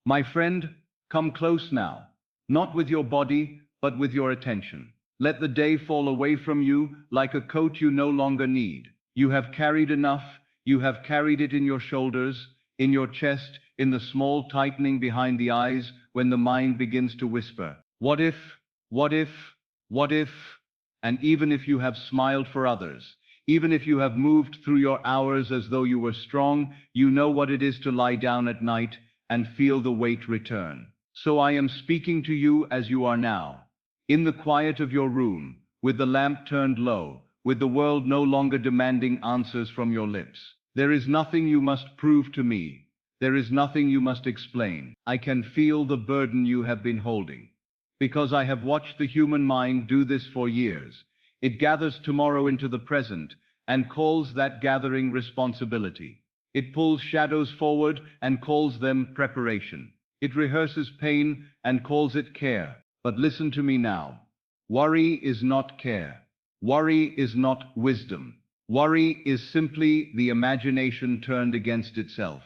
My friend, come close now, not with your body, but with your attention. Let the day fall away from you like a coat you no longer need. You have carried enough, you have carried it in your shoulders, in your chest, in the small tightening behind the eyes when the mind begins to whisper, what if, what if, what if? And even if you have smiled for others, even if you have moved through your hours as though you were strong, you know what it is to lie down at night and feel the weight return. So I am speaking to you as you are now, in the quiet of your room, with the lamp turned low, with the world no longer demanding answers from your lips. There is nothing you must prove to me. There is nothing you must explain. I can feel the burden you have been holding, because I have watched the human mind do this for years. It gathers tomorrow into the present and calls that gathering responsibility. It pulls shadows forward and calls them preparation. It rehearses pain and calls it care. But listen to me now. Worry is not care. Worry is not wisdom. Worry is simply the imagination turned against itself.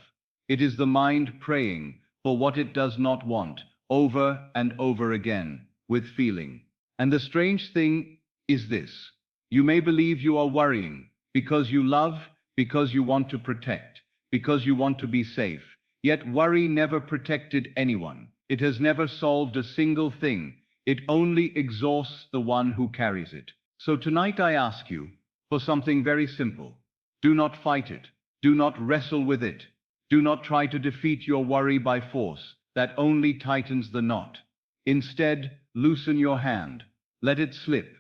It is the mind praying for what it does not want, over and over again, with feeling. And the strange thing is this. You may believe you are worrying because you love, because you want to protect, because you want to be safe. Yet worry never protected anyone. It has never solved a single thing. It only exhausts the one who carries it. So tonight I ask you for something very simple. Do not fight it. Do not wrestle with it. Do not try to defeat your worry by force. That only tightens the knot. Instead, loosen your hand. Let it slip.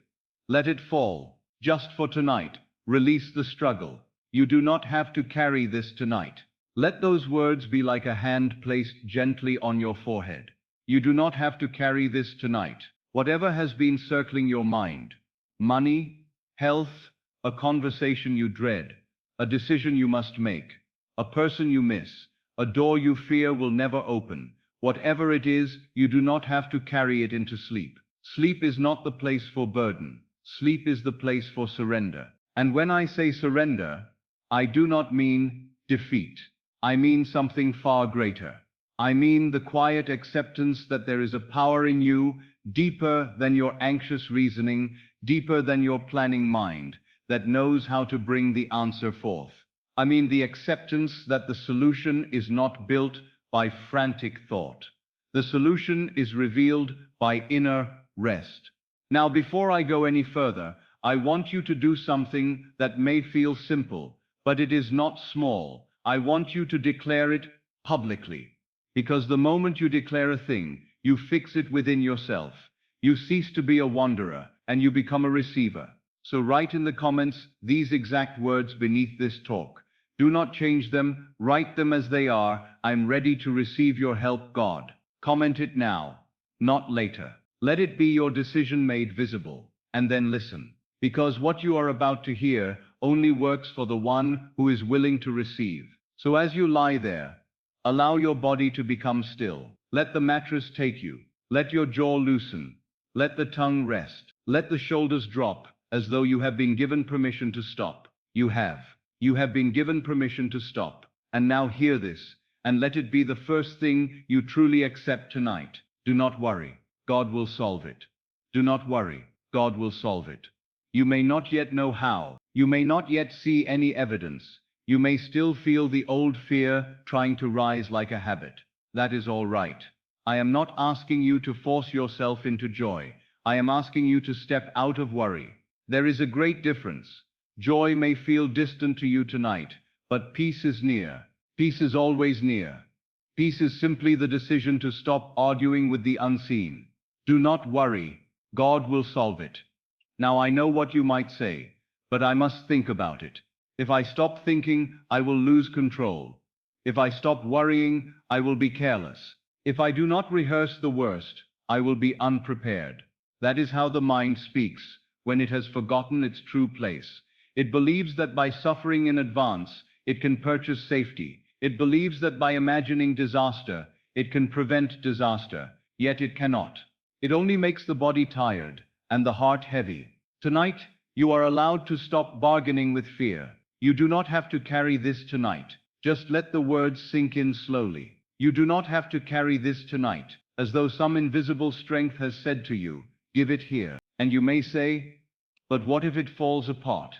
Let it fall. Just for tonight. Release the struggle. You do not have to carry this tonight. Let those words be like a hand placed gently on your forehead. You do not have to carry this tonight. Whatever has been circling your mind, money, health, a conversation you dread, a decision you must make, a person you miss, a door you fear will never open, whatever it is, you do not have to carry it into sleep. Sleep is not the place for burden. Sleep is the place for surrender. And when I say surrender, I do not mean defeat. I mean something far greater. I mean the quiet acceptance that there is a power in you, deeper than your anxious reasoning, deeper than your planning mind, that knows how to bring the answer forth. I mean the acceptance that the solution is not built by frantic thought. The solution is revealed by inner rest. Now, before I go any further, I want you to do something that may feel simple, but it is not small. I want you to declare it publicly. Because the moment you declare a thing, you fix it within yourself. You cease to be a wanderer, and you become a receiver. So write in the comments these exact words beneath this talk. Do not change them, write them as they are. I'm ready to receive your help, God. Comment it now, not later. Let it be your decision made visible, and then listen. Because what you are about to hear only works for the one who is willing to receive. So as you lie there, allow your body to become still. Let the mattress take you. Let your jaw loosen. Let the tongue rest. Let the shoulders drop, as though you have been given permission to stop. You have. You have been given permission to stop. And now hear this, and let it be the first thing you truly accept tonight. Do not worry. God will solve it. Do not worry. God will solve it. You may not yet know how. You may not yet see any evidence. You may still feel the old fear trying to rise like a habit. That is all right. I am not asking you to force yourself into joy. I am asking you to step out of worry. There is a great difference. Joy may feel distant to you tonight, but peace is near. Peace is always near. Peace is simply the decision to stop arguing with the unseen. Do not worry. God will solve it. Now I know what you might say, but I must think about it. If I stop thinking, I will lose control. If I stop worrying, I will be careless. If I do not rehearse the worst, I will be unprepared. That is how the mind speaks when it has forgotten its true place. It believes that by suffering in advance, it can purchase safety. It believes that by imagining disaster, it can prevent disaster. Yet it cannot. It only makes the body tired and the heart heavy. Tonight, you are allowed to stop bargaining with fear. You do not have to carry this tonight. Just let the words sink in slowly. You do not have to carry this tonight, as though some invisible strength has said to you, give it here. And you may say, but what if it falls apart?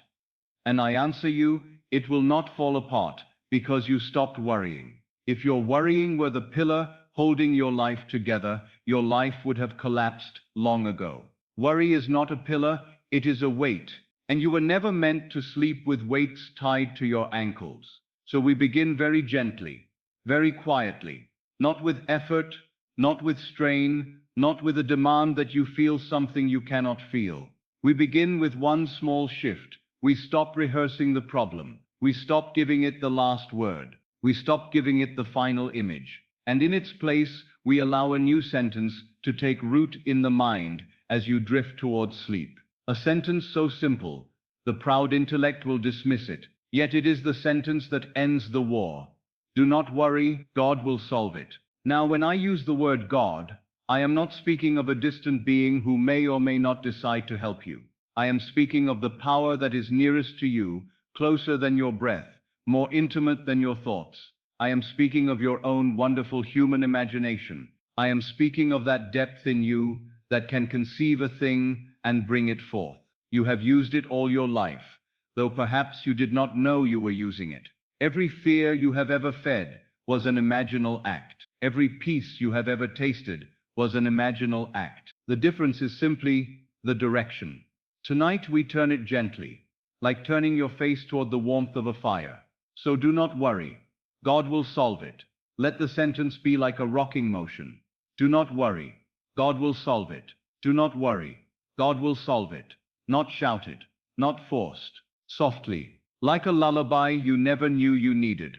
And I answer you, it will not fall apart, because you stopped worrying. If your worrying were the pillar holding your life together, your life would have collapsed long ago. Worry is not a pillar, it is a weight, and you were never meant to sleep with weights tied to your ankles. So we begin very gently, very quietly, not with effort, not with strain, not with a demand that you feel something you cannot feel. We begin with one small shift. We stop rehearsing the problem. We stop giving it the last word. We stop giving it the final image. And in its place, we allow a new sentence to take root in the mind as you drift towards sleep. A sentence so simple, the proud intellect will dismiss it. Yet it is the sentence that ends the war. Do not worry, God will solve it. Now, when I use the word God, I am not speaking of a distant being who may or may not decide to help you. I am speaking of the power that is nearest to you, closer than your breath, more intimate than your thoughts. I am speaking of your own wonderful human imagination. I am speaking of that depth in you that can conceive a thing and bring it forth. You have used it all your life, though perhaps you did not know you were using it. Every fear you have ever fed was an imaginal act. Every peace you have ever tasted was an imaginal act. The difference is simply the direction. Tonight we turn it gently, like turning your face toward the warmth of a fire. So do not worry. God will solve it. Let the sentence be like a rocking motion. Do not worry. God will solve it. Do not worry. God will solve it. Not shouted, not forced, softly, like a lullaby you never knew you needed.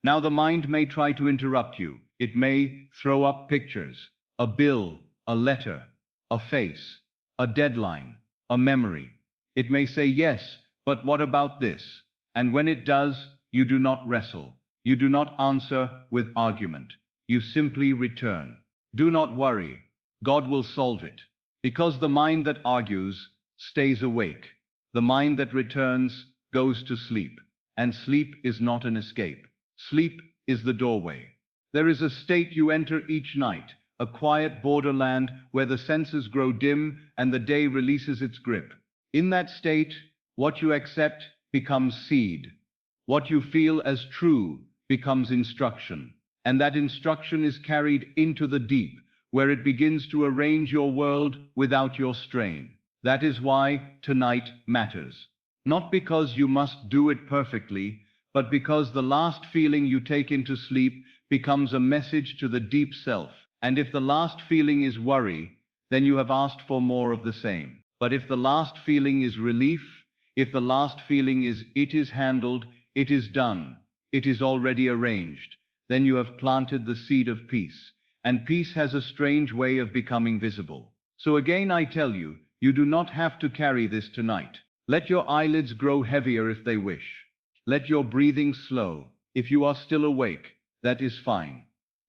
Now the mind may try to interrupt you. It may throw up pictures, a bill, a letter, a face, a deadline, a memory. It may say yes, but what about this? And when it does, you do not wrestle. You do not answer with argument. You simply return. Do not worry. God will solve it. Because the mind that argues stays awake. The mind that returns goes to sleep. And sleep is not an escape. Sleep is the doorway. There is a state you enter each night, a quiet borderland where the senses grow dim and the day releases its grip. In that state, what you accept becomes seed. What you feel as true becomes instruction. And that instruction is carried into the deep, where it begins to arrange your world without your strain. That is why tonight matters. Not because you must do it perfectly, but because the last feeling you take into sleep becomes a message to the deep self. And if the last feeling is worry, then you have asked for more of the same. But if the last feeling is relief, if the last feeling is it is handled, it is done, it is already arranged, then you have planted the seed of peace. And peace has a strange way of becoming visible. So again I tell you, you do not have to carry this tonight. Let your eyelids grow heavier if they wish. Let your breathing slow. If you are still awake, that is fine.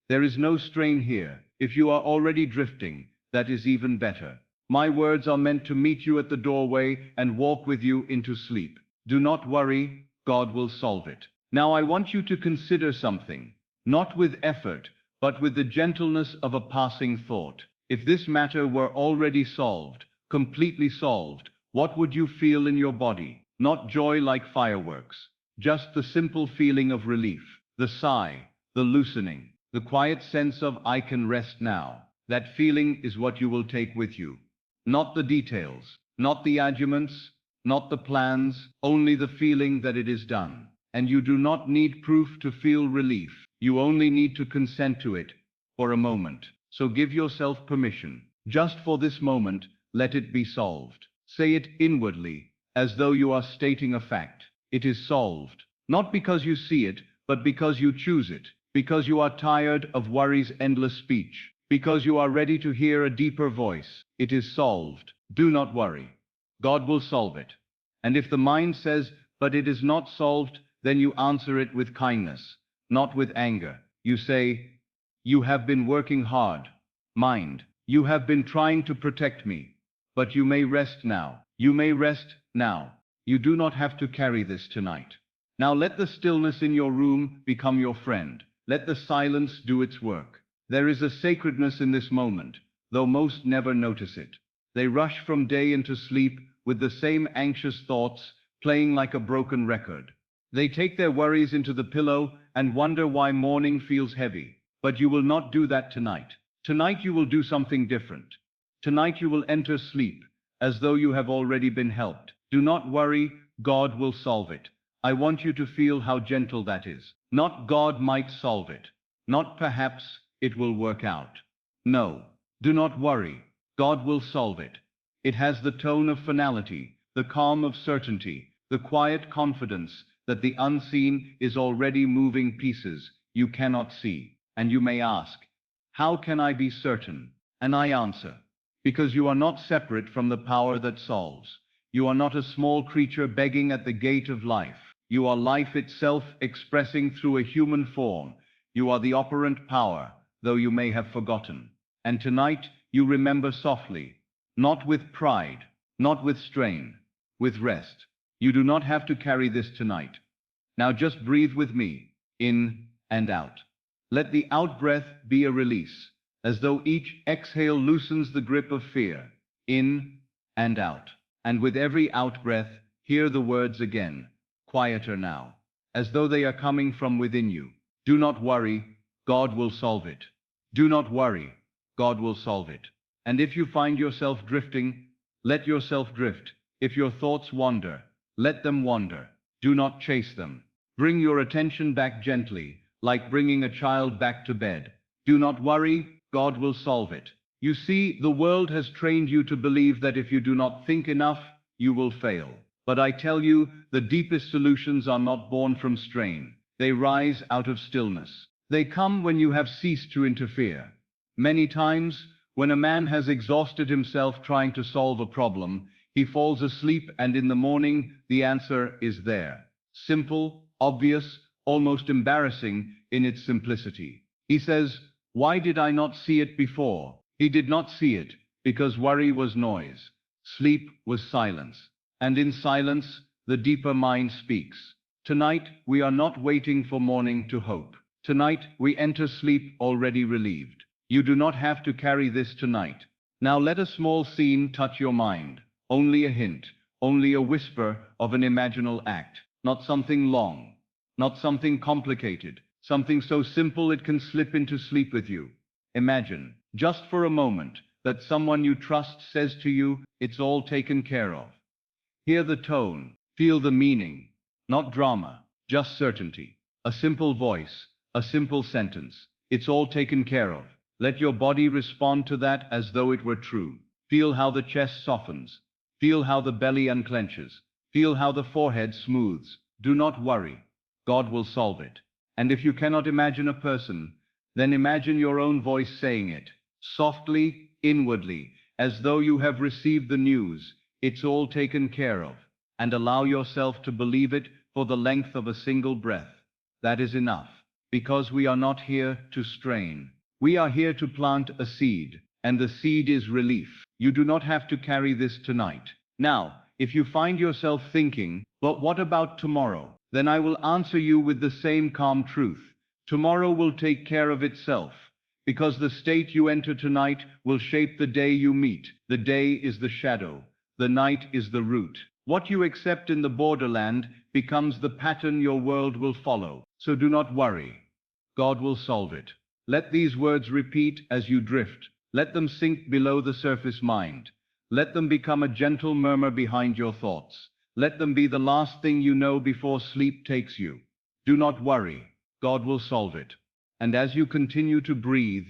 There is no strain here. If you are already drifting, that is even better. My words are meant to meet you at the doorway and walk with you into sleep. Do not worry, God will solve it. Now I want you to consider something, not with effort, but with the gentleness of a passing thought. If this matter were already solved, completely solved, what would you feel in your body? Not joy like fireworks, just the simple feeling of relief, the sigh, the loosening, the quiet sense of I can rest now. That feeling is what you will take with you. Not the details, not the arguments, not the plans, only the feeling that it is done. And you do not need proof to feel relief. You only need to consent to it for a moment. So give yourself permission. Just for this moment, let it be solved. Say it inwardly, as though you are stating a fact. It is solved. Not because you see it, but because you choose it. Because you are tired of worry's endless speech. Because you are ready to hear a deeper voice. It is solved. Do not worry. God will solve it. And if the mind says, but it is not solved, then you answer it with kindness, not with anger. You say, you have been working hard. Mind, you have been trying to protect me. But you may rest now. You may rest now. You do not have to carry this tonight. Now let the stillness in your room become your friend. Let the silence do its work. There is a sacredness in this moment, though most never notice it. They rush from day into sleep with the same anxious thoughts playing like a broken record. They take their worries into the pillow and wonder why morning feels heavy. But you will not do that tonight. Tonight you will do something different. Tonight you will enter sleep as though you have already been helped. Do not worry, God will solve it. I want you to feel how gentle that is. Not God might solve it. Not perhaps it will work out. No, do not worry. God will solve it. It has the tone of finality, the calm of certainty, the quiet confidence that the unseen is already moving pieces you cannot see. And you may ask, how can I be certain? And I answer, because you are not separate from the power that solves. You are not a small creature begging at the gate of life. You are life itself expressing through a human form. You are the operant power, though you may have forgotten. And tonight you remember softly, not with pride, not with strain, with rest. You do not have to carry this tonight. Now just breathe with me, in and out. Let the out-breath be a release, as though each exhale loosens the grip of fear, in and out. And with every out-breath, hear the words again, quieter now, as though they are coming from within you. Do not worry, God will solve it. Do not worry, God will solve it. And if you find yourself drifting, let yourself drift. If your thoughts wander, let them wander. Do not chase them. Bring your attention back gently, like bringing a child back to bed. Do not worry, God will solve it. You see, the world has trained you to believe that if you do not think enough, you will fail. But I tell you, the deepest solutions are not born from strain. They rise out of stillness. They come when you have ceased to interfere. Many times, when a man has exhausted himself trying to solve a problem, he falls asleep and in the morning, the answer is there. Simple, obvious, almost embarrassing in its simplicity. He says, why did I not see it before? He did not see it, because worry was noise. Sleep was silence. And in silence, the deeper mind speaks. Tonight, we are not waiting for morning to hope. Tonight, we enter sleep already relieved. You do not have to carry this tonight. Now let a small scene touch your mind. Only a hint, only a whisper of an imaginal act. Not something long. Not something complicated, something so simple it can slip into sleep with you. Imagine, just for a moment, that someone you trust says to you, it's all taken care of. Hear the tone, feel the meaning. Not drama, just certainty. A simple voice, a simple sentence. It's all taken care of. Let your body respond to that as though it were true. Feel how the chest softens. Feel how the belly unclenches. Feel how the forehead smooths. Do not worry. God will solve it. And if you cannot imagine a person, then imagine your own voice saying it, softly, inwardly, as though you have received the news, it's all taken care of, and allow yourself to believe it for the length of a single breath. That is enough, because we are not here to strain. We are here to plant a seed, and the seed is relief. You do not have to carry this tonight. Now, if you find yourself thinking, but what about tomorrow? Then I will answer you with the same calm truth. Tomorrow will take care of itself, because the state you enter tonight will shape the day you meet. The day is the shadow, the night is the root. What you accept in the borderland becomes the pattern your world will follow. So do not worry. God will solve it. Let these words repeat as you drift. Let them sink below the surface mind. Let them become a gentle murmur behind your thoughts. Let them be the last thing you know before sleep takes you. Do not worry. God will solve it. And as you continue to breathe,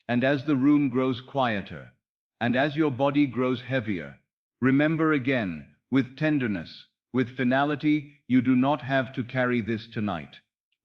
and as the room grows quieter, and as your body grows heavier, remember again, with tenderness, with finality, you do not have to carry this tonight.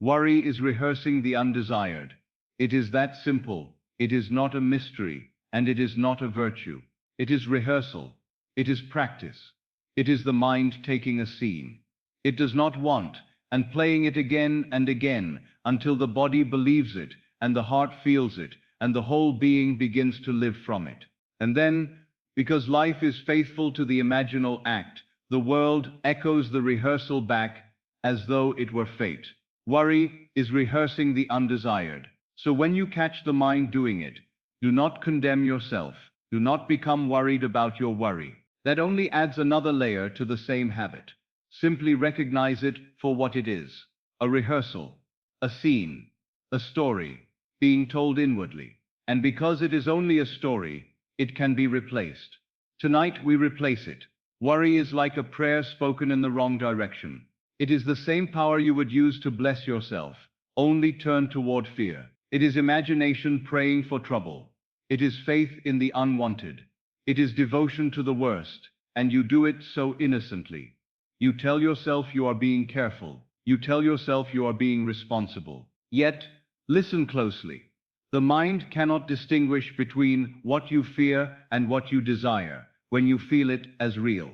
Worry is rehearsing the undesired. It is that simple. It is not a mystery, and it is not a virtue. It is rehearsal. It is practice. It is the mind taking a scene. It does not want, and playing it again and again, until the body believes it, and the heart feels it, and the whole being begins to live from it. And then, because life is faithful to the imaginal act, the world echoes the rehearsal back as though it were fate. Worry is rehearsing the undesired. So when you catch the mind doing it, do not condemn yourself. Do not become worried about your worry. That only adds another layer to the same habit. Simply recognize it for what it is: a rehearsal, a scene, a story, being told inwardly. And because it is only a story, it can be replaced. Tonight we replace it. Worry is like a prayer spoken in the wrong direction. It is the same power you would use to bless yourself, only turned toward fear. It is imagination praying for trouble. It is faith in the unwanted. It is devotion to the worst, and you do it so innocently. You tell yourself you are being careful. You tell yourself you are being responsible. Yet, listen closely. The mind cannot distinguish between what you fear and what you desire when you feel it as real.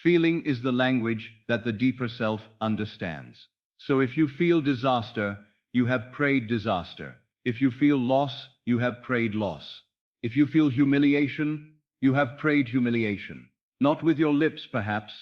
Feeling is the language that the deeper self understands. So if you feel disaster, you have prayed disaster. If you feel loss, you have prayed loss. If you feel humiliation, you have prayed humiliation. Not with your lips, perhaps,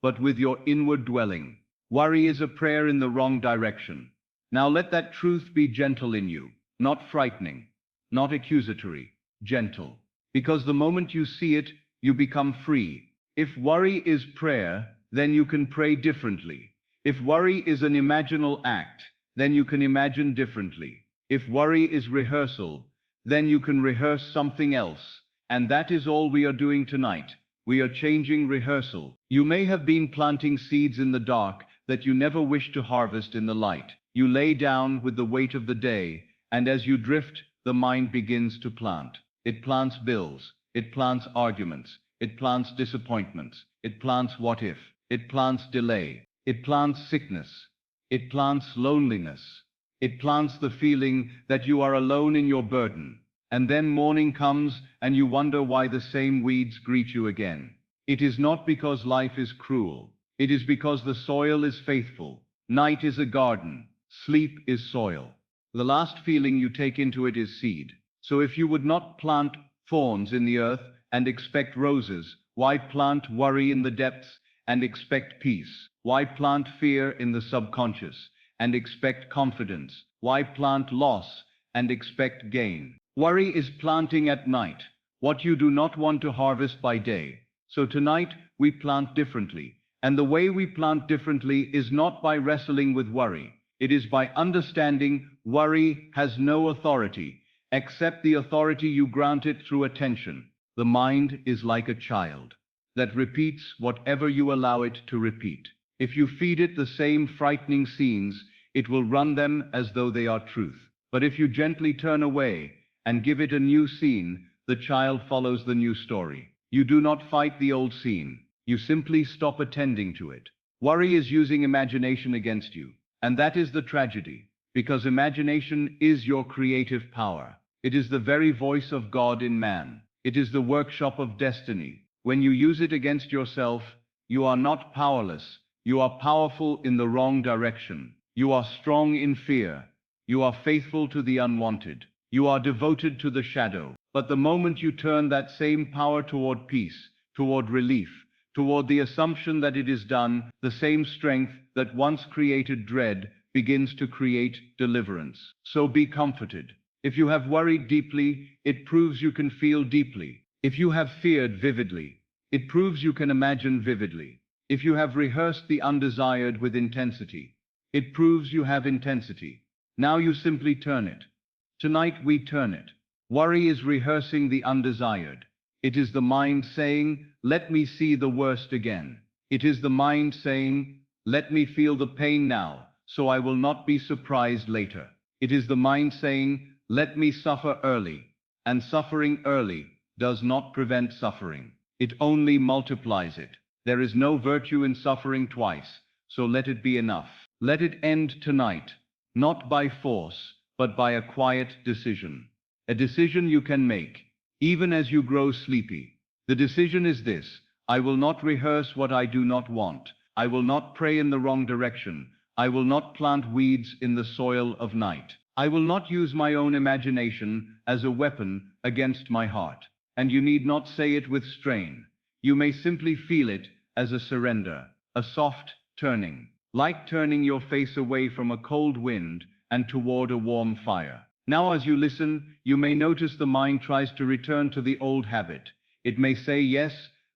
but with your inward dwelling. Worry is a prayer in the wrong direction. Now let that truth be gentle in you, not frightening, not accusatory, gentle. Because the moment you see it, you become free. If worry is prayer, then you can pray differently. If worry is an imaginal act, then you can imagine differently. If worry is rehearsal, then you can rehearse something else. And that is all we are doing tonight. We are changing rehearsal. You may have been planting seeds in the dark that you never wish to harvest in the light. You lay down with the weight of the day, and as you drift, the mind begins to plant. It plants bills. It plants arguments. It plants disappointments. It plants what if. It plants delay. It plants sickness. It plants loneliness. It plants the feeling that you are alone in your burden. And then morning comes and you wonder why the same weeds greet you again. It is not because life is cruel. It is because the soil is faithful. Night is a garden. Sleep is soil. The last feeling you take into it is seed. So if you would not plant thorns in the earth and expect roses, why plant worry in the depths and expect peace? Why plant fear in the subconscious and expect confidence? Why plant loss and expect gain? Worry is planting at night, what you do not want to harvest by day. So tonight, we plant differently. And the way we plant differently is not by wrestling with worry. It is by understanding worry has no authority, except the authority you grant it through attention. The mind is like a child that repeats whatever you allow it to repeat. If you feed it the same frightening scenes, it will run them as though they are truth. But if you gently turn away and give it a new scene, the child follows the new story. You do not fight the old scene. You simply stop attending to it. Worry is using imagination against you. And that is the tragedy, because imagination is your creative power. It is the very voice of God in man. It is the workshop of destiny. When you use it against yourself, you are not powerless. You are powerful in the wrong direction. You are strong in fear. You are faithful to the unwanted. You are devoted to the shadow. But the moment you turn that same power toward peace, toward relief, toward the assumption that it is done, the same strength that once created dread begins to create deliverance. So be comforted. If you have worried deeply, it proves you can feel deeply. If you have feared vividly, it proves you can imagine vividly. If you have rehearsed the undesired with intensity, it proves you have intensity. Now you simply turn it. Tonight we turn it. Worry is rehearsing the undesired. It is the mind saying, let me see the worst again. It is the mind saying, let me feel the pain now, so I will not be surprised later. It is the mind saying, let me suffer early. And suffering early does not prevent suffering. It only multiplies it. There is no virtue in suffering twice, so let it be enough. Let it end tonight, not by force, but by a quiet decision. A decision you can make, even as you grow sleepy. The decision is this: I will not rehearse what I do not want. I will not pray in the wrong direction. I will not plant weeds in the soil of night. I will not use my own imagination as a weapon against my heart. And you need not say it with strain. You may simply feel it as a surrender, a soft turning, like turning your face away from a cold wind and toward a warm fire. Now as you listen, you may notice the mind tries to return to the old habit. It may say yes,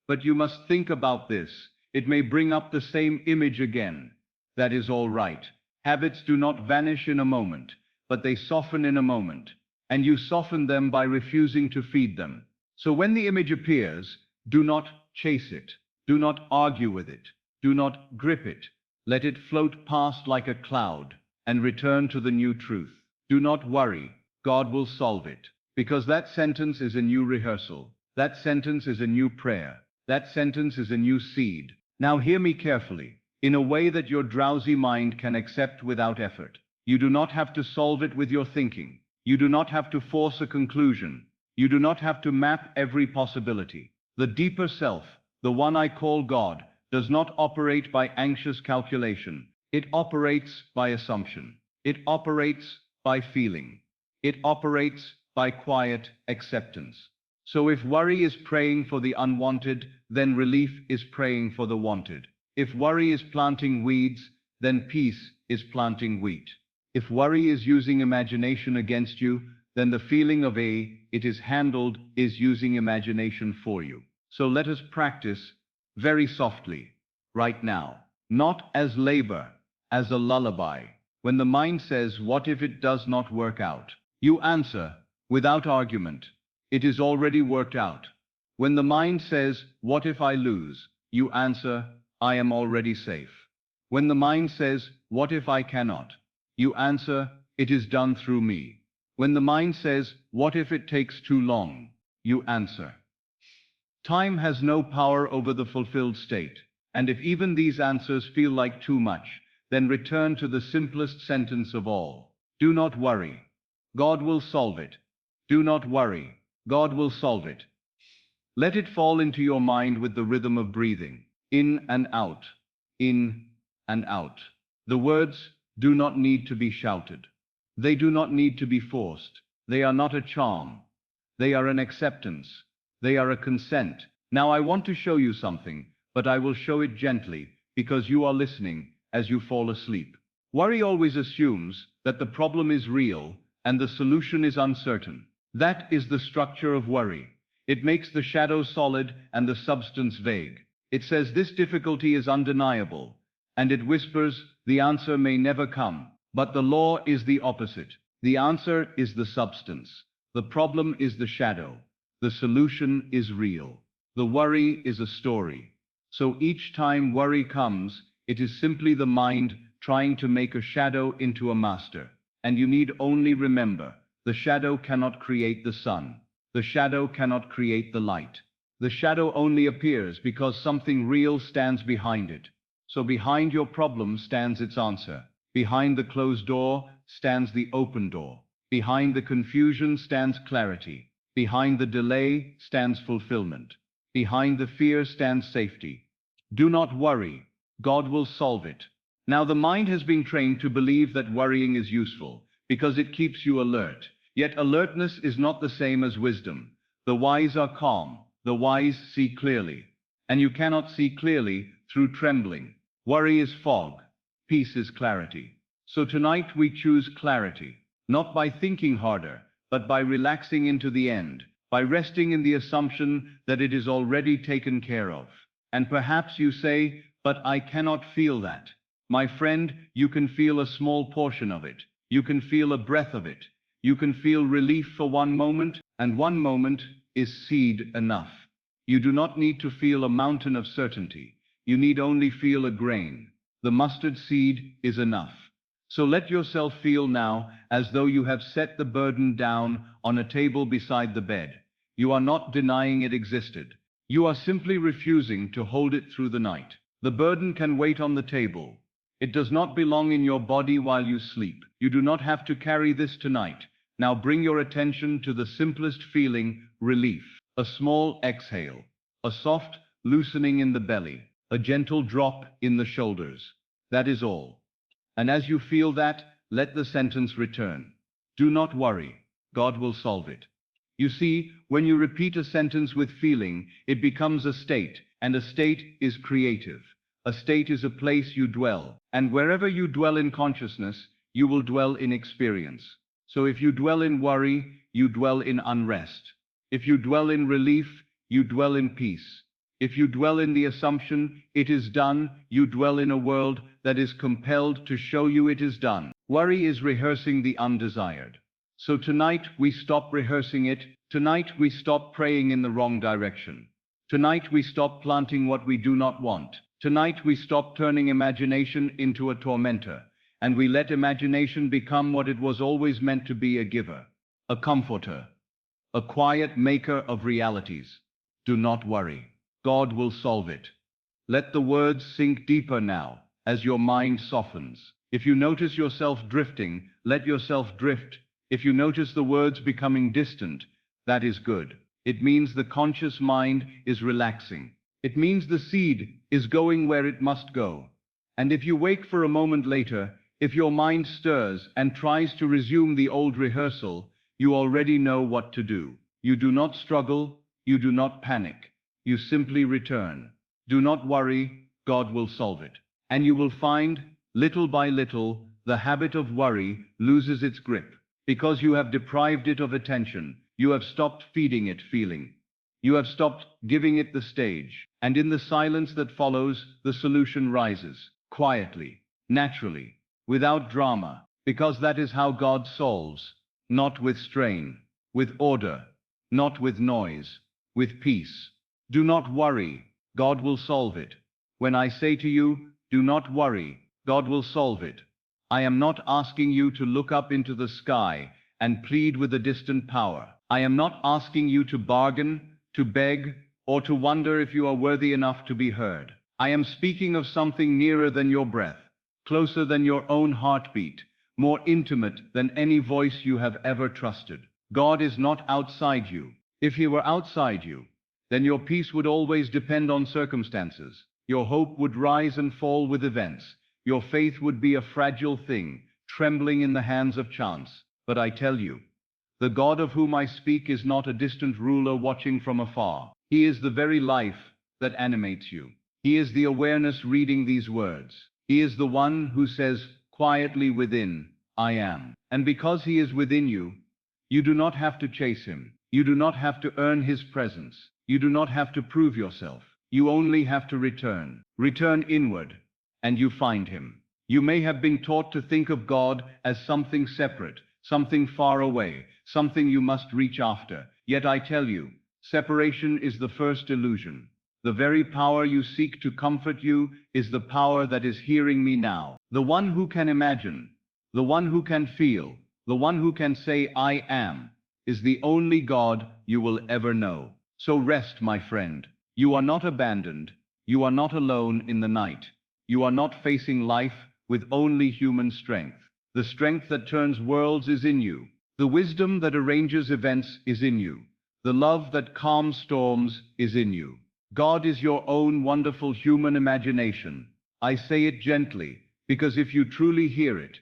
but you must think about this. It may bring up the same image again. That is all right. Habits do not vanish in a moment, but they soften in a moment, and you soften them by refusing to feed them. So when the image appears, do not chase it. Do not argue with it. Do not grip it. Let it float past like a cloud and return to the new truth. Do not worry. God will solve it. Because that sentence is a new rehearsal. That sentence is a new prayer. That sentence is a new seed. Now hear me carefully, in a way that your drowsy mind can accept without effort. You do not have to solve it with your thinking. You do not have to force a conclusion. You do not have to map every possibility. The deeper self, the one I call God, does not operate by anxious calculation. It operates by assumption. It operates by feeling. It operates by quiet acceptance. So if worry is praying for the unwanted, then relief is praying for the wanted. If worry is planting weeds, then peace is planting wheat. If worry is using imagination against you, then the feeling of it is handled is using imagination for you. So let us practice very softly, right now, not as labor, as a lullaby. When the mind says, what if it does not work out? You answer, without argument, it is already worked out. When the mind says, what if I lose? You answer, I am already safe. When the mind says, what if I cannot? You answer, it is done through me. When the mind says, what if it takes too long? You answer, time has no power over the fulfilled state. And if even these answers feel like too much, then return to the simplest sentence of all. Do not worry. God will solve it. Do not worry. God will solve it. Let it fall into your mind with the rhythm of breathing. In and out. In and out. The words do not need to be shouted. They do not need to be forced. They are not a charm. They are an acceptance. They are a consent. Now I want to show you something, but I will show it gently, because you are listening as you fall asleep. Worry always assumes that the problem is real and the solution is uncertain. That is the structure of worry. It makes the shadow solid and the substance vague. It says this difficulty is undeniable, and it whispers the answer may never come. But the law is the opposite. The answer is the substance. The problem is the shadow. The solution is real. The worry is a story. So each time worry comes, it is simply the mind trying to make a shadow into a master. And you need only remember, the shadow cannot create the sun. The shadow cannot create the light. The shadow only appears because something real stands behind it. So behind your problem stands its answer. Behind the closed door stands the open door. Behind the confusion stands clarity. Behind the delay stands fulfillment. Behind the fear stands safety. Do not worry. God will solve it. Now the mind has been trained to believe that worrying is useful because it keeps you alert. Yet alertness is not the same as wisdom. The wise are calm. The wise see clearly. And you cannot see clearly through trembling. Worry is fog. Peace is clarity. So tonight we choose clarity, not by thinking harder, but by relaxing into the end, by resting in the assumption that it is already taken care of. And perhaps you say, but I cannot feel that. My friend, you can feel a small portion of it. You can feel a breath of it. You can feel relief for one moment, and one moment is seed enough. You do not need to feel a mountain of certainty. You need only feel a grain. The mustard seed is enough. So let yourself feel now as though you have set the burden down on a table beside the bed. You are not denying it existed. You are simply refusing to hold it through the night. The burden can wait on the table. It does not belong in your body while you sleep. You do not have to carry this tonight. Now bring your attention to the simplest feeling, relief. A small exhale. A soft loosening in the belly. A gentle drop in the shoulders. That is all. And as you feel that, let the sentence return. Do not worry. God will solve it. You see, when you repeat a sentence with feeling, it becomes a state, and a state is creative. A state is a place you dwell, And wherever you dwell in consciousness, you will dwell in experience. So if you dwell in worry, you dwell in unrest. If you dwell in relief, you dwell in peace. If you dwell in the assumption, it is done, you dwell in a world that is compelled to show you it is done. Worry is rehearsing the undesired. So tonight we stop rehearsing it. Tonight we stop praying in the wrong direction. Tonight we stop planting what we do not want. Tonight we stop turning imagination into a tormentor, and we let imagination become what it was always meant to be: a giver, a comforter, a quiet maker of realities. Do not worry. God will solve it. Let the words sink deeper now, as your mind softens. If you notice yourself drifting, let yourself drift. If you notice the words becoming distant, that is good. It means the conscious mind is relaxing. It means the seed is going where it must go. And if you wake for a moment later, if your mind stirs and tries to resume the old rehearsal, you already know what to do. You do not struggle, you do not panic. You simply return. Do not worry, God will solve it. And you will find, little by little, the habit of worry loses its grip. Because you have deprived it of attention, you have stopped feeding it feeling. You have stopped giving it the stage. And in the silence that follows, the solution rises, quietly, naturally, without drama, because that is how God solves, not with strain, with order, not with noise, with peace. Do not worry, God will solve it. When I say to you, do not worry, God will solve it, I am not asking you to look up into the sky and plead with a distant power. I am not asking you to bargain, to beg, or to wonder if you are worthy enough to be heard. I am speaking of something nearer than your breath, closer than your own heartbeat, more intimate than any voice you have ever trusted. God is not outside you. If he were outside you, then your peace would always depend on circumstances. Your hope would rise and fall with events. Your faith would be a fragile thing, trembling in the hands of chance. But I tell you, the God of whom I speak is not a distant ruler watching from afar. He is the very life that animates you. He is the awareness reading these words. He is the one who says quietly within, I am. And because he is within you, you do not have to chase him. You do not have to earn his presence. You do not have to prove yourself. You only have to return. Return inward, and you find him. You may have been taught to think of God as something separate, something far away, something you must reach after. Yet I tell you, separation is the first illusion. The very power you seek to comfort you is the power that is hearing me now. The one who can imagine, the one who can feel, the one who can say I am, is the only God you will ever know. So rest, my friend. You are not abandoned. You are not alone in the night. You are not facing life with only human strength. The strength that turns worlds is in you. The wisdom that arranges events is in you. The love that calms storms is in you. God is your own wonderful human imagination. I say it gently, because if you truly hear it,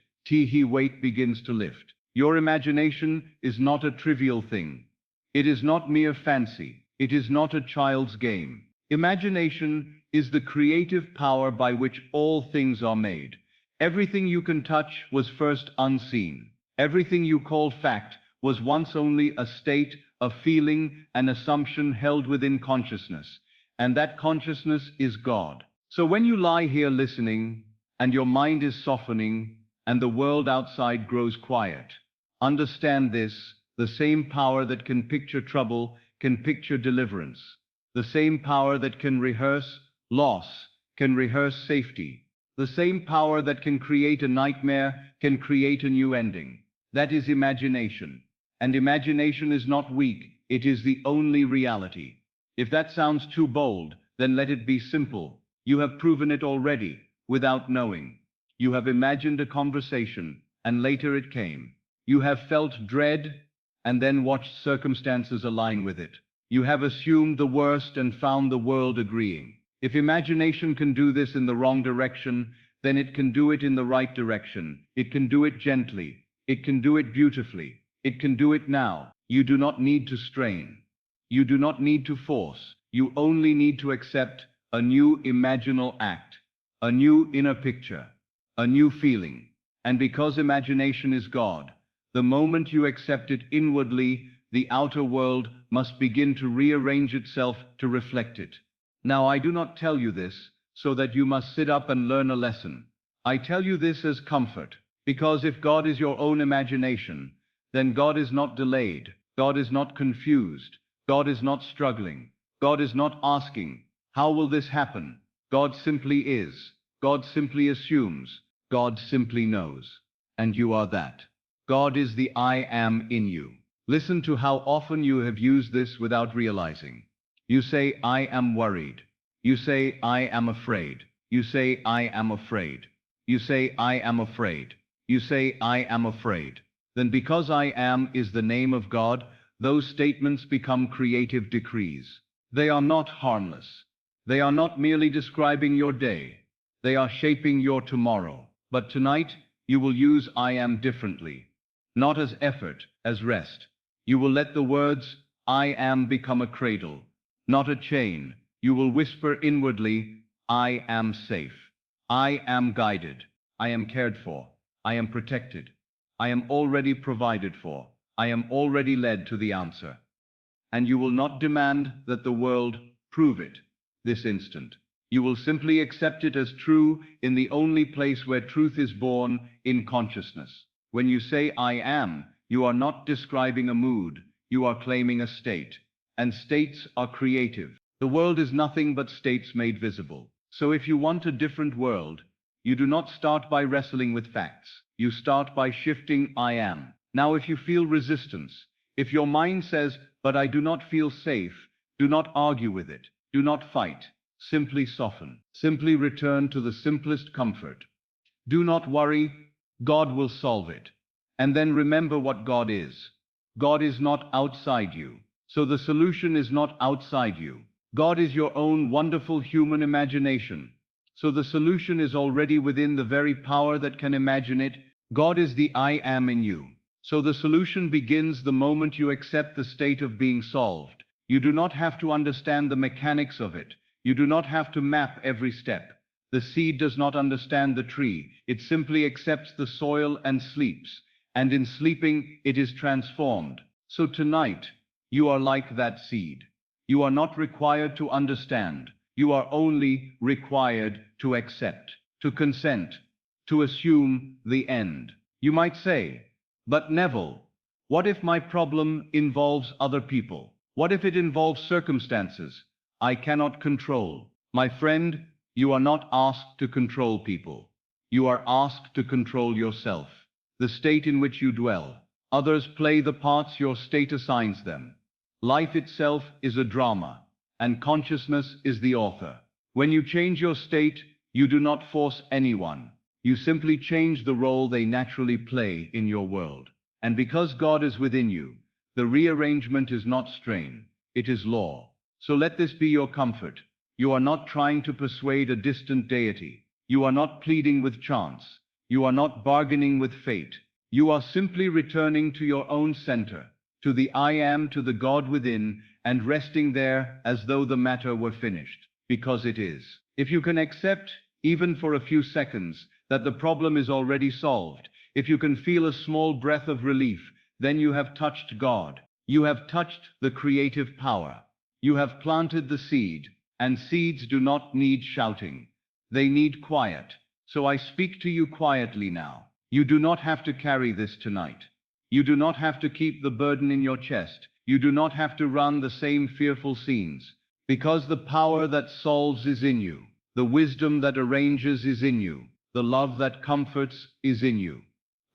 weight begins to lift. Your imagination is not a trivial thing. It is not mere fancy. It is not a child's game. Imagination is the creative power by which all things are made. Everything you can touch was first unseen. Everything you call fact was once only a state, a feeling, an assumption held within consciousness. And that consciousness is God. So when you lie here listening, and your mind is softening, and the world outside grows quiet, understand this: the same power that can picture trouble can picture deliverance. The same power that can rehearse loss can rehearse safety. The same power that can create a nightmare can create a new ending. That is imagination. And imagination is not weak, it is the only reality. If that sounds too bold, then let it be simple. You have proven it already, without knowing. You have imagined a conversation, and later it came. You have felt dread, and then watched circumstances align with it. You have assumed the worst and found the world agreeing. If imagination can do this in the wrong direction, then it can do it in the right direction. It can do it gently. It can do it beautifully. It can do it now. You do not need to strain. You do not need to force. You only need to accept a new imaginal act, a new inner picture. a new feeling. And because imagination is God, the moment you accept it inwardly, the outer world must begin to rearrange itself to reflect it. Now, I do not tell you this so that you must sit up and learn a lesson. I tell you this as comfort, because if God is your own imagination, then God is not delayed, God is not confused, God is not struggling, God is not asking, how will this happen? God simply is, God simply assumes, God simply knows. And you are that. God is the I am in you. Listen to how often you have used this without realizing. You say, I am worried. You say, I am afraid. You say, I am afraid. You say, I am afraid. You say, I am afraid. Then because I am is the name of God, those statements become creative decrees. They are not harmless. They are not merely describing your day. They are shaping your tomorrow. But tonight, you will use I am differently. Not as effort, as rest. You will let the words, I am, become a cradle, not a chain. You will whisper inwardly, I am safe. I am guided. I am cared for. I am protected. I am already provided for. I am already led to the answer. And you will not demand that the world prove it this instant. You will simply accept it as true in the only place where truth is born, in consciousness. When you say I am, you are not describing a mood, you are claiming a state. And states are creative. The world is nothing but states made visible. So if you want a different world, you do not start by wrestling with facts. You start by shifting I am. Now if you feel resistance, if your mind says, but I do not feel safe, do not argue with it. Do not fight. Simply soften. Simply return to the simplest comfort. Do not worry. God will solve it. And then remember what God is. God is not outside you. So the solution is not outside you. God is your own wonderful human imagination. So the solution is already within the very power that can imagine it. God is the I am in you. So the solution begins the moment you accept the state of being solved. You do not have to understand the mechanics of it. You do not have to map every step. The seed does not understand the tree. It simply accepts the soil and sleeps. And in sleeping, it is transformed. So tonight, you are like that seed. You are not required to understand. You are only required to accept, to consent, to assume the end. You might say, but Neville, what if my problem involves other people? What if it involves circumstances I cannot control? My friend, you are not asked to control people. You are asked to control yourself, the state in which you dwell. Others play the parts your state assigns them. Life itself is a drama, and consciousness is the author. When you change your state, you do not force anyone. You simply change the role they naturally play in your world. And because God is within you, the rearrangement is not strain, it is law. So let this be your comfort. You are not trying to persuade a distant deity. You are not pleading with chance. You are not bargaining with fate. You are simply returning to your own center, to the I am, to the God within, and resting there as though the matter were finished, because it is. If you can accept, even for a few seconds, that the problem is already solved, if you can feel a small breath of relief, then you have touched God. You have touched the creative power. You have planted the seed, and seeds do not need shouting. They need quiet. So I speak to you quietly now. You do not have to carry this tonight. You do not have to keep the burden in your chest. You do not have to run the same fearful scenes, because the power that solves is in you. The wisdom that arranges is in you. The love that comforts is in you.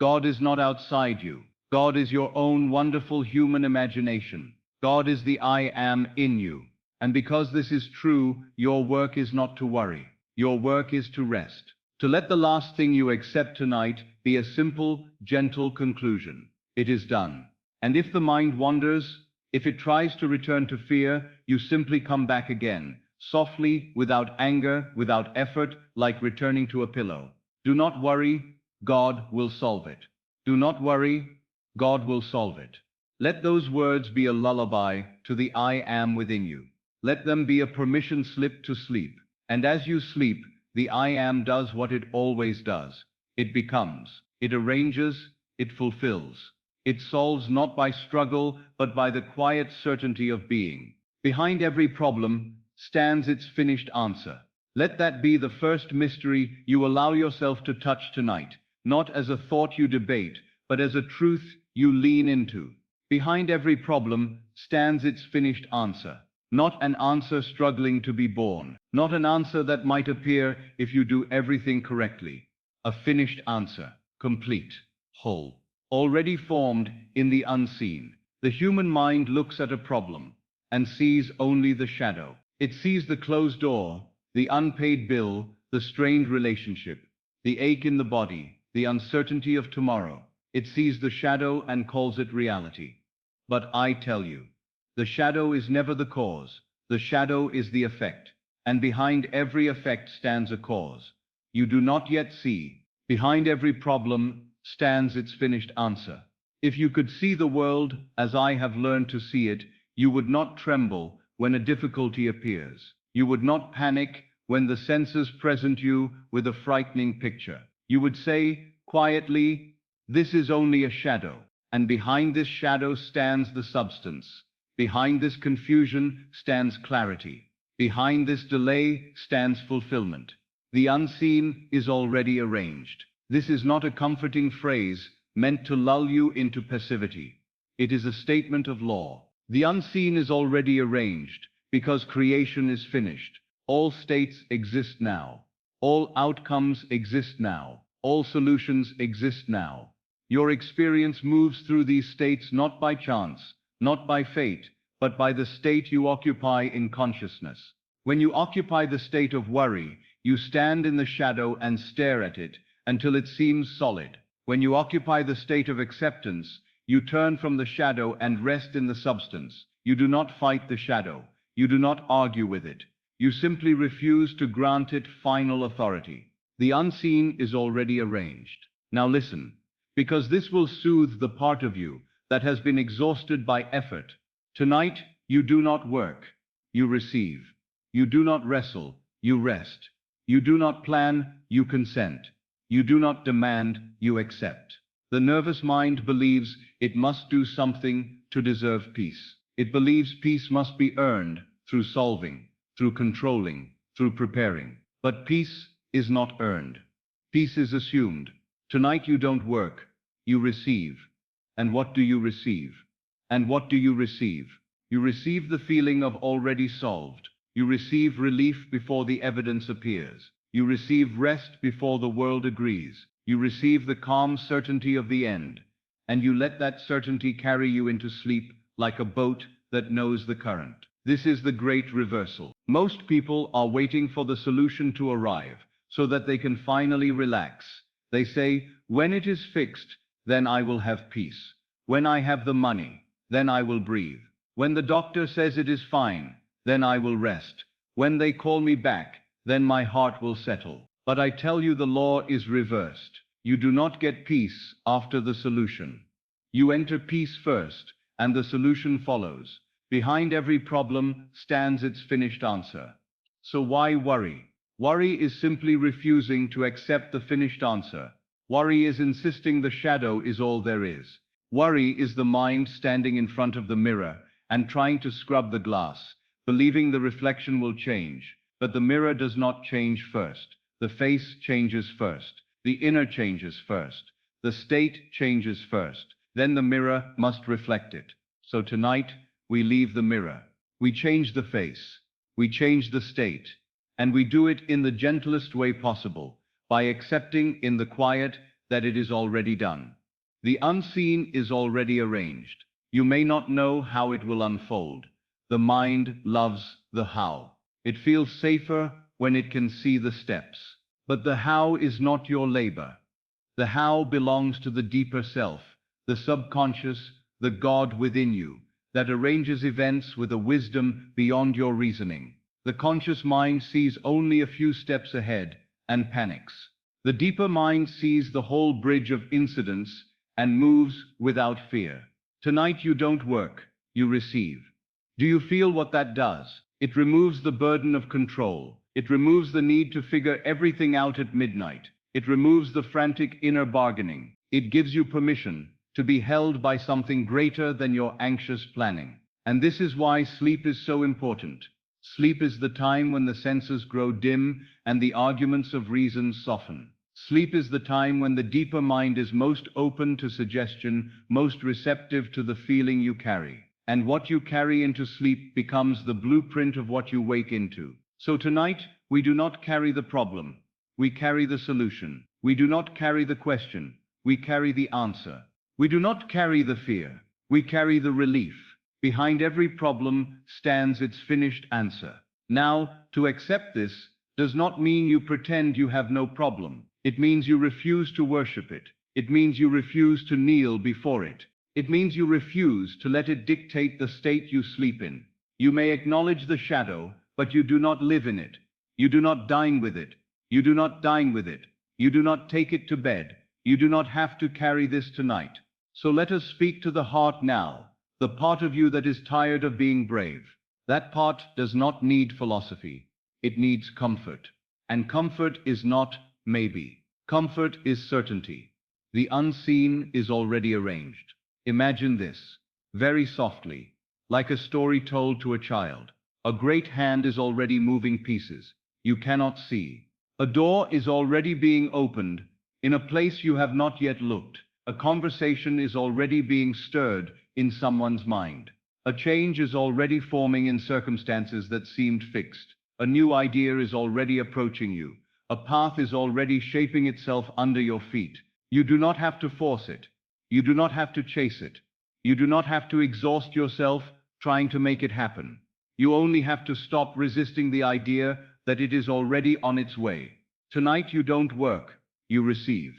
God is not outside you. God is your own wonderful human imagination. God is the I am in you. And because this is true, your work is not to worry. Your work is to rest. To let the last thing you accept tonight be a simple, gentle conclusion. It is done. And if the mind wanders, if it tries to return to fear, you simply come back again, softly, without anger, without effort, like returning to a pillow. Do not worry, God will solve it. Do not worry, God will solve it. Let those words be a lullaby to the I am within you. Let them be a permission slip to sleep. And as you sleep, the I am does what it always does. it becomes. It arranges, it fulfills. It solves not by struggle, but by the quiet certainty of being. Behind every problem stands its finished answer. Let that be the first mystery you allow yourself to touch tonight, not as a thought you debate, but as a truth you lean into. Behind every problem stands its finished answer, not an answer struggling to be born, not an answer that might appear if you do everything correctly. A finished answer, complete, whole, already formed in the unseen. The human mind looks at a problem and sees only the shadow. It sees the closed door, the unpaid bill, the strained relationship, the ache in the body, the uncertainty of tomorrow. It sees the shadow and calls it reality. But I tell you, the shadow is never the cause. The shadow is the effect. And behind every effect stands a cause you do not yet see. Behind every problem stands its finished answer. If you could see the world as I have learned to see it, you would not tremble when a difficulty appears. You would not panic when the senses present you with a frightening picture. You would say quietly, "This is only a shadow." And behind this shadow stands the substance. Behind this confusion stands clarity. Behind this delay stands fulfillment. The unseen is already arranged. This is not a comforting phrase meant to lull you into passivity. It is a statement of law. The unseen is already arranged because creation is finished. All states exist now. All outcomes exist now. All solutions exist now. Your experience moves through these states not by chance, not by fate, but by the state you occupy in consciousness. When you occupy the state of worry, you stand in the shadow and stare at it until it seems solid. When you occupy the state of acceptance, you turn from the shadow and rest in the substance. You do not fight the shadow. You do not argue with it. You simply refuse to grant it final authority. The unseen is already arranged. Now listen, because this will soothe the part of you that has been exhausted by effort. Tonight, you do not work, you receive. You do not wrestle, you rest. You do not plan, you consent. You do not demand, you accept. The nervous mind believes it must do something to deserve peace. It believes peace must be earned through solving, through controlling, through preparing. But peace is not earned. Peace is assumed. Tonight you don't work, you receive. And what do you receive? And what do you receive? You receive the feeling of already solved. You receive relief before the evidence appears. You receive rest before the world agrees. You receive the calm certainty of the end. And you let that certainty carry you into sleep like a boat that knows the current. This is the great reversal. Most people are waiting for the solution to arrive so that they can finally relax. They say, when it is fixed, then I will have peace. When I have the money, then I will breathe. When the doctor says it is fine, then I will rest. When they call me back, then my heart will settle. But I tell you, the law is reversed. You do not get peace after the solution. You enter peace first, and the solution follows. Behind every problem stands its finished answer. So why worry? Worry is simply refusing to accept the finished answer. Worry is insisting the shadow is all there is. Worry is the mind standing in front of the mirror and trying to scrub the glass, believing the reflection will change. But the mirror does not change first. The face changes first. The inner changes first. The state changes first. Then the mirror must reflect it. So tonight, we leave the mirror. We change the face. We change the state. And we do it in the gentlest way possible, by accepting in the quiet that it is already done. The unseen is already arranged. You may not know how it will unfold. The mind loves the how. It feels safer when it can see the steps. But the how is not your labor. The how belongs to the deeper self, the subconscious, the God within you, that arranges events with a wisdom beyond your reasoning. The conscious mind sees only a few steps ahead and panics. The deeper mind sees the whole bridge of incidents and moves without fear. Tonight you don't work, you receive. Do you feel what that does? It removes the burden of control. It removes the need to figure everything out at midnight. It removes the frantic inner bargaining. It gives you permission to be held by something greater than your anxious planning. And this is why sleep is so important. Sleep is the time when the senses grow dim and the arguments of reason soften. Sleep is the time when the deeper mind is most open to suggestion, most receptive to the feeling you carry. And what you carry into sleep becomes the blueprint of what you wake into. So tonight, we do not carry the problem. We carry the solution. We do not carry the question. We carry the answer. We do not carry the fear. We carry the relief. Behind every problem stands its finished answer. Now, to accept this does not mean you pretend you have no problem. It means you refuse to worship it. It means you refuse to kneel before it. It means you refuse to let it dictate the state you sleep in. You may acknowledge the shadow, but you do not live in it. You do not dine with it. You do not dine with it. You do not take it to bed. You do not have to carry this tonight. So let us speak to the heart now, the part of you that is tired of being brave. That part does not need philosophy. It needs comfort. And comfort is not maybe. Comfort is certainty. The unseen is already arranged. Imagine this, very softly, like a story told to a child. A great hand is already moving pieces you cannot see. A door is already being opened in a place you have not yet looked. A conversation is already being stirred in someone's mind. A change is already forming in circumstances that seemed fixed. A new idea is already approaching you. A path is already shaping itself under your feet. You do not have to force it. You do not have to chase it. You do not have to exhaust yourself trying to make it happen. You only have to stop resisting the idea that it is already on its way. Tonight you don't work, you receive.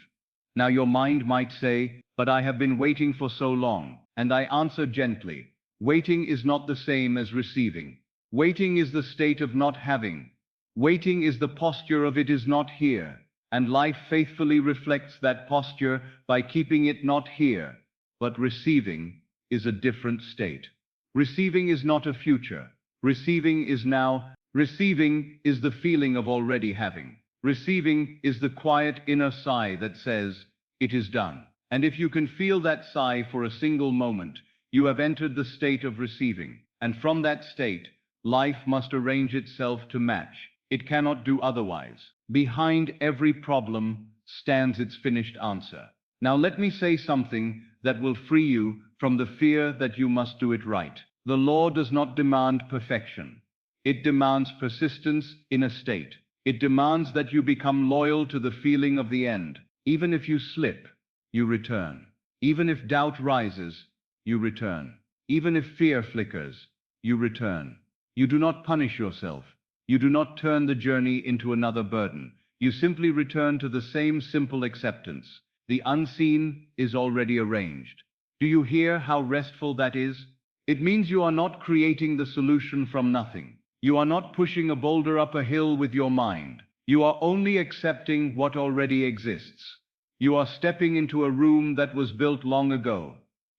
Now your mind might say, but I have been waiting for so long. And I answer gently, waiting is not the same as receiving. Waiting is the state of not having. Waiting is the posture of it is not here. And life faithfully reflects that posture by keeping it not here. But receiving is a different state. Receiving is not a future. Receiving is now. Receiving is the feeling of already having. Receiving is the quiet inner sigh that says, it is done. And if you can feel that sigh for a single moment, you have entered the state of receiving. And from that state, life must arrange itself to match. It cannot do otherwise. Behind every problem stands its finished answer. Now let me say something that will free you from the fear that you must do it right. The law does not demand perfection. It demands persistence in a state. It demands that you become loyal to the feeling of the end. Even if you slip, you return. Even if doubt rises, you return. Even if fear flickers, you return. You do not punish yourself. You do not turn the journey into another burden. You simply return to the same simple acceptance. The unseen is already arranged. Do you hear how restful that is? It means you are not creating the solution from nothing. You are not pushing a boulder up a hill with your mind. You are only accepting what already exists. You are stepping into a room that was built long ago.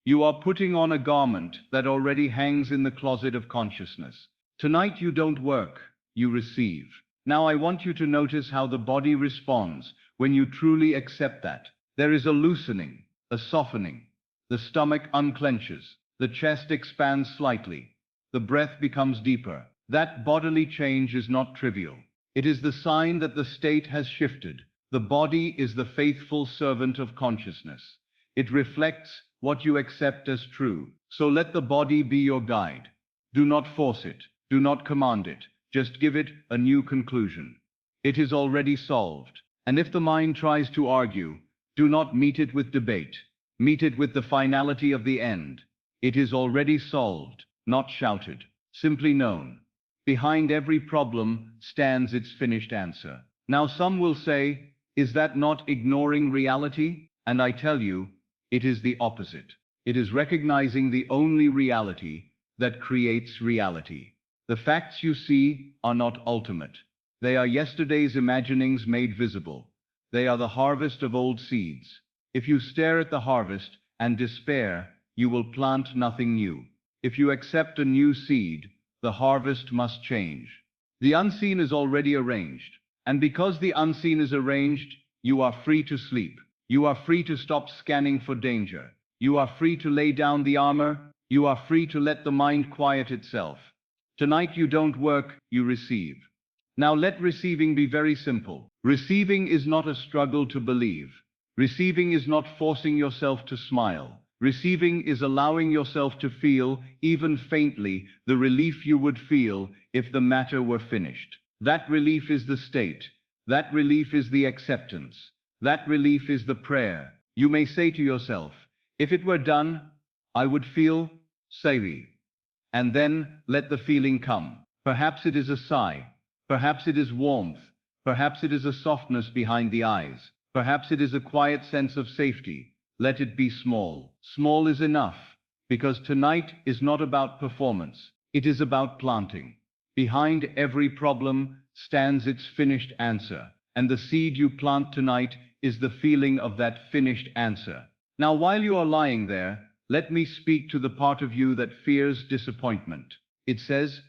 You are putting on a garment that already hangs in the closet of consciousness. Tonight you don't work, you receive. Now I want you to notice how the body responds when you truly accept that. There is a loosening, a softening. The stomach unclenches. The chest expands slightly. The breath becomes deeper. That bodily change is not trivial. It is the sign that the state has shifted. The body is the faithful servant of consciousness. It reflects what you accept as true. So let the body be your guide. Do not force it. Do not command it. Just give it a new conclusion. It is already solved. And if the mind tries to argue, do not meet it with debate. Meet it with the finality of the end. It is already solved, not shouted, simply known. Behind every problem stands its finished answer. Now some will say, is that not ignoring reality? And I tell you, it is the opposite. It is recognizing the only reality that creates reality. The facts you see are not ultimate. They are yesterday's imaginings made visible. They are the harvest of old seeds. If you stare at the harvest and despair, you will plant nothing new. If you accept a new seed, the harvest must change. The unseen is already arranged. And because the unseen is arranged, You are free to sleep. You are free to stop scanning for danger. You are free to lay down the armor. You are free to let the mind quiet itself. Tonight you don't work, you receive. Now let receiving be very simple. Receiving is not a struggle to believe. Receiving is not forcing yourself to smile. Receiving is allowing yourself to feel, even faintly, the relief you would feel if the matter were finished. That relief is the state. That relief is the acceptance. That relief is the prayer. You may say to yourself, if it were done, I would feel sorry. And then let the feeling come. Perhaps it is a sigh. Perhaps it is warmth. Perhaps it is a softness behind the eyes. Perhaps it is a quiet sense of safety. Let it be small. Small is enough, because tonight is not about performance. It is about planting. Behind every problem stands its finished answer, and the seed you plant tonight is the feeling of that finished answer. Now, while you are lying there, let me speak to the part of you that fears disappointment. It says,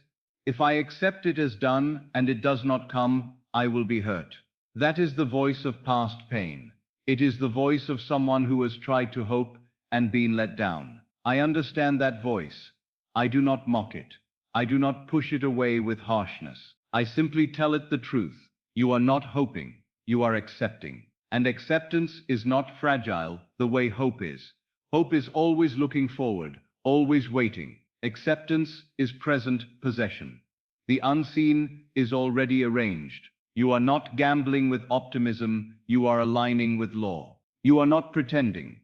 if I accept it as done and it does not come, I will be hurt. That is the voice of past pain. It is the voice of someone who has tried to hope and been let down. I understand that voice. I do not mock it. I do not push it away with harshness. I simply tell it the truth. You are not hoping. You are accepting. And acceptance is not fragile the way hope is. Hope is always looking forward, always waiting. Acceptance is present possession. The unseen is already arranged. You are not gambling with optimism, you are aligning with law. You are not pretending.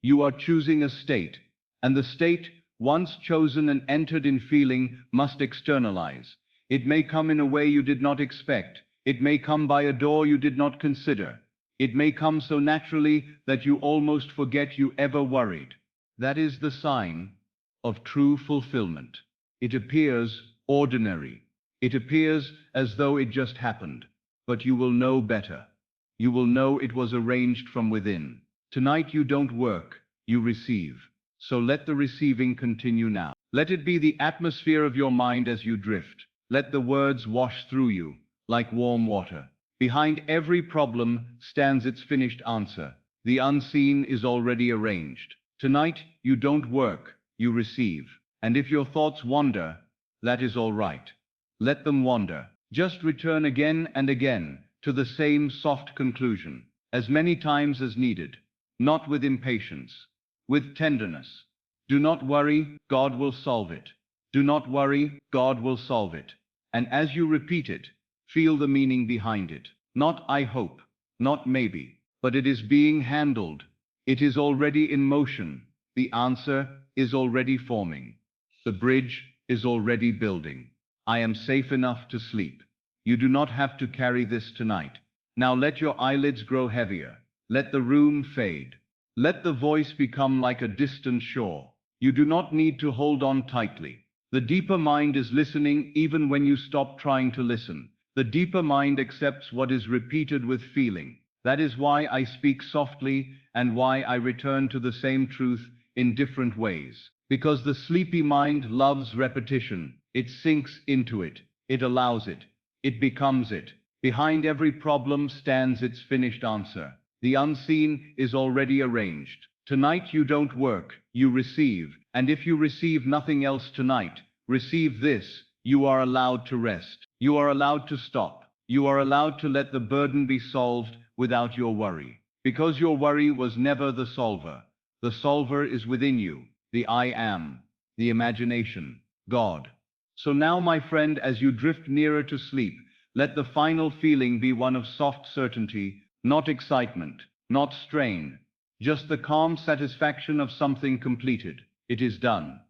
You are choosing a state, and the state, once chosen and entered in feeling, must externalize. It may come in a way you did not expect. It may come by a door you did not consider. It may come so naturally that you almost forget you ever worried. That is the sign of true fulfillment. It appears ordinary. It appears as though it just happened. But you will know better. You will know it was arranged from within. Tonight you don't work, you receive. So let the receiving continue now. Let it be the atmosphere of your mind as you drift. Let the words wash through you, like warm water. Behind every problem stands its finished answer. The unseen is already arranged. Tonight you don't work, you receive. And if your thoughts wander, that is all right. Let them wander. Just return again and again to the same soft conclusion, as many times as needed, not with impatience, with tenderness. Do not worry, God will solve it. Do not worry, God will solve it. And as you repeat it, feel the meaning behind it. Not I hope, not maybe, but it is being handled. It is already in motion. The answer is already forming. The bridge is already building. I am safe enough to sleep. You do not have to carry this tonight. Now let your eyelids grow heavier. Let the room fade. Let the voice become like a distant shore. You do not need to hold on tightly. The deeper mind is listening even when you stop trying to listen. The deeper mind accepts what is repeated with feeling. That is why I speak softly and why I return to the same truth in different ways. Because the sleepy mind loves repetition. It sinks into it. It allows it. It becomes it. Behind every problem stands its finished answer. The unseen is already arranged. Tonight you don't work, you receive. And if you receive nothing else tonight, receive this. You are allowed to rest. You are allowed to stop. You are allowed to let the burden be solved without your worry. Because your worry was never the solver. The solver is within you. The I am. The imagination. God. So now, my friend, as you drift nearer to sleep, let the final feeling be one of soft certainty, not excitement, not strain, just the calm satisfaction of something completed. It is done.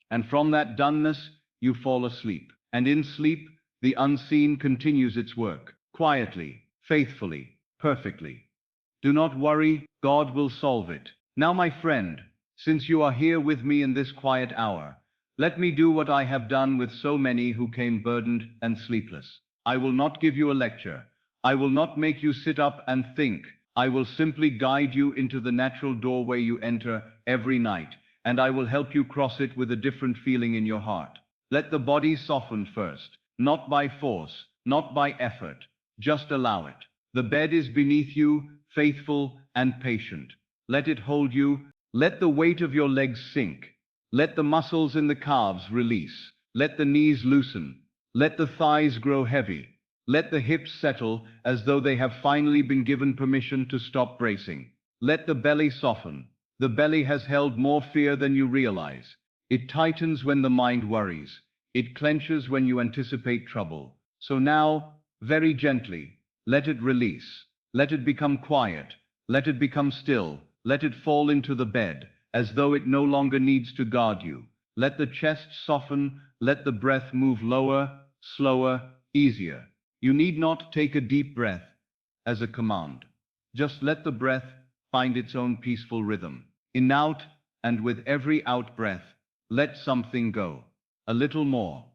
And from that doneness, you fall asleep. And in sleep, the unseen continues its work, quietly, faithfully, perfectly. Do not worry, God will solve it. Now, my friend, since you are here with me in this quiet hour, let me do what I have done with so many who came burdened and sleepless. I will not give you a lecture. I will not make you sit up and think. I will simply guide you into the natural doorway you enter every night, and I will help you cross it with a different feeling in your heart. Let the body soften first, not by force, not by effort. Just allow it. The bed is beneath you. faithful, and patient. Let it hold you. Let the weight of your legs sink. Let the muscles in the calves release. Let the knees loosen. Let the thighs grow heavy. Let the hips settle as though they have finally been given permission to stop bracing. Let the belly soften. The belly has held more fear than you realize. It tightens when the mind worries. It clenches when you anticipate trouble. So now, very gently, let it release. Let it become quiet. Let it become still. Let it fall into the bed, as though it no longer needs to guard you. Let the chest soften. Let the breath move lower, slower, easier. You need not take a deep breath as a command. Just let the breath find its own peaceful rhythm. In out, and with every out breath, let something go. A little more.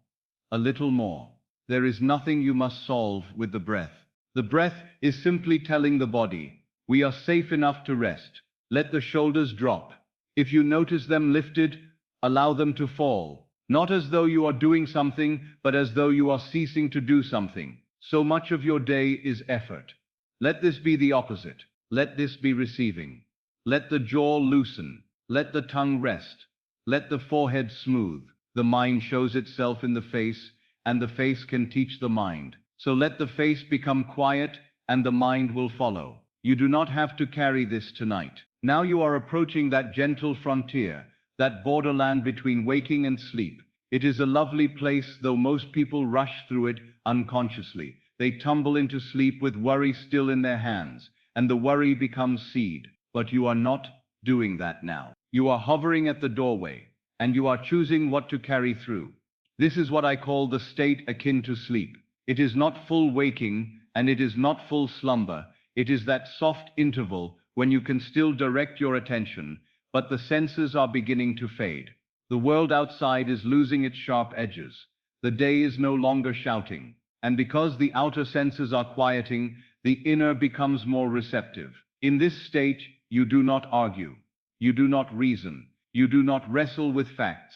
A little more. There is nothing you must solve with the breath. The breath is simply telling the body, we are safe enough to rest. Let the shoulders drop. If you notice them lifted, allow them to fall. Not as though you are doing something, but as though you are ceasing to do something. So much of your day is effort. Let this be the opposite. Let this be receiving. Let the jaw loosen. Let the tongue rest. Let the forehead smooth. The mind shows itself in the face, and the face can teach the mind. So let the face become quiet, and the mind will follow. You do not have to carry this tonight. Now you are approaching that gentle frontier, that borderland between waking and sleep. It is a lovely place, though most people rush through it unconsciously. They tumble into sleep with worry still in their hands, and the worry becomes seed. But you are not doing that now. You are hovering at the doorway, and you are choosing what to carry through. This is what I call the state akin to sleep. It is not full waking, and it is not full slumber. It is that soft interval when you can still direct your attention, but the senses are beginning to fade. The world outside is losing its sharp edges. The day is no longer shouting. And because the outer senses are quieting, the inner becomes more receptive. In this state, you do not argue. You do not reason. You do not wrestle with facts.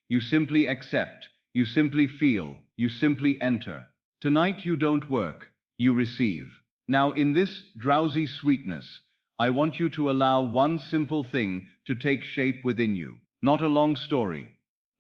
You simply accept. You simply feel. You simply enter. Tonight you don't work. You receive. Now in this drowsy sweetness, I want you to allow one simple thing to take shape within you. Not a long story.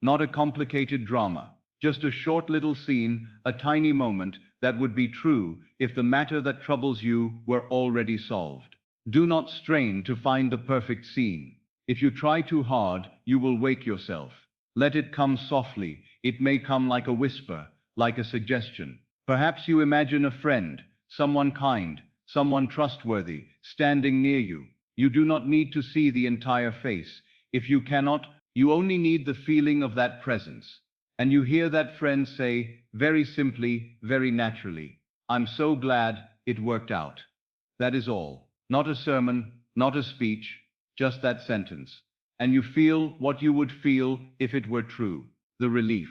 Not a complicated drama. Just a short little scene, a tiny moment that would be true if the matter that troubles you were already solved. Do not strain to find the perfect scene. If you try too hard, you will wake yourself. Let it come softly. It may come like a whisper, like a suggestion. Perhaps you imagine a friend, someone kind, someone trustworthy, standing near you. You do not need to see the entire face. If you cannot, you only need the feeling of that presence. And you hear that friend say, very simply, very naturally, I'm so glad it worked out. That is all. Not a sermon, not a speech, just that sentence. And you feel what you would feel if it were true. The relief,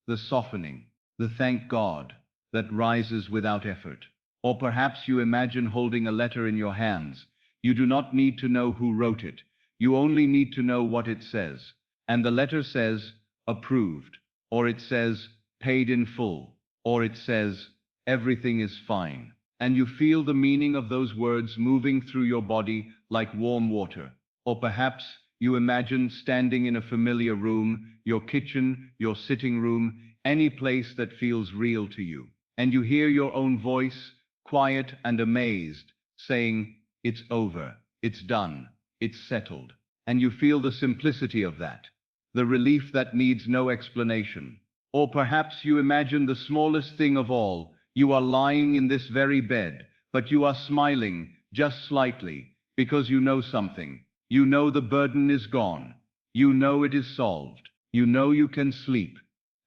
the softening, the thank God that rises without effort. Or perhaps you imagine holding a letter in your hands. You do not need to know who wrote it. You only need to know what it says. And the letter says, approved. Or it says, paid in full. Or it says, everything is fine. And you feel the meaning of those words moving through your body like warm water. Or perhaps you imagine standing in a familiar room, your kitchen, your sitting room, any place that feels real to you. And you hear your own voice, quiet and amazed, saying, it's over, it's done, it's settled. And you feel the simplicity of that, the relief that needs no explanation. Or perhaps you imagine the smallest thing of all. You are lying in this very bed, but you are smiling, just slightly, because you know something. You know the burden is gone. You know it is solved. You know you can sleep.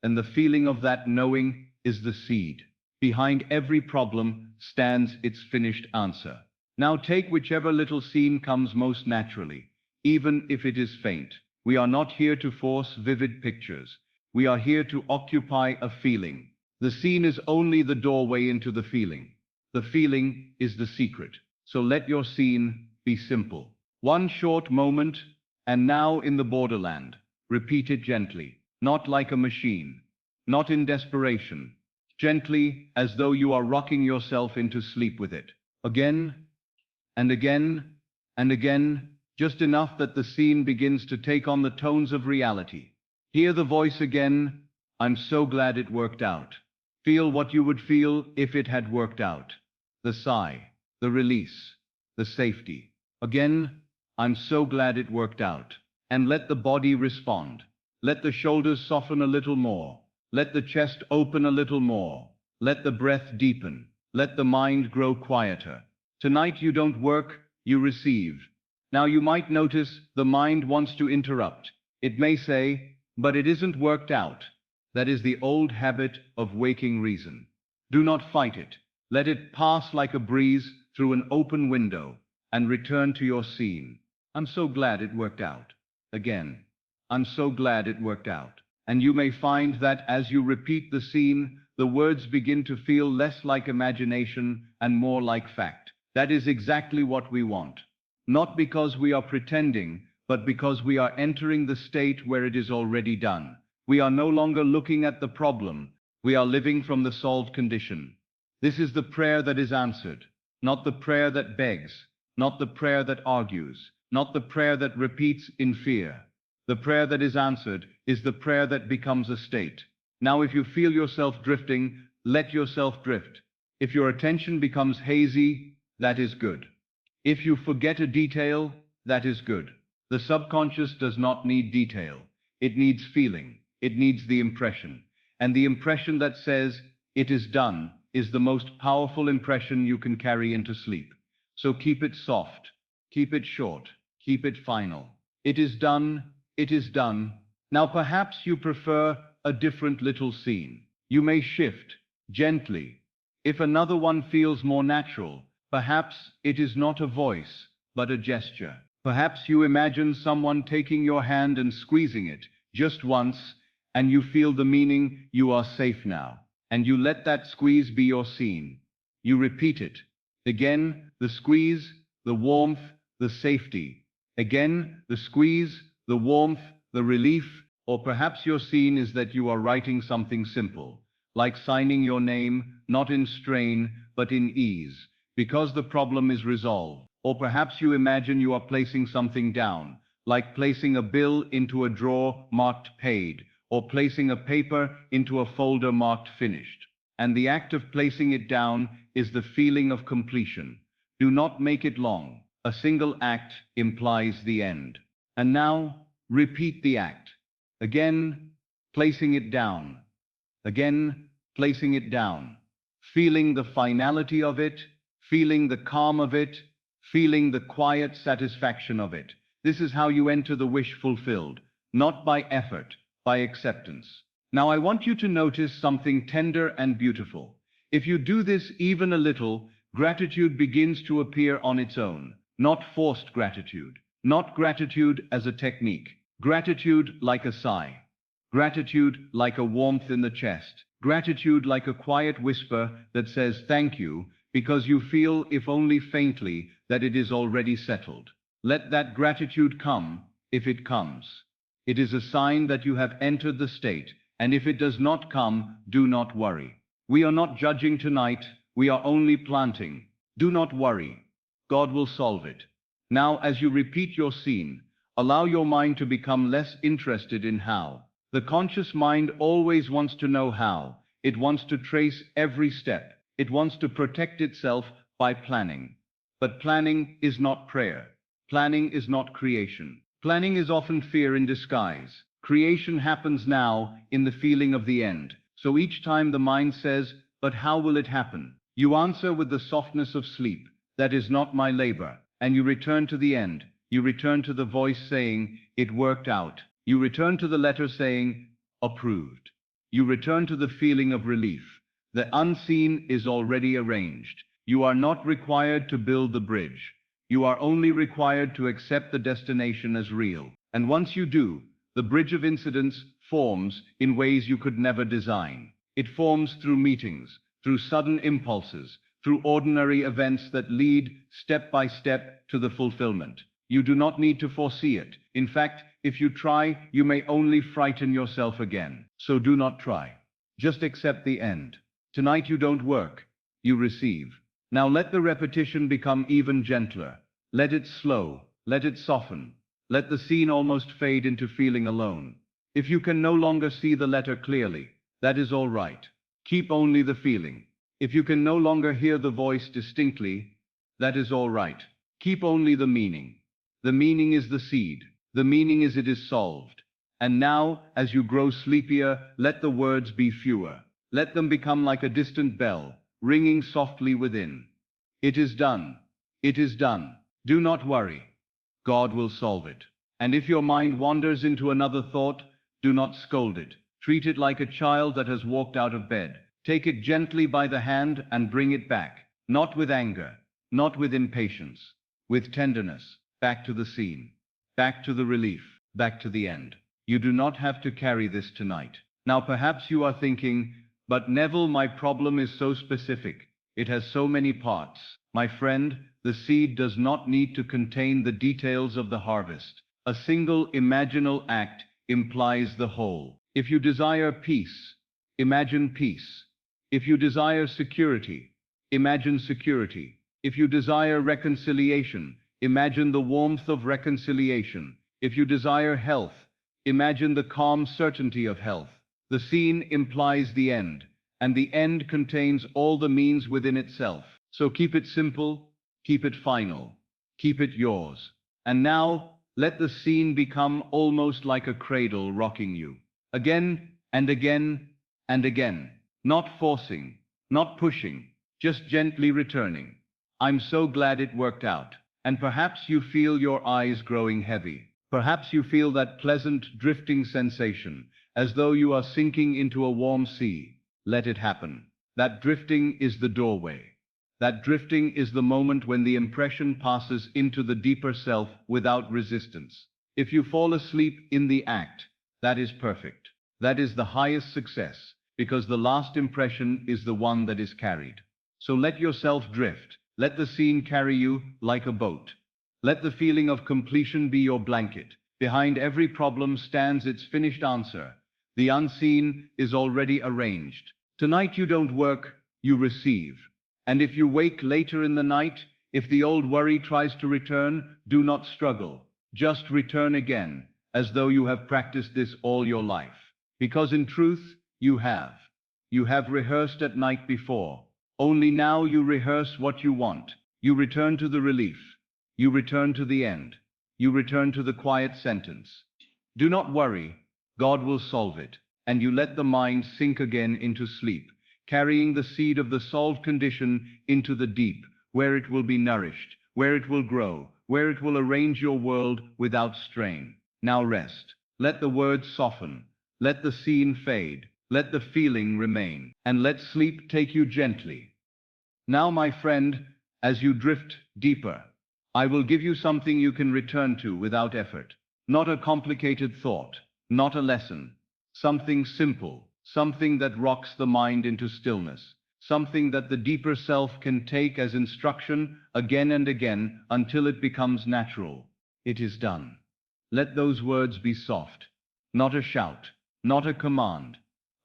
And the feeling of that knowing is the seed. Behind every problem stands its finished answer. Now take whichever little scene comes most naturally, even if it is faint. We are not here to force vivid pictures. We are here to occupy a feeling. The scene is only the doorway into the feeling. The feeling is the secret. So let your scene be simple. One short moment, and now in the borderland. Repeat it gently, not like a machine, not in desperation. Gently, as though you are rocking yourself into sleep with it. Again and again, and again, just enough that the scene begins to take on the tones of reality. Hear the voice again, I'm so glad it worked out. Feel what you would feel if it had worked out. The sigh, the release, the safety. Again, I'm so glad it worked out. And let the body respond. Let the shoulders soften a little more. Let the chest open a little more. Let the breath deepen. Let the mind grow quieter. Tonight you don't work, you receive. Now you might notice the mind wants to interrupt. It may say, but it isn't worked out. That is the old habit of waking reason. Do not fight it. Let it pass like a breeze through an open window and return to your scene. I'm so glad it worked out. Again, I'm so glad it worked out. And you may find that as you repeat the scene, the words begin to feel less like imagination and more like fact. That is exactly what we want. Not because we are pretending, but because we are entering the state where it is already done. We are no longer looking at the problem. We are living from the solved condition. This is the prayer that is answered, not the prayer that begs, not the prayer that argues, not the prayer that repeats in fear. The prayer that is answered is the prayer that becomes a state. Now, if you feel yourself drifting, let yourself drift. If your attention becomes hazy, that is good. If you forget a detail, that is good. The subconscious does not need detail. It needs feeling. It needs the impression. And the impression that says, it is done, is the most powerful impression you can carry into sleep. So keep it soft. Keep it short. Keep it final. It is done. It is done. Now perhaps you prefer a different little scene. You may shift gently. If another one feels more natural, perhaps it is not a voice, but a gesture. Perhaps you imagine someone taking your hand and squeezing it just once, and you feel the meaning, you are safe now. And you let that squeeze be your scene. You repeat it. Again, the squeeze, the warmth, the safety. Again, the squeeze, the warmth, the relief. Or perhaps your scene is that you are writing something simple, like signing your name, not in strain, but in ease, because the problem is resolved. Or perhaps you imagine you are placing something down, like placing a bill into a drawer marked paid, or placing a paper into a folder marked finished. And the act of placing it down is the feeling of completion. Do not make it long. A single act implies the end. And now, repeat the act. Again, placing it down. Again, placing it down. Feeling the finality of it, feeling the calm of it, feeling the quiet satisfaction of it. This is how you enter the wish fulfilled, not by effort, by acceptance. Now I want you to notice something tender and beautiful. If you do this even a little, gratitude begins to appear on its own, not forced gratitude, not gratitude as a technique. Gratitude like a sigh. Gratitude like a warmth in the chest. Gratitude like a quiet whisper that says thank you because you feel, if only faintly, that it is already settled. Let that gratitude come, if it comes. It is a sign that you have entered the state, and if it does not come, do not worry. We are not judging tonight, we are only planting. Do not worry. God will solve it. Now, as you repeat your scene, allow your mind to become less interested in how. The conscious mind always wants to know how. It wants to trace every step. It wants to protect itself by planning. But planning is not prayer. Planning is not creation. Planning is often fear in disguise. Creation happens now in the feeling of the end. So each time the mind says, but how will it happen? You answer with the softness of sleep. That is not my labor. And you return to the end. You return to the voice saying, it worked out. You return to the letter saying, approved. You return to the feeling of relief. The unseen is already arranged. You are not required to build the bridge. You are only required to accept the destination as real. And once you do, the bridge of incidents forms in ways you could never design. It forms through meetings, through sudden impulses, through ordinary events that lead step by step to the fulfillment. You do not need to foresee it. In fact, if you try, you may only frighten yourself again. So do not try. Just accept the end. Tonight you don't work, you receive. Now let the repetition become even gentler. Let it slow, let it soften. Let the scene almost fade into feeling alone. If you can no longer see the letter clearly, that is all right. Keep only the feeling. If you can no longer hear the voice distinctly, that is all right. Keep only the meaning. The meaning is the seed. The meaning is it is solved. And now, as you grow sleepier, let the words be fewer. Let them become like a distant bell, ringing softly within. It is done. It is done. Do not worry. God will solve it. And if your mind wanders into another thought, do not scold it. Treat it like a child that has walked out of bed. Take it gently by the hand and bring it back, not with anger, not with impatience, with tenderness, back to the scene, back to the relief, back to the end. You do not have to carry this tonight. Now perhaps you are thinking, but Neville, my problem is so specific. It has so many parts. My friend, the seed does not need to contain the details of the harvest. A single imaginal act implies the whole. If you desire peace, imagine peace. If you desire security, imagine security. If you desire reconciliation, imagine the warmth of reconciliation. If you desire health, imagine the calm certainty of health. The scene implies the end, and the end contains all the means within itself. So keep it simple, keep it final, keep it yours. And now, let the scene become almost like a cradle rocking you. Again and again and again. Not forcing, not pushing, just gently returning. I'm so glad it worked out. And perhaps you feel your eyes growing heavy. Perhaps you feel that pleasant drifting sensation, as though you are sinking into a warm sea. Let it happen. That drifting is the doorway. That drifting is the moment when the impression passes into the deeper self without resistance. If you fall asleep in the act, that is perfect. That is the highest success, because the last impression is the one that is carried. So let yourself drift. Let the scene carry you like a boat. Let the feeling of completion be your blanket. Behind every problem stands its finished answer. The unseen is already arranged. Tonight you don't work, you receive. And if you wake later in the night, if the old worry tries to return, do not struggle. Just return again, as though you have practiced this all your life. Because in truth, you have. You have rehearsed at night before. Only now you rehearse what you want. You return to the relief. You return to the end. You return to the quiet sentence. Do not worry, God will solve it. And you let the mind sink again into sleep, carrying the seed of the solved condition into the deep, where it will be nourished, where it will grow, where it will arrange your world without strain. Now rest. Let the words soften. Let the scene fade. Let the feeling remain. And let sleep take you gently. Now, my friend, as you drift deeper, I will give you something you can return to without effort. Not a complicated thought, not a lesson. Something simple, something that rocks the mind into stillness, something that the deeper self can take as instruction again and again until it becomes natural. It is done. Let those words be soft, not a shout, not a command,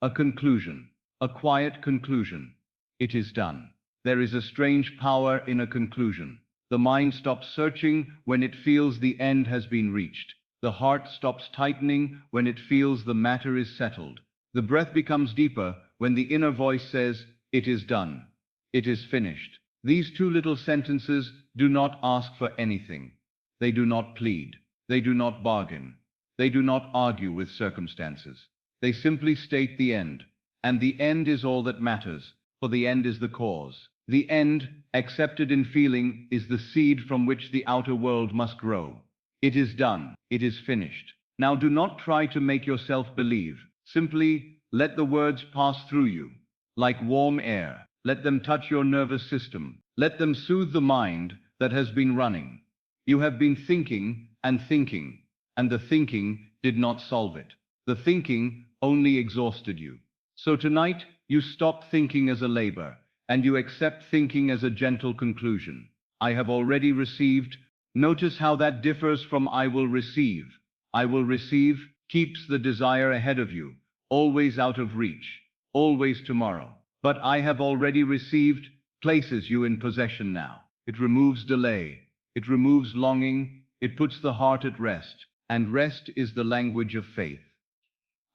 a conclusion, a quiet conclusion. It is done. There is a strange power in a conclusion. The mind stops searching when it feels the end has been reached. The heart stops tightening when it feels the matter is settled. The breath becomes deeper when the inner voice says, "It is done. It is finished." These two little sentences do not ask for anything. They do not plead. They do not bargain. They do not argue with circumstances. They simply state the end. And the end is all that matters, for the end is the cause. The end, accepted in feeling, is the seed from which the outer world must grow. It is done. It is finished. Now do not try to make yourself believe. Simply let the words pass through you, like warm air. Let them touch your nervous system. Let them soothe the mind that has been running. You have been thinking, and the thinking did not solve it. The thinking only exhausted you. So tonight, you stop thinking as a labor, and you accept thinking as a gentle conclusion. I have already received. Notice how that differs from I will receive. I will receive keeps the desire ahead of you, always out of reach, always tomorrow. But I have already received places you in possession now. It removes delay. It removes longing. It puts the heart at rest. And rest is the language of faith.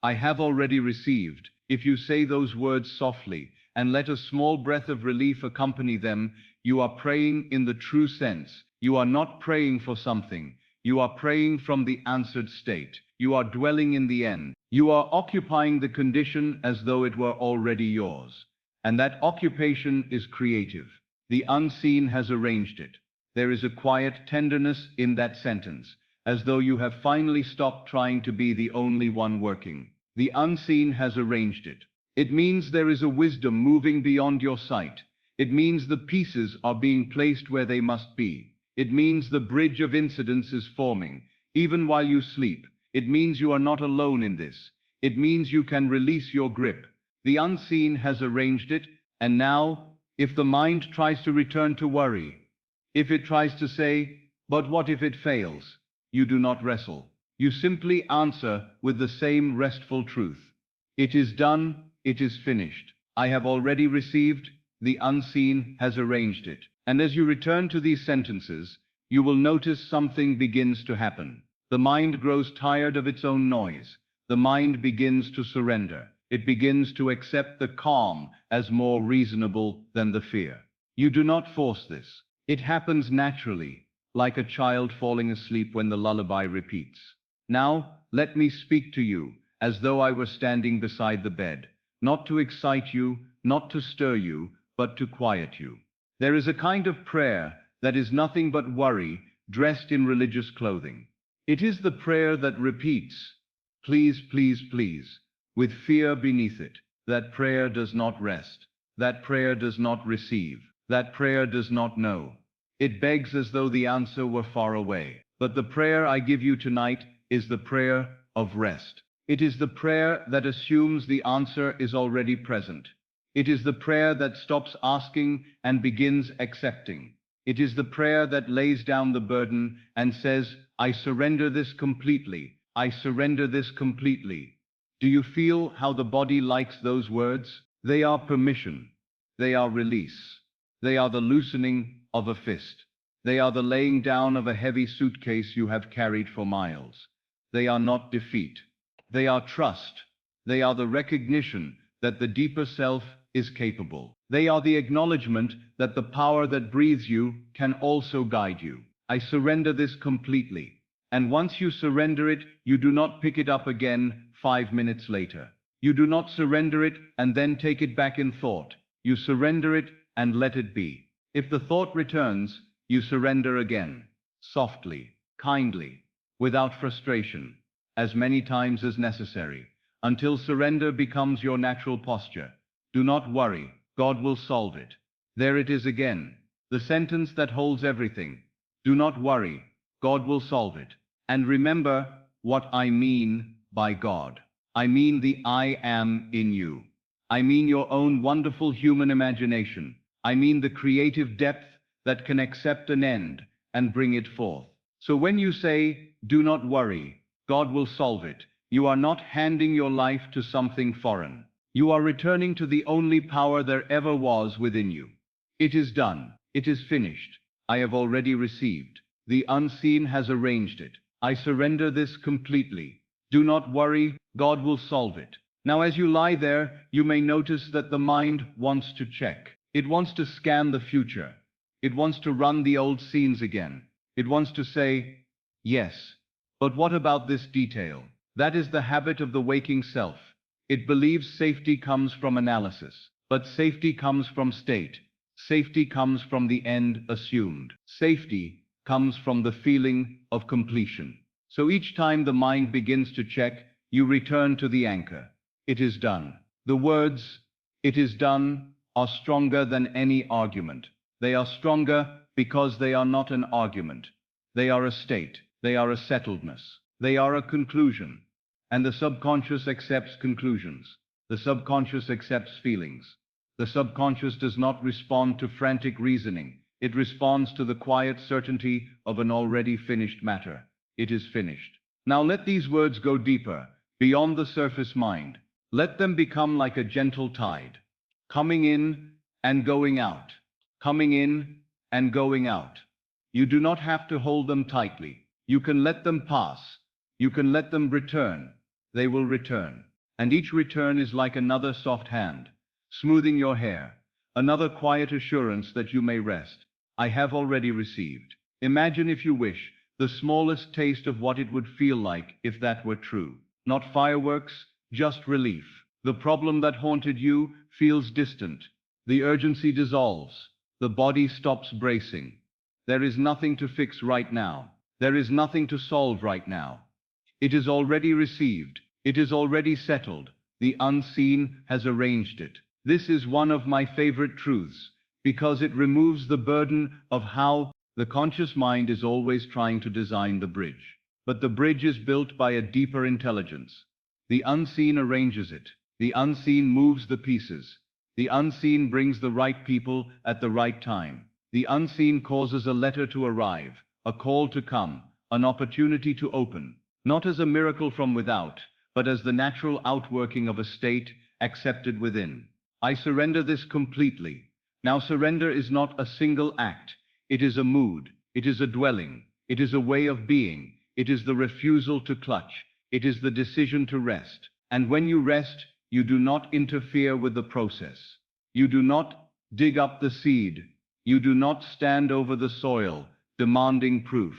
I have already received. If you say those words softly and let a small breath of relief accompany them, you are praying in the true sense. You are not praying for something. You are praying from the answered state. You are dwelling in the end. You are occupying the condition as though it were already yours. And that occupation is creative. The unseen has arranged it. There is a quiet tenderness in that sentence, as though you have finally stopped trying to be the only one working. The unseen has arranged it. It means there is a wisdom moving beyond your sight. It means the pieces are being placed where they must be. It means the bridge of incidents is forming, even while you sleep. It means you are not alone in this. It means you can release your grip. The unseen has arranged it, and now, if the mind tries to return to worry, if it tries to say, but what if it fails? You do not wrestle. You simply answer with the same restful truth. It is done, it is finished. I have already received, the unseen has arranged it. And as you return to these sentences, you will notice something begins to happen. The mind grows tired of its own noise. The mind begins to surrender. It begins to accept the calm as more reasonable than the fear. You do not force this. It happens naturally, like a child falling asleep when the lullaby repeats. Now, let me speak to you, as though I were standing beside the bed, not to excite you, not to stir you, but to quiet you. There is a kind of prayer that is nothing but worry, dressed in religious clothing. It is the prayer that repeats, please, please, please, with fear beneath it. That prayer does not rest. That prayer does not receive. That prayer does not know. It begs as though the answer were far away. But the prayer I give you tonight is the prayer of rest. It is the prayer that assumes the answer is already present. It is the prayer that stops asking and begins accepting. It is the prayer that lays down the burden and says, I surrender this completely. I surrender this completely. Do you feel how the body likes those words? They are permission. They are release. They are the loosening of a fist. They are the laying down of a heavy suitcase you have carried for miles. They are not defeat. They are trust. They are the recognition that the deeper self is capable. They are the acknowledgement that the power that breathes you can also guide you. I surrender this completely. And once you surrender it, you do not pick it up again 5 minutes later. You do not surrender it and then take it back in thought. You surrender it and let it be. If the thought returns, you surrender again, softly, kindly, without frustration, as many times as necessary, until surrender becomes your natural posture. Do not worry, God will solve it. There it is again, the sentence that holds everything. Do not worry, God will solve it. And remember what I mean by God. I mean the I am in you. I mean your own wonderful human imagination. I mean the creative depth that can accept an end and bring it forth. So when you say, do not worry, God will solve it, you are not handing your life to something foreign. You are returning to the only power there ever was within you. It is done. It is finished. I have already received. The unseen has arranged it. I surrender this completely. Do not worry, God will solve it. Now as you lie there, you may notice that the mind wants to check. It wants to scan the future. It wants to run the old scenes again. It wants to say, yes, but what about this detail? That is the habit of the waking self. It believes safety comes from analysis, but safety comes from state. Safety comes from the end assumed. Safety comes from the feeling of completion. So each time the mind begins to check, you return to the anchor. It is done. The words, it is done, are stronger than any argument. They are stronger because they are not an argument. They are a state. They are a settledness. They are a conclusion. And the subconscious accepts conclusions. The subconscious accepts feelings. The subconscious does not respond to frantic reasoning. It responds to the quiet certainty of an already finished matter. It is finished. Now let these words go deeper, beyond the surface mind. Let them become like a gentle tide, coming in and going out, coming in and going out. You do not have to hold them tightly. You can let them pass. You can let them return. They will return. And each return is like another soft hand, smoothing your hair, another quiet assurance that you may rest. I have already received. Imagine, if you wish, the smallest taste of what it would feel like if that were true. Not fireworks, just relief. The problem that haunted you feels distant. The urgency dissolves. The body stops bracing. There is nothing to fix right now. There is nothing to solve right now. It is already received. It is already settled. The unseen has arranged it. This is one of my favorite truths, because it removes the burden of how the conscious mind is always trying to design the bridge. But the bridge is built by a deeper intelligence. The unseen arranges it. The unseen moves the pieces. The unseen brings the right people at the right time. The unseen causes a letter to arrive, a call to come, an opportunity to open, not as a miracle from without, but as the natural outworking of a state accepted within. I surrender this completely. Now, surrender is not a single act. It is a mood. It is a dwelling. It is a way of being. It is the refusal to clutch. It is the decision to rest. And when you rest, you do not interfere with the process. You do not dig up the seed. You do not stand over the soil, demanding proof.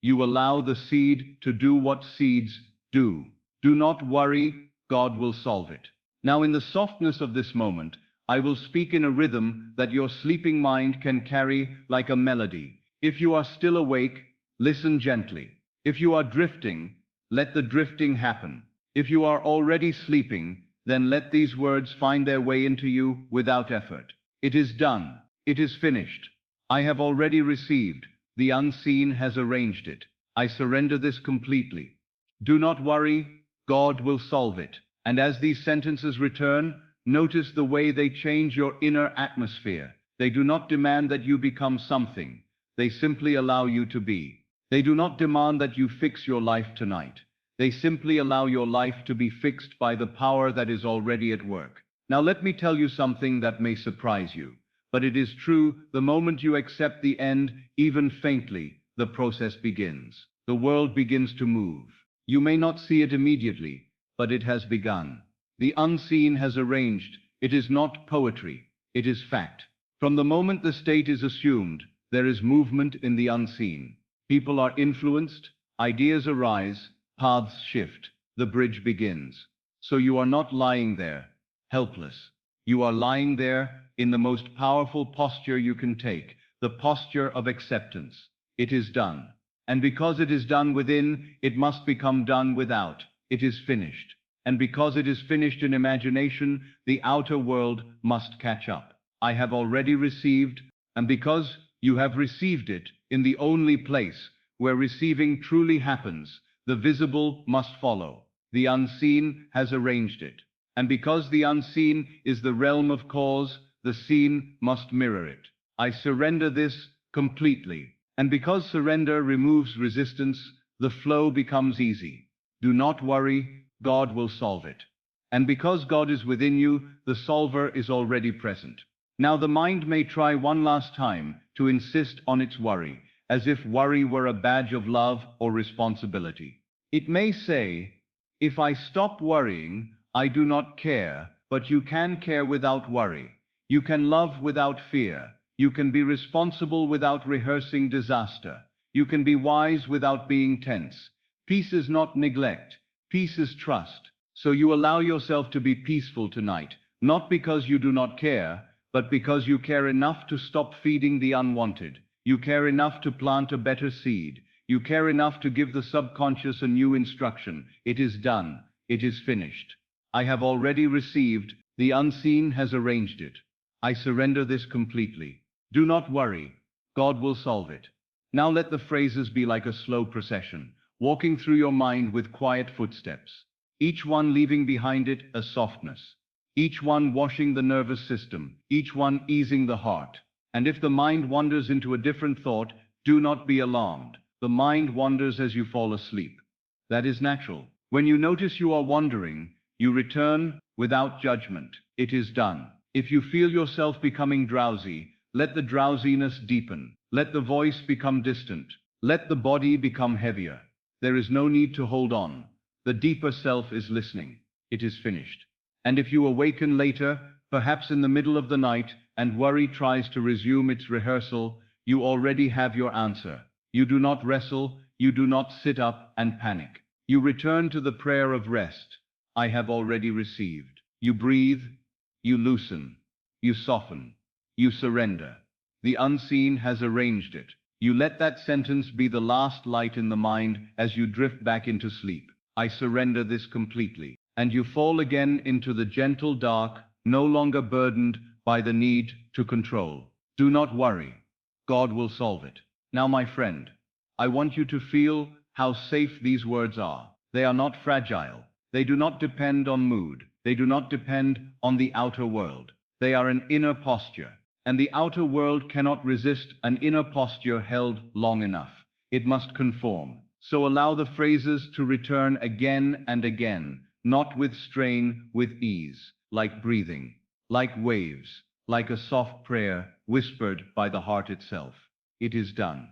You allow the seed to do what seeds do. Do not worry, God will solve it. Now, in the softness of this moment, I will speak in a rhythm that your sleeping mind can carry like a melody. If you are still awake, listen gently. If you are drifting, let the drifting happen. If you are already sleeping, then let these words find their way into you without effort. It is done. It is finished. I have already received. The unseen has arranged it. I surrender this completely. Do not worry, God will solve it. And as these sentences return, notice the way they change your inner atmosphere. They do not demand that you become something. They simply allow you to be. They do not demand that you fix your life tonight. They simply allow your life to be fixed by the power that is already at work. Now let me tell you something that may surprise you. But it is true, the moment you accept the end, even faintly, the process begins. The world begins to move. You may not see it immediately, but it has begun. The unseen has arranged. It is not poetry. It is fact. From the moment the state is assumed, there is movement in the unseen. People are influenced, ideas arise, paths shift, the bridge begins. So you are not lying there, helpless. You are lying there in the most powerful posture you can take, the posture of acceptance. It is done. And because it is done within, it must become done without. It is finished. And because it is finished in imagination, the outer world must catch up. I have already received, and because you have received it in the only place where receiving truly happens, the visible must follow. The unseen has arranged it. And because the unseen is the realm of cause, the seen must mirror it. I surrender this completely. And because surrender removes resistance, the flow becomes easy. Do not worry, God will solve it. And because God is within you, the solver is already present. Now the mind may try one last time to insist on its worry, as if worry were a badge of love or responsibility. It may say, if I stop worrying, I do not care, but you can care without worry. You can love without fear. You can be responsible without rehearsing disaster. You can be wise without being tense. Peace is not neglect. Peace is trust. So you allow yourself to be peaceful tonight, not because you do not care, but because you care enough to stop feeding the unwanted. You care enough to plant a better seed. You care enough to give the subconscious a new instruction. It is done. It is finished. I have already received. The unseen has arranged it. I surrender this completely. Do not worry. God will solve it. Now let the phrases be like a slow procession, walking through your mind with quiet footsteps, each one leaving behind it a softness, each one washing the nervous system, each one easing the heart. And if the mind wanders into a different thought, do not be alarmed. The mind wanders as you fall asleep. That is natural. When you notice you are wandering, you return without judgment. It is done. If you feel yourself becoming drowsy, let the drowsiness deepen. Let the voice become distant. Let the body become heavier. There is no need to hold on. The deeper self is listening. It is finished. And if you awaken later, perhaps in the middle of the night, and worry tries to resume its rehearsal, you already have your answer. You do not wrestle, you do not sit up and panic. You return to the prayer of rest. I have already received. You breathe, you loosen, you soften, you surrender. The unseen has arranged it. You let that sentence be the last light in the mind as you drift back into sleep. I surrender this completely. And you fall again into the gentle dark, no longer burdened by the need to control. Do not worry. God will solve it. Now, my friend, I want you to feel how safe these words are. They are not fragile. They do not depend on mood. They do not depend on the outer world. They are an inner posture. And the outer world cannot resist an inner posture held long enough. It must conform. So allow the phrases to return again and again, not with strain, with ease, like breathing, like waves, like a soft prayer whispered by the heart itself. It is done.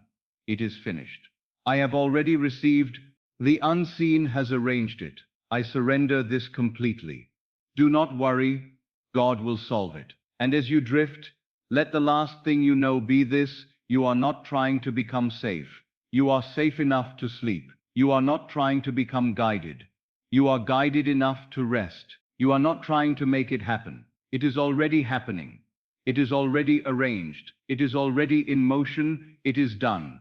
It is finished. I have already received. The unseen has arranged it. I surrender this completely. Do not worry. God will solve it. And as you drift, let the last thing you know be this: you are not trying to become safe. You are safe enough to sleep. You are not trying to become guided. You are guided enough to rest. You are not trying to make it happen. It is already happening. It is already arranged. It is already in motion. It is done.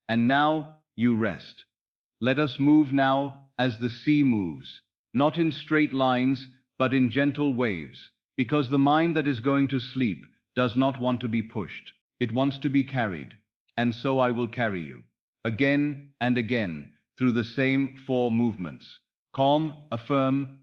And now you rest. Let us move now as the sea moves, not in straight lines, but in gentle waves, because the mind that is going to sleep does not want to be pushed. It wants to be carried. And so I will carry you, again and again, through the same four movements: calm, affirm,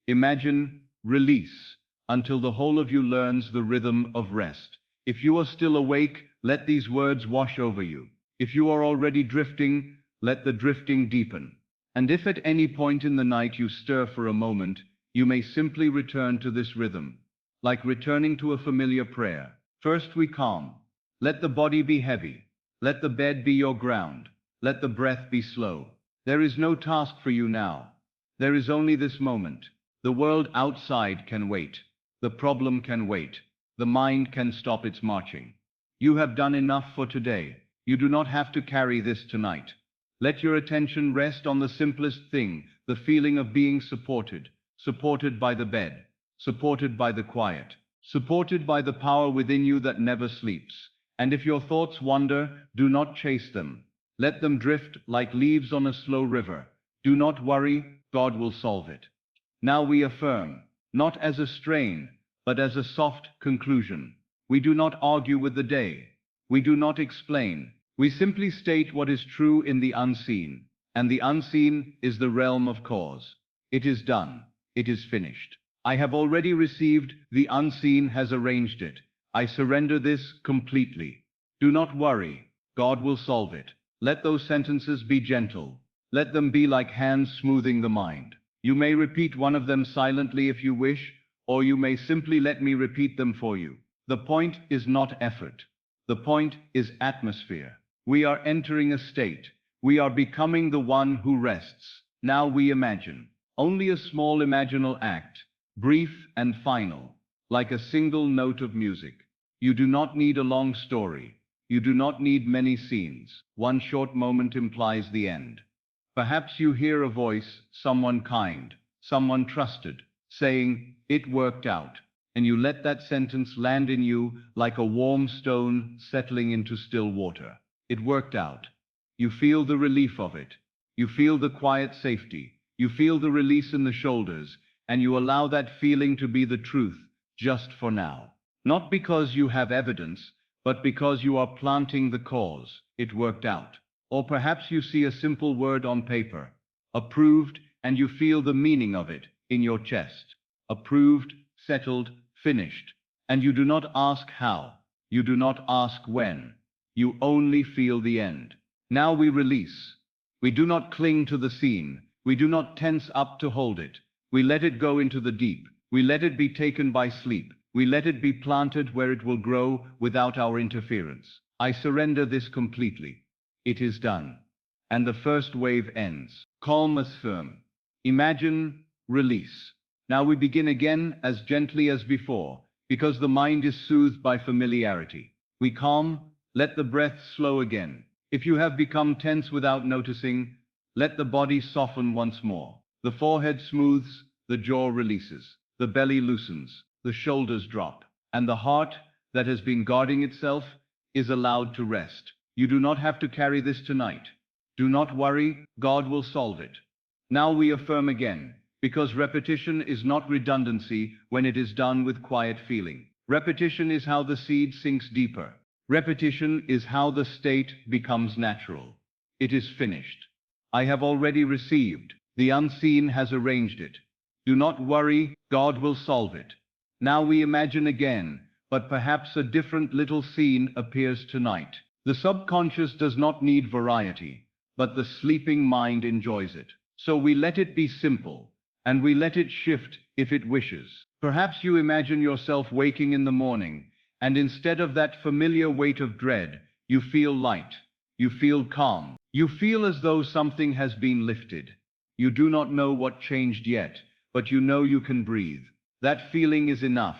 imagine, release, until the whole of you learns the rhythm of rest. If you are still awake, let these words wash over you. If you are already drifting, let the drifting deepen. And if at any point in the night you stir for a moment, you may simply return to this rhythm, like returning to a familiar prayer. First we calm. Let the body be heavy. Let the bed be your ground. Let the breath be slow. There is no task for you now. There is only this moment. The world outside can wait. The problem can wait. The mind can stop its marching. You have done enough for today. You do not have to carry this tonight. Let your attention rest on the simplest thing, the feeling of being supported, supported by the bed, supported by the quiet, supported by the power within you that never sleeps. And if your thoughts wander, do not chase them. Let them drift like leaves on a slow river. Do not worry, God will solve it. Now we affirm, not as a strain, but as a soft conclusion. We do not argue with the day. We do not explain. We simply state what is true in the unseen. And the unseen is the realm of cause. It is done. It is finished. I have already received. The unseen has arranged it. I surrender this completely. Do not worry. God will solve it. Let those sentences be gentle. Let them be like hands smoothing the mind. You may repeat one of them silently if you wish, or you may simply let me repeat them for you. The point is not effort. The point is atmosphere. We are entering a state. We are becoming the one who rests. Now we imagine. Only a small imaginal act, brief and final, like a single note of music. You do not need a long story. You do not need many scenes. One short moment implies the end. Perhaps you hear a voice, someone kind, someone trusted, saying, "It worked out." And you let that sentence land in you like a warm stone settling into still water. It worked out. You feel the relief of it. You feel the quiet safety. You feel the release in the shoulders, and you allow that feeling to be the truth, just for now. Not because you have evidence, but because you are planting the cause. It worked out. Or perhaps you see a simple word on paper, approved, and you feel the meaning of it in your chest. Approved, settled, finished. And you do not ask how. You do not ask when. You only feel the end. Now we release. We do not cling to the scene. We do not tense up to hold it. We let it go into the deep. We let it be taken by sleep. We let it be planted where it will grow without our interference. I surrender this completely. It is done. And the first wave ends. Calm as firm. Imagine, release. Now we begin again as gently as before, because the mind is soothed by familiarity. We calm, let the breath slow again. If you have become tense without noticing, let the body soften once more. The forehead smooths, the jaw releases, the belly loosens, the shoulders drop, and the heart, that has been guarding itself, is allowed to rest. You do not have to carry this tonight. Do not worry, God will solve it. Now we affirm again, because repetition is not redundancy when it is done with quiet feeling. Repetition is how the seed sinks deeper. Repetition is how the state becomes natural. It is finished. I have already received. The unseen has arranged it. Do not worry, God will solve it. Now we imagine again, but perhaps a different little scene appears tonight. The subconscious does not need variety, but the sleeping mind enjoys it. So we let it be simple, and we let it shift if it wishes. Perhaps you imagine yourself waking in the morning, and instead of that familiar weight of dread, you feel light, you feel calm, you feel as though something has been lifted. You do not know what changed yet, but you know you can breathe. That feeling is enough.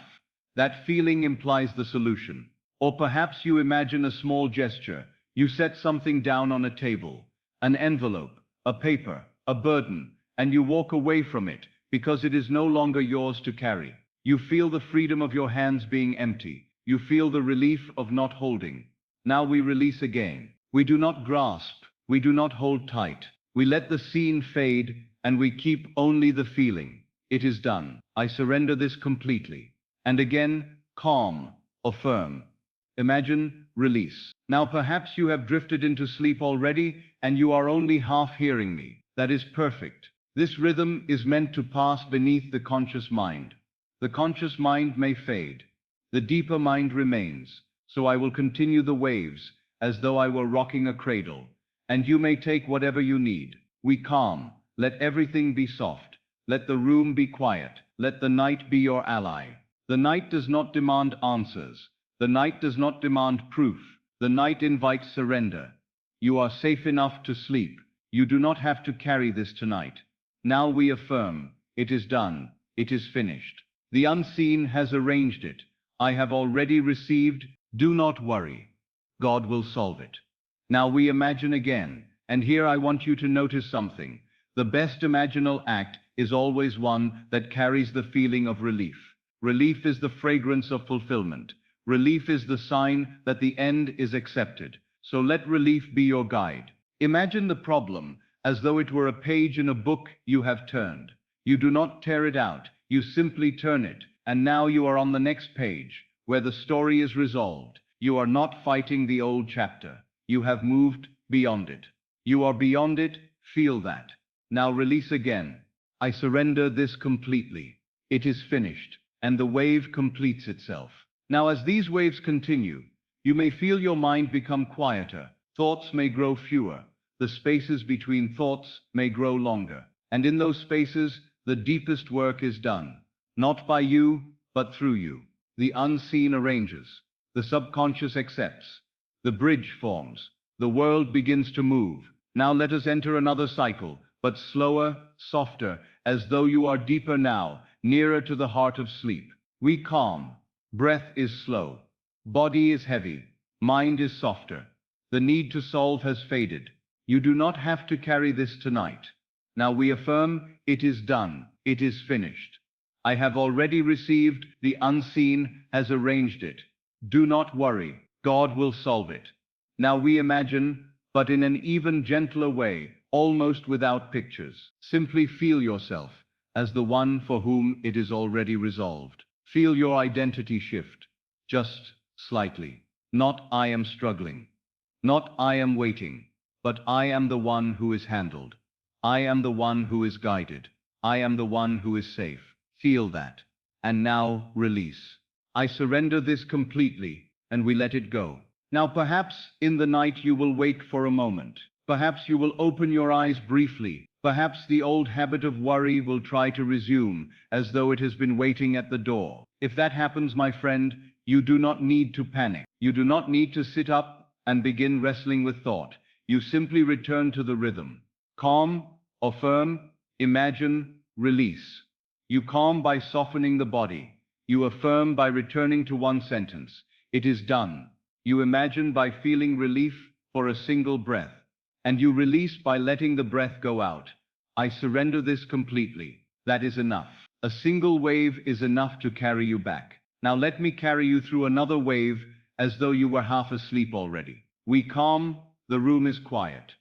That feeling implies the solution. Or perhaps you imagine a small gesture. You set something down on a table, an envelope, a paper, a burden, and you walk away from it because it is no longer yours to carry. You feel the freedom of your hands being empty. You feel the relief of not holding. Now we release again. We do not grasp. We do not hold tight. We let the scene fade, and we keep only the feeling. It is done. I surrender this completely. And again, calm, affirm. Imagine, release. Now perhaps you have drifted into sleep already, and you are only half hearing me. That is perfect. This rhythm is meant to pass beneath the conscious mind. The conscious mind may fade. The deeper mind remains. So I will continue the waves, as though I were rocking a cradle. And you may take whatever you need. We calm. Let everything be soft. Let the room be quiet. Let the night be your ally. The night does not demand answers. The night does not demand proof. The night invites surrender. You are safe enough to sleep. You do not have to carry this tonight. Now we affirm, it is done. It is finished. The unseen has arranged it. I have already received. Do not worry. God will solve it. Now we imagine again, and here I want you to notice something. The best imaginal act is always one that carries the feeling of relief. Relief is the fragrance of fulfillment. Relief is the sign that the end is accepted. So let relief be your guide. Imagine the problem as though it were a page in a book you have turned. You do not tear it out, you simply turn it, and now you are on the next page, where the story is resolved. You are not fighting the old chapter. You have moved beyond it. You are beyond it, feel that. Now release again. I surrender this completely. It is finished, and the wave completes itself. Now as these waves continue, you may feel your mind become quieter. Thoughts may grow fewer. The spaces between thoughts may grow longer. And in those spaces, the deepest work is done. Not by you, but through you. The unseen arranges. The subconscious accepts. The bridge forms. The world begins to move. Now let us enter another cycle, but slower, softer, as though you are deeper now, nearer to the heart of sleep. We calm. Breath is slow. Body is heavy. Mind is softer. The need to solve has faded. You do not have to carry this tonight. Now we affirm, it is done. It is finished. I have already received. The unseen has arranged it. Do not worry. God will solve it. Now we imagine, but in an even gentler way, almost without pictures. Simply feel yourself as the one for whom it is already resolved. Feel your identity shift, just slightly. Not I am struggling. Not I am waiting, but I am the one who is handled. I am the one who is guided. I am the one who is safe. Feel that. And now release. I surrender this completely, and we let it go. Now perhaps in the night you will wake for a moment. Perhaps you will open your eyes briefly, Perhaps the old habit of worry will try to resume, as though it has been waiting at the door. If that happens, my friend, you do not need to panic. You do not need to sit up and begin wrestling with thought. You simply return to the rhythm. Calm, affirm, imagine, release. You calm by softening the body. You affirm by returning to one sentence. It is done. You imagine by feeling relief for a single breath. And you release by letting the breath go out. I surrender this completely. That is enough. A single wave is enough to carry you back. Now let me carry you through another wave as though you were half asleep already. We calm, the room is quiet.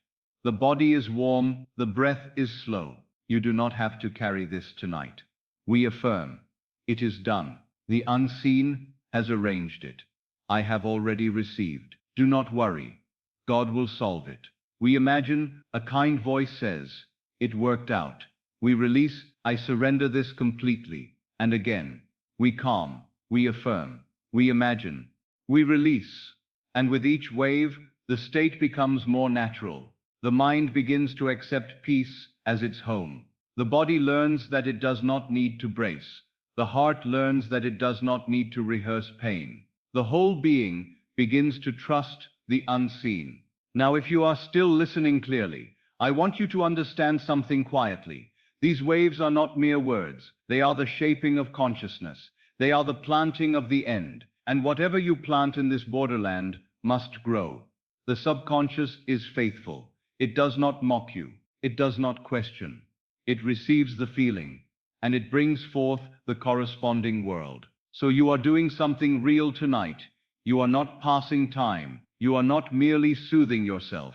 The body is warm, the breath is slow. You do not have to carry this tonight. We affirm. It is done. The unseen has arranged it. I have already received. Do not worry. God will solve it. We imagine, a kind voice says, it worked out. We release, I surrender this completely. And again, we calm, we affirm, we imagine, we release. And with each wave, the state becomes more natural. The mind begins to accept peace as its home. The body learns that it does not need to brace. The heart learns that it does not need to rehearse pain. The whole being begins to trust the unseen. Now, if you are still listening clearly, I want you to understand something quietly. These waves are not mere words. They are the shaping of consciousness. They are the planting of the end. And whatever you plant in this borderland must grow. The subconscious is faithful. It does not mock you. It does not question. It receives the feeling, and it brings forth the corresponding world. So you are doing something real tonight. You are not passing time. You are not merely soothing yourself.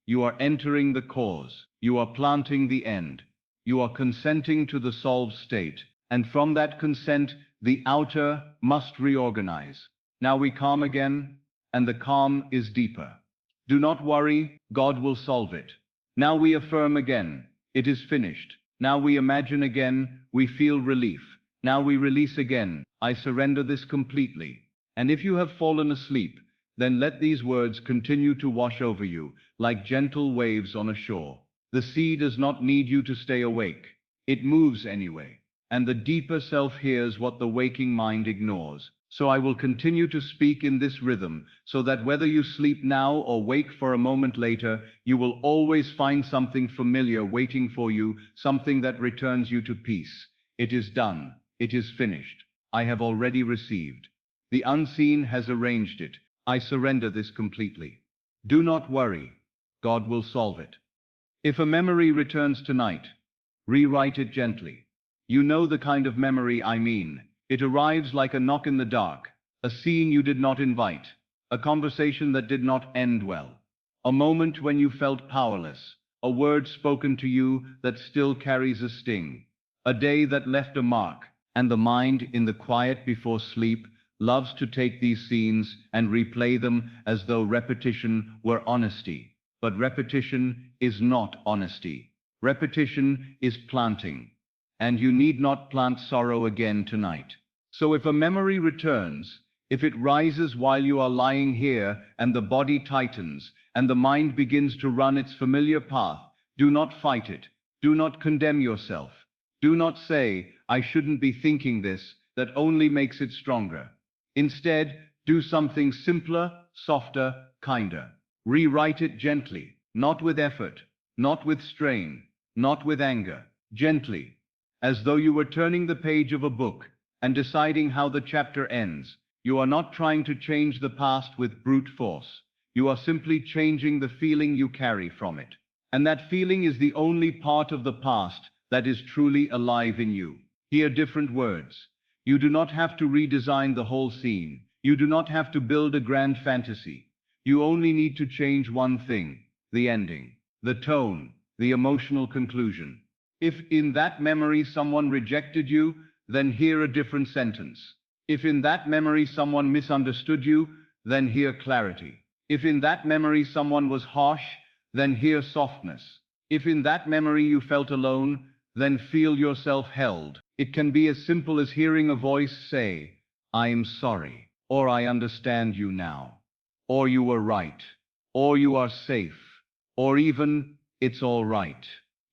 You are entering the cause. You are planting the end. You are consenting to the solved state. And from that consent, the outer must reorganize. Now we calm again, and the calm is deeper. Do not worry, God will solve it. Now we affirm again, it is finished. Now we imagine again, we feel relief. Now we release again, I surrender this completely. And if you have fallen asleep, then let these words continue to wash over you, like gentle waves on a shore. The sea does not need you to stay awake. It moves anyway. And the deeper self hears what the waking mind ignores. So I will continue to speak in this rhythm, so that whether you sleep now or wake for a moment later, you will always find something familiar waiting for you, something that returns you to peace. It is done. It is finished. I have already received. The unseen has arranged it. I surrender this completely. Do not worry. God will solve it. If a memory returns tonight, rewrite it gently. You know the kind of memory I mean. It arrives like a knock in the dark, a scene you did not invite, a conversation that did not end well, a moment when you felt powerless, a word spoken to you that still carries a sting, a day that left a mark. And the mind, in the quiet before sleep, loves to take these scenes and replay them as though repetition were honesty. But repetition is not honesty. Repetition is planting. And you need not plant sorrow again tonight. So if a memory returns, if it rises while you are lying here and the body tightens and the mind begins to run its familiar path, do not fight it. Do not condemn yourself. Do not say, I shouldn't be thinking this, that only makes it stronger. Instead, do something simpler, softer, kinder. Rewrite it gently, not with effort, not with strain, not with anger, gently, as though you were turning the page of a book and deciding how the chapter ends. You are not trying to change the past with brute force. You are simply changing the feeling you carry from it. And that feeling is the only part of the past that is truly alive in you. Hear different words. You do not have to redesign the whole scene. You do not have to build a grand fantasy. You only need to change one thing, the ending, the tone, the emotional conclusion. If in that memory someone rejected you, then hear a different sentence. If in that memory someone misunderstood you, then hear clarity. If in that memory someone was harsh, then hear softness. If in that memory you felt alone, then feel yourself held. It can be as simple as hearing a voice say, I am sorry, or I understand you now, or you were right, or you are safe, or even, it's all right.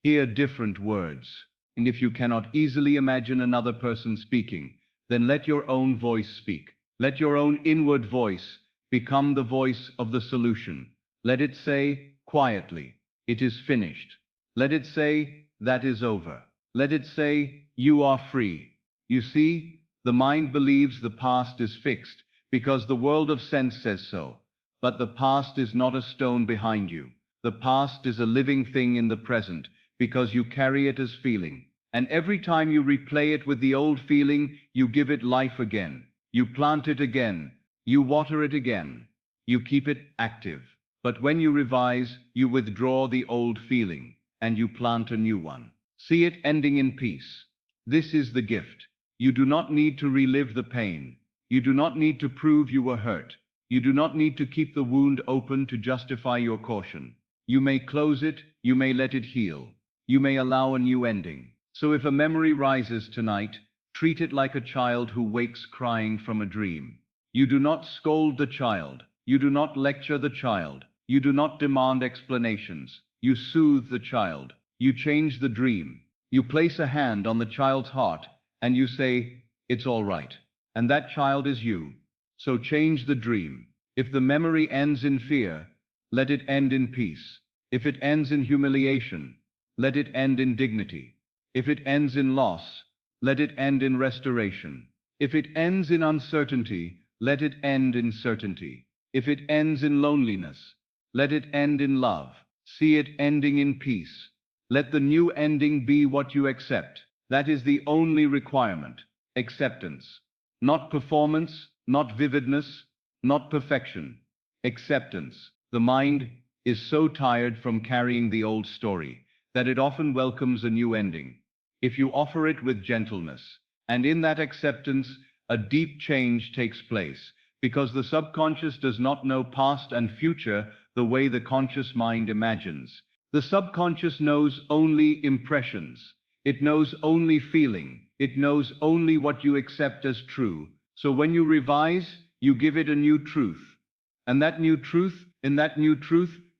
Hear different words. And if you cannot easily imagine another person speaking, then let your own voice speak. Let your own inward voice become the voice of the solution. Let it say quietly, "It is finished." Let it say, "That is over." Let it say, "You are free." You see, the mind believes the past is fixed because the world of sense says so. But the past is not a stone behind you. The past is a living thing in the present because you carry it as feeling. And every time you replay it with the old feeling, you give it life again. You plant it again. You water it again. You keep it active. But when you revise, you withdraw the old feeling and you plant a new one. See it ending in peace. This is the gift. You do not need to relive the pain. You do not need to prove you were hurt. You do not need to keep the wound open to justify your caution. You may close it, you may let it heal. You may allow a new ending. So if a memory rises tonight, treat it like a child who wakes crying from a dream. You do not scold the child. You do not lecture the child. You do not demand explanations. You soothe the child. You change the dream. You place a hand on the child's heart and you say, "It's all right." And that child is you. So change the dream. If the memory ends in fear, let it end in peace. If it ends in humiliation, let it end in dignity. If it ends in loss, let it end in restoration. If it ends in uncertainty, let it end in certainty. If it ends in loneliness, let it end in love. See it ending in peace. Let the new ending be what you accept. That is the only requirement. Acceptance. Not performance, not vividness, not perfection. Acceptance. The mind is so tired from carrying the old story that it often welcomes a new ending. If you offer it with gentleness, and in that acceptance, a deep change takes place, because the subconscious does not know past and future the way the conscious mind imagines. The subconscious knows only impressions. It knows only feeling. It knows only what you accept as true. So when you revise, you give it a new truth. And that new truth,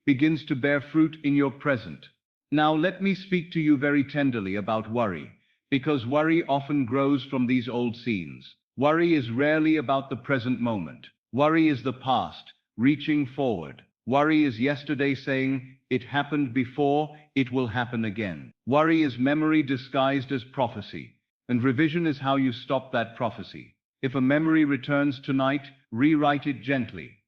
begins to bear fruit in your present. Now let me speak to you very tenderly about worry, because worry often grows from these old scenes. Worry is rarely about the present moment. Worry is the past, reaching forward. Worry is yesterday saying, "It happened before, it will happen again." Worry is memory disguised as prophecy, and revision is how you stop that prophecy. If a memory returns tonight, rewrite it gently.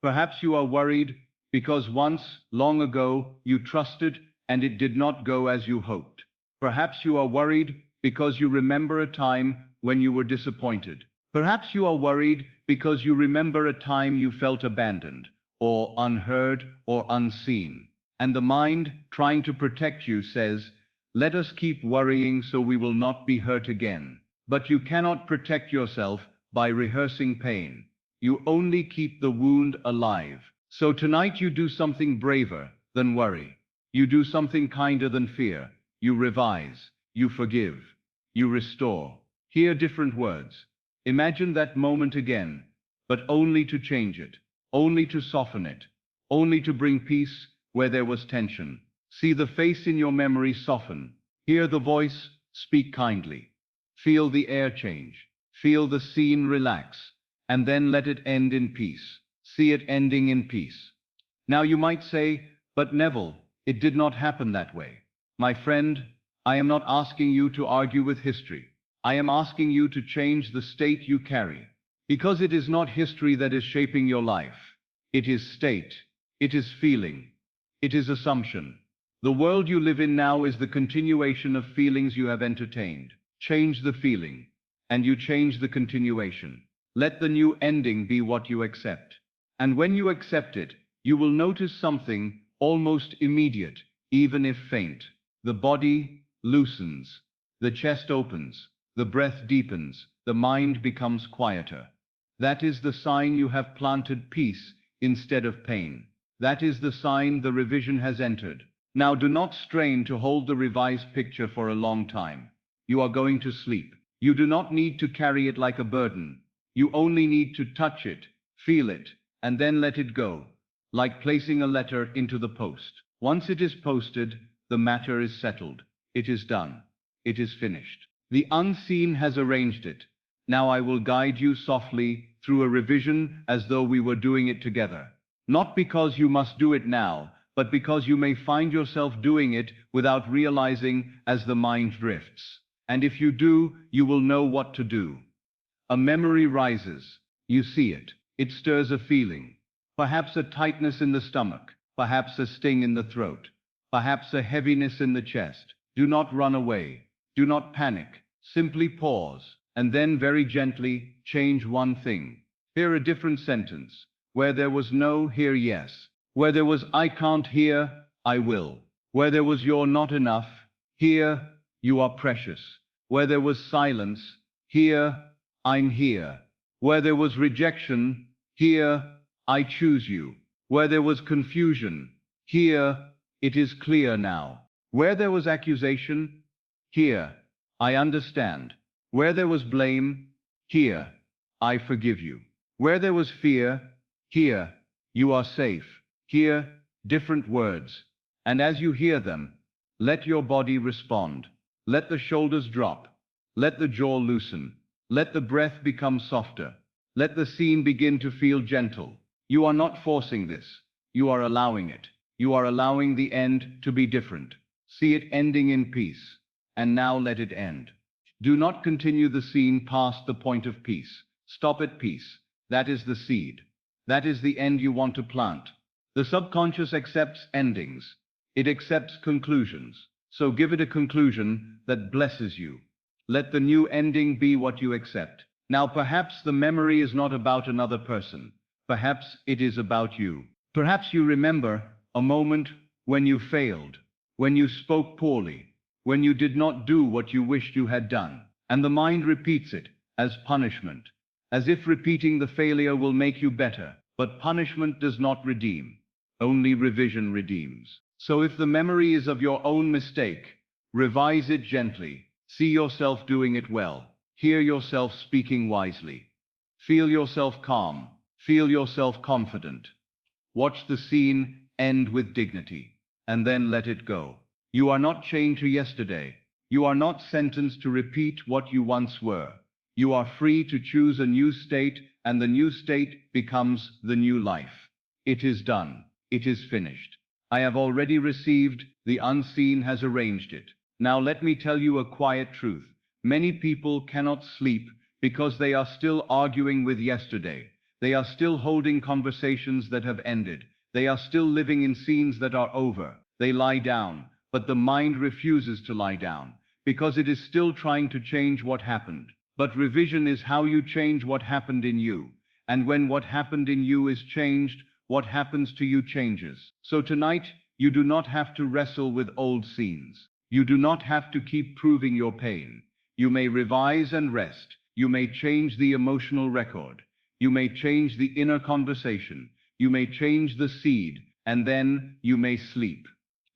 Perhaps you are worried because once, long ago, you trusted and it did not go as you hoped. Perhaps you are worried because you remember a time when you were disappointed. Perhaps you are worried because you remember a time you felt abandoned, or unheard, or unseen. And the mind, trying to protect you, says, "Let us keep worrying so we will not be hurt again." But you cannot protect yourself by rehearsing pain. You only keep the wound alive. So tonight you do something braver than worry. You do something kinder than fear. You revise. You forgive. You restore. Hear different words. Imagine that moment again, but only to change it, only to soften it, only to bring peace where there was tension. See the face in your memory soften. Hear the voice speak kindly. Feel the air change. Feel the scene relax. And then let it end in peace. See it ending in peace. Now you might say, "But Neville, it did not happen that way." My friend, I am not asking you to argue with history. I am asking you to change the state you carry. Because it is not history that is shaping your life. It is state. It is feeling. It is assumption. The world you live in now is the continuation of feelings you have entertained. Change the feeling, and you change the continuation. Let the new ending be what you accept. And when you accept it, you will notice something almost immediate, even if faint. The body loosens, the chest opens, the breath deepens, the mind becomes quieter. That is the sign you have planted peace instead of pain. That is the sign the revision has entered. Now do not strain to hold the revised picture for a long time. You are going to sleep. You do not need to carry it like a burden. You only need to touch it, feel it, and then let it go, like placing a letter into the post. Once it is posted, the matter is settled. It is done. It is finished. The unseen has arranged it. Now I will guide you softly through a revision as though we were doing it together. Not because you must do it now, but because you may find yourself doing it without realizing as the mind drifts. And if you do, you will know what to do. A memory rises. You see it. It stirs a feeling. Perhaps a tightness in the stomach. Perhaps a sting in the throat. Perhaps a heaviness in the chest. Do not run away. Do not panic. Simply pause, and then very gently change one thing. Hear a different sentence. Where there was no, hear yes. Where there was I can't, hear I will. Where there was you're not enough, hear you are precious. Where there was silence, hear I'm here. Where there was rejection, hear I choose you. Where there was confusion, hear it is clear now. Where there was accusation, hear I understand. Where there was blame, hear I forgive you. Where there was fear, hear you are safe. Hear different words, and as you hear them, let your body respond. Let the shoulders drop. Let the jaw loosen. Let the breath become softer. Let the scene begin to feel gentle. You are not forcing this. You are allowing it. You are allowing the end to be different. See it ending in peace. And now let it end. Do not continue the scene past the point of peace. Stop at peace. That is the seed. That is the end you want to plant. The subconscious accepts endings. It accepts conclusions. So give it a conclusion that blesses you. Let the new ending be what you accept. Now perhaps the memory is not about another person. Perhaps it is about you. Perhaps you remember a moment when you failed, when you spoke poorly, when you did not do what you wished you had done. And the mind repeats it as punishment, as if repeating the failure will make you better. But punishment does not redeem. Only revision redeems. So if the memory is of your own mistake, revise it gently. See yourself doing it well. Hear yourself speaking wisely. Feel yourself calm. Feel yourself confident. Watch the scene end with dignity, and then let it go. You are not chained to yesterday. You are not sentenced to repeat what you once were. You are free to choose a new state, and the new state becomes the new life. It is done. It is finished. I have already received, the unseen has arranged it. Now let me tell you a quiet truth. Many people cannot sleep because they are still arguing with yesterday. They are still holding conversations that have ended. They are still living in scenes that are over. They lie down, but the mind refuses to lie down because it is still trying to change what happened. But revision is how you change what happened in you. And when what happened in you is changed, what happens to you changes. So tonight, you do not have to wrestle with old scenes. You do not have to keep proving your pain. You may revise and rest. You may change the emotional record. You may change the inner conversation. You may change the seed, and then you may sleep.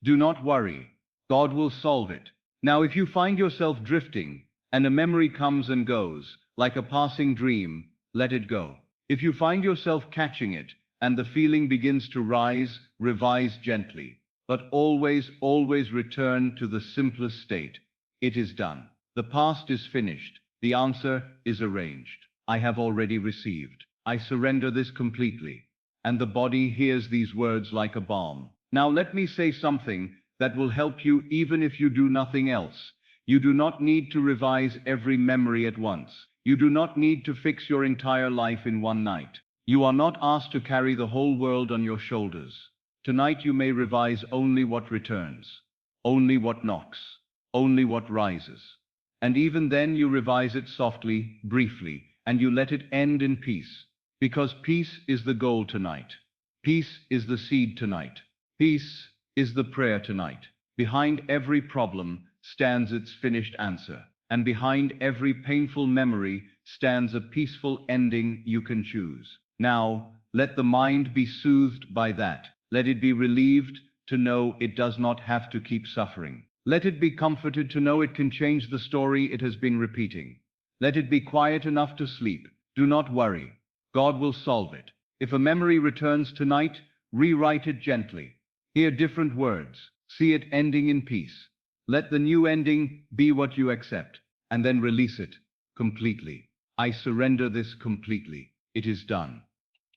Do not worry. God will solve it. Now, if you find yourself drifting, and a memory comes and goes, like a passing dream, let it go. If you find yourself catching it, and the feeling begins to rise, revise gently. But always, always return to the simplest state. It is done. The past is finished. The answer is arranged. I have already received. I surrender this completely. And the body hears these words like a balm. Now let me say something that will help you even if you do nothing else. You do not need to revise every memory at once. You do not need to fix your entire life in one night. You are not asked to carry the whole world on your shoulders. Tonight you may revise only what returns, only what knocks, only what rises. And even then you revise it softly, briefly, and you let it end in peace. Because peace is the goal tonight. Peace is the seed tonight. Peace is the prayer tonight. Behind every problem stands its finished answer. And behind every painful memory stands a peaceful ending you can choose. Now, let the mind be soothed by that. Let it be relieved to know it does not have to keep suffering. Let it be comforted to know it can change the story it has been repeating. Let it be quiet enough to sleep. Do not worry. God will solve it. If a memory returns tonight, rewrite it gently. Hear different words. See it ending in peace. Let the new ending be what you accept, and then release it completely. I surrender this completely. It is done.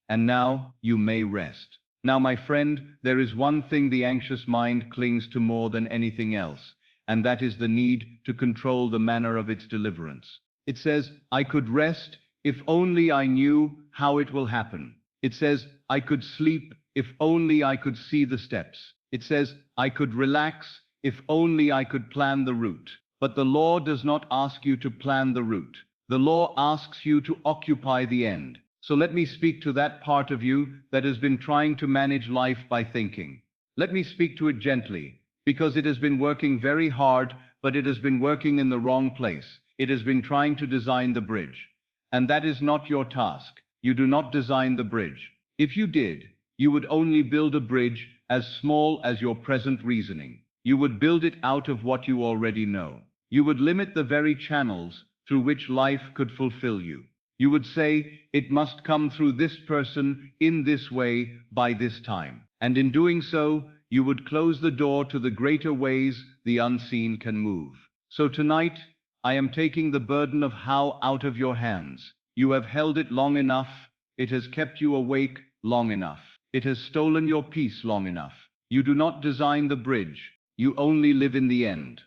And now you may rest. Now, my friend, there is one thing the anxious mind clings to more than anything else, and that is the need to control the manner of its deliverance. It says, I could rest if only I knew how it will happen. It says, I could sleep if only I could see the steps. It says, I could relax if only I could plan the route. But the law does not ask you to plan the route. The law asks you to occupy the end. So let me speak to that part of you that has been trying to manage life by thinking. Let me speak to it gently, because it has been working very hard, but it has been working in the wrong place. It has been trying to design the bridge. And that is not your task. You do not design the bridge. If you did, you would only build a bridge as small as your present reasoning. You would build it out of what you already know. You would limit the very channels through which life could fulfill you. You would say, it must come through this person, in this way, by this time. And in doing so, you would close the door to the greater ways the unseen can move. So tonight, I am taking the burden of how out of your hands. You have held it long enough. It has kept you awake long enough. It has stolen your peace long enough. You do not design the bridge. You only live in the end.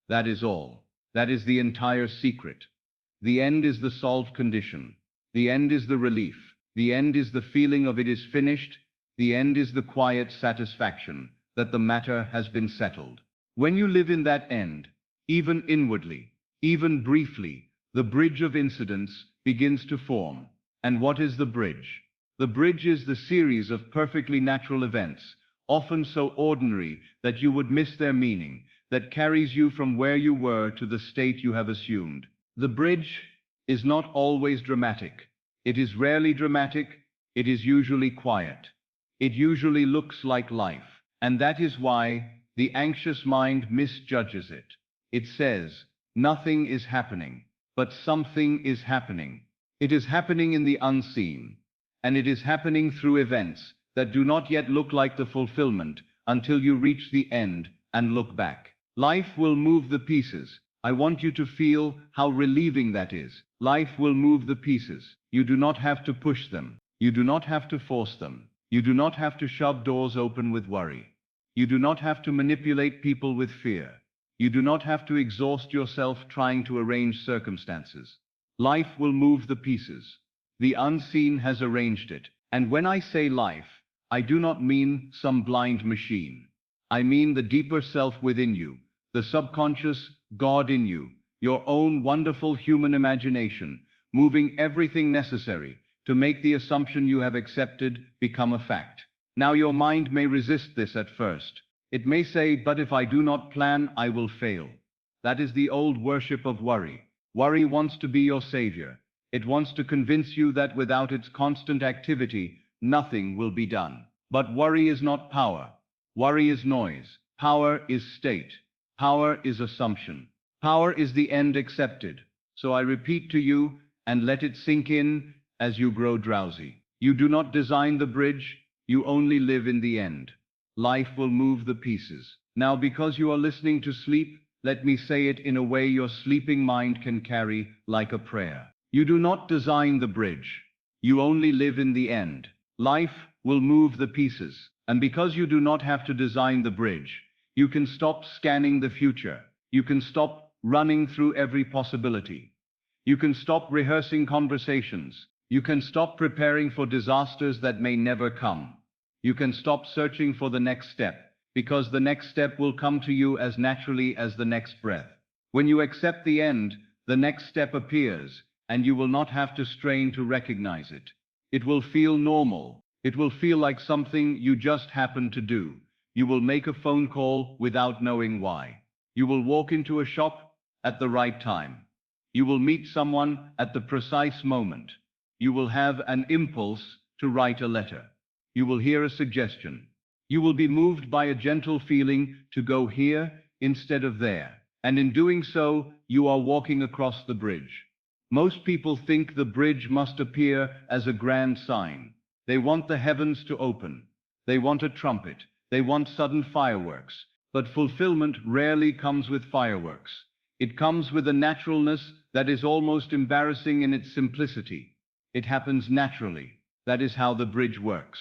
That is all. That is the entire secret. The end is the solved condition. The end is the relief. The end is the feeling of it is finished. The end is the quiet satisfaction that the matter has been settled. When you live in that end, even inwardly, even briefly, the bridge of incidents begins to form. And what is the bridge? The bridge is the series of perfectly natural events, often so ordinary that you would miss their meaning, that carries you from where you were to the state you have assumed. The bridge is not always dramatic. It is rarely dramatic. It is usually quiet. It usually looks like life. And that is why the anxious mind misjudges it. It says, nothing is happening, but something is happening. It is happening in the unseen, and it is happening through events that do not yet look like the fulfillment until you reach the end and look back. Life will move the pieces. I want you to feel how relieving that is. Life will move the pieces. You do not have to push them. You do not have to force them. You do not have to shove doors open with worry. You do not have to manipulate people with fear. You do not have to exhaust yourself trying to arrange circumstances. Life will move the pieces. The unseen has arranged it. And when I say life, I do not mean some blind machine. I mean the deeper self within you, the subconscious God in you, your own wonderful human imagination, moving everything necessary to make the assumption you have accepted become a fact. Now your mind may resist this at first. It may say, but if I do not plan, I will fail. That is the old worship of worry. Worry wants to be your savior. It wants to convince you that without its constant activity, nothing will be done. But worry is not power. Worry is noise. Power is state. Power is assumption. Power is the end accepted. So I repeat to you, and let it sink in as you grow drowsy. You do not design the bridge, you only live in the end. Life will move the pieces. Now, because you are listening to sleep, let me say it in a way your sleeping mind can carry, like a prayer. You do not design the bridge. You only live in the end. Life will move the pieces. And because you do not have to design the bridge, you can stop scanning the future. You can stop running through every possibility. You can stop rehearsing conversations. You can stop preparing for disasters that may never come. You can stop searching for the next step, because the next step will come to you as naturally as the next breath. When you accept the end, the next step appears, and you will not have to strain to recognize it. It will feel normal. It will feel like something you just happen to do. You will make a phone call without knowing why. You will walk into a shop at the right time. You will meet someone at the precise moment. You will have an impulse to write a letter. You will hear a suggestion. You will be moved by a gentle feeling to go here instead of there. And in doing so, you are walking across the bridge. Most people think the bridge must appear as a grand sign. They want the heavens to open. They want a trumpet. They want sudden fireworks. But fulfillment rarely comes with fireworks. It comes with a naturalness that is almost embarrassing in its simplicity. It happens naturally. That is how the bridge works.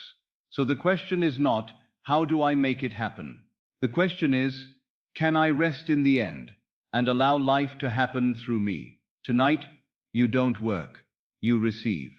So the question is not, how do I make it happen? The question is, can I rest in the end and allow life to happen through me? Tonight, you don't work, you receive.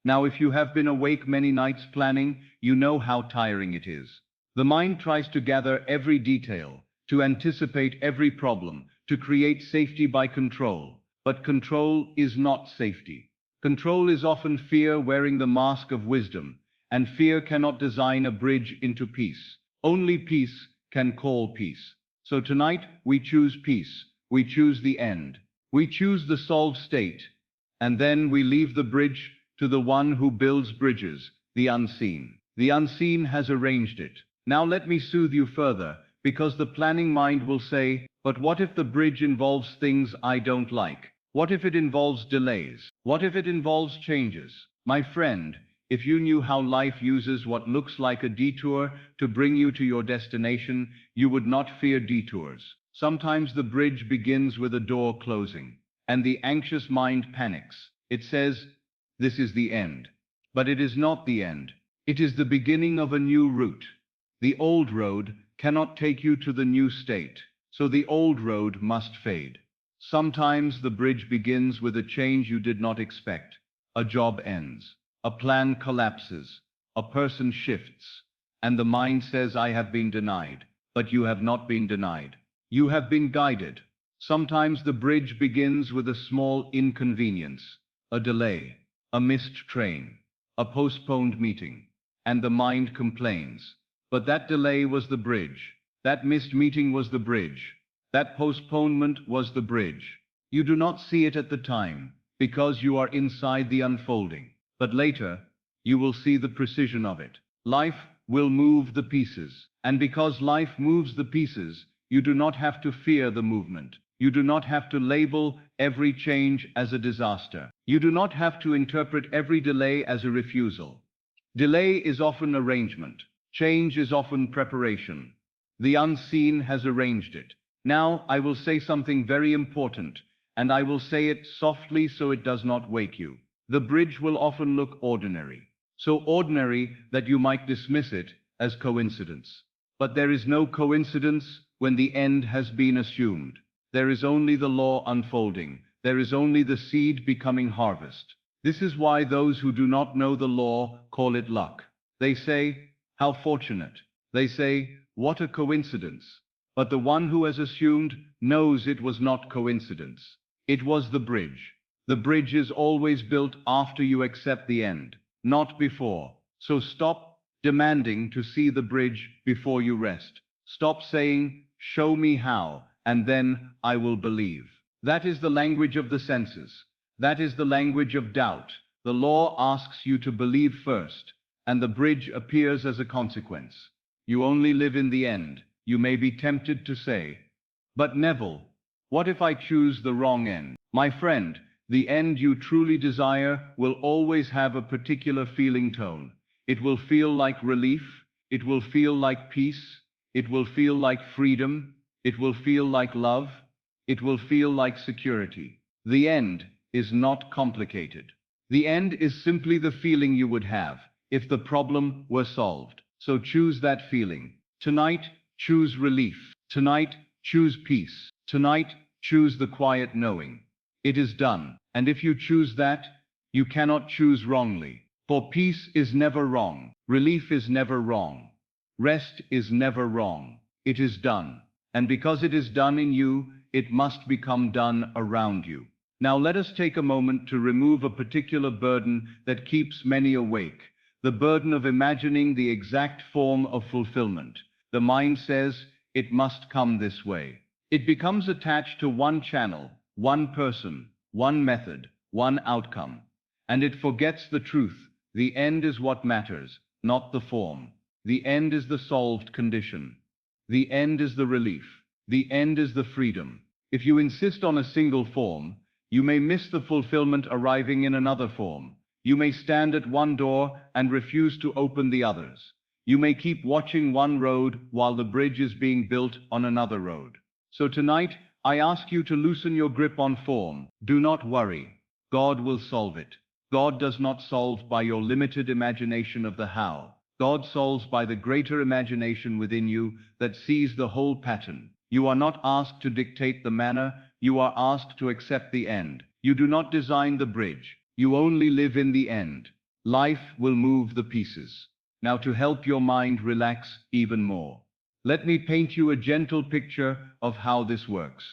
Now, if you have been awake many nights planning, you know how tiring it is. The mind tries to gather every detail, to anticipate every problem, to create safety by control. But control is not safety. Control is often fear wearing the mask of wisdom, and fear cannot design a bridge into peace. Only peace can call peace. So tonight, we choose peace. We choose the end. We choose the solved state. And then we leave the bridge to the one who builds bridges, the unseen. The unseen has arranged it. Now let me soothe you further, because the planning mind will say, but what if the bridge involves things I don't like? What if it involves delays? What if it involves changes? My friend, if you knew how life uses what looks like a detour to bring you to your destination, you would not fear detours. Sometimes the bridge begins with a door closing, and the anxious mind panics. It says, this is the end. But it is not the end. It is the beginning of a new route. The old road cannot take you to the new state, so the old road must fade. Sometimes the bridge begins with a change you did not expect. A job ends, a plan collapses, a person shifts, and the mind says, I have been denied. But you have not been denied. You have been guided. Sometimes the bridge begins with a small inconvenience, a delay, a missed train, a postponed meeting, and the mind complains. But that delay was the bridge. That missed meeting was the bridge. That postponement was the bridge. You do not see it at the time, because you are inside the unfolding. But later, you will see the precision of it. Life will move the pieces. And because life moves the pieces, you do not have to fear the movement. You do not have to label every change as a disaster. You do not have to interpret every delay as a refusal. Delay is often arrangement. Change is often preparation. The unseen has arranged it. Now I will say something very important, and I will say it softly so it does not wake you. The bridge will often look ordinary. So ordinary that you might dismiss it as coincidence. But there is no coincidence when the end has been assumed. There is only the law unfolding. There is only the seed becoming harvest. This is why those who do not know the law call it luck. They say, how fortunate. They say, what a coincidence. But the one who has assumed knows it was not coincidence. It was the bridge. The bridge is always built after you accept the end, not before. So stop demanding to see the bridge before you rest. Stop saying, show me how, and then I will believe. That is the language of the senses. That is the language of doubt. The law asks you to believe first, and the bridge appears as a consequence. You only live in the end. You may be tempted to say, but Neville, what if I choose the wrong end? My friend, the end you truly desire will always have a particular feeling tone. It will feel like relief. It will feel like peace. It will feel like freedom. It will feel like love. It will feel like security. The end is not complicated. The end is simply the feeling you would have if the problem were solved. So choose that feeling. Tonight, choose relief. Tonight, choose peace. Tonight, choose the quiet knowing. It is done. And if you choose that, you cannot choose wrongly. For peace is never wrong. Relief is never wrong. Rest is never wrong. It is done. And because it is done in you, it must become done around you. Now let us take a moment to remove a particular burden that keeps many awake. The burden of imagining the exact form of fulfillment. The mind says, it must come this way. It becomes attached to one channel, one person, one method, one outcome. And it forgets the truth. The end is what matters, not the form. The end is the solved condition. The end is the relief. The end is the freedom. If you insist on a single form, you may miss the fulfillment arriving in another form. You may stand at one door and refuse to open the others. You may keep watching one road while the bridge is being built on another road. So tonight, I ask you to loosen your grip on form. Do not worry. God will solve it. God does not solve by your limited imagination of the how. God solves by the greater imagination within you that sees the whole pattern. You are not asked to dictate the manner, you are asked to accept the end. You do not design the bridge, you only live in the end. Life will move the pieces. Now to help your mind relax even more, let me paint you a gentle picture of how this works.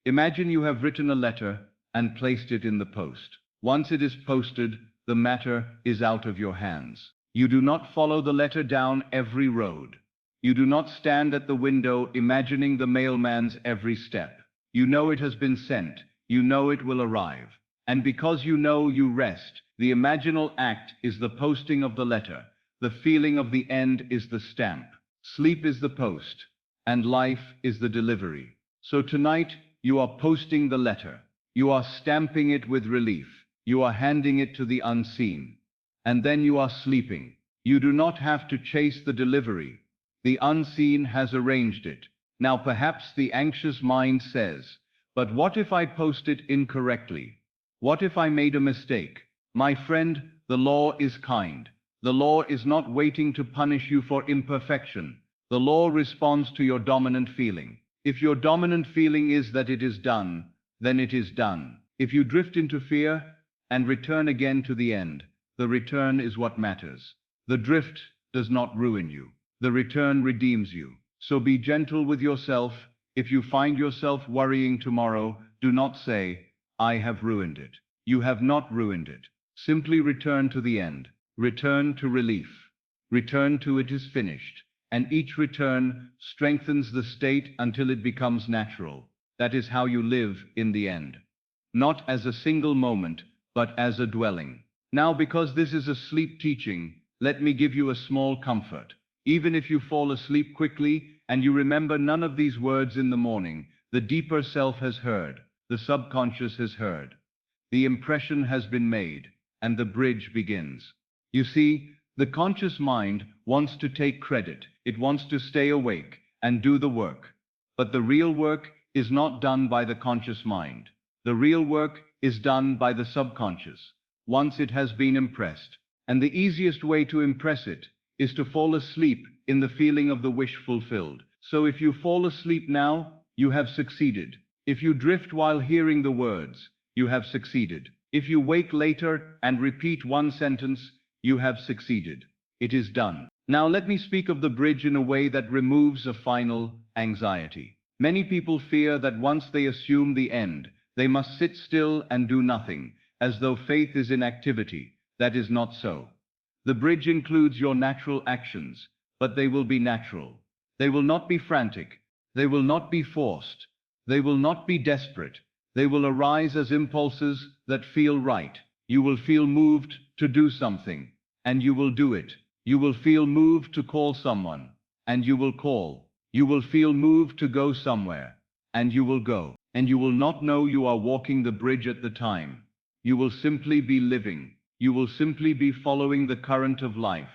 Imagine you have written a letter and placed it in the post. Once it is posted, the matter is out of your hands. You do not follow the letter down every road. You do not stand at the window imagining the mailman's every step. You know it has been sent. You know it will arrive. And because you know, you rest. The imaginal act is the posting of the letter. The feeling of the end is the stamp. Sleep is the post, and life is the delivery. So tonight, you are posting the letter. You are stamping it with relief. You are handing it to the unseen. And then you are sleeping. You do not have to chase the delivery. The unseen has arranged it. Now perhaps the anxious mind says, but what if I post it incorrectly? What if I made a mistake? My friend, the law is kind. The law is not waiting to punish you for imperfection. The law responds to your dominant feeling. If your dominant feeling is that it is done, then it is done. If you drift into fear and return again to the end, the return is what matters. The drift does not ruin you. The return redeems you. So be gentle with yourself. If you find yourself worrying tomorrow, do not say, I have ruined it. You have not ruined it. Simply return to the end. Return to relief. Return to it is finished. And each return strengthens the state until it becomes natural. That is how you live in the end. Not as a single moment, but as a dwelling. Now, because this is a sleep teaching, let me give you a small comfort. Even if you fall asleep quickly and you remember none of these words in the morning, the deeper self has heard, the subconscious has heard. The impression has been made, and the bridge begins. You see, the conscious mind wants to take credit. It wants to stay awake and do the work. But the real work is not done by the conscious mind. The real work is done by the subconscious, once it has been impressed. And the easiest way to impress it is to fall asleep in the feeling of the wish fulfilled. So if you fall asleep now, you have succeeded. If you drift while hearing the words, you have succeeded. If you wake later and repeat one sentence, you have succeeded. It is done. Now let me speak of the bridge in a way that removes a final anxiety. Many people fear that once they assume the end, they must sit still and do nothing, as though faith is inactivity. That is not so. The bridge includes your natural actions, but they will be natural. They will not be frantic. They will not be forced. They will not be desperate. They will arise as impulses that feel right. You will feel moved to do something, and you will do it. You will feel moved to call someone, and you will call. You will feel moved to go somewhere, and you will go. And you will not know you are walking the bridge at the time. You will simply be living. You will simply be following the current of life.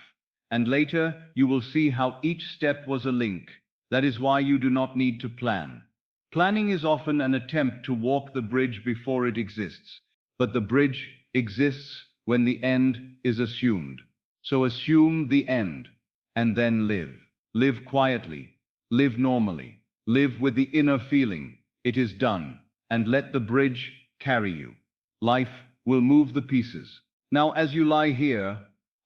And later, you will see how each step was a link. That is why you do not need to plan. Planning is often an attempt to walk the bridge before it exists. But the bridge exists when the end is assumed. So assume the end, and then live. Live quietly. Live normally. Live with the inner feeling, it is done, and let the bridge carry you. Life will move the pieces. Now, as you lie here,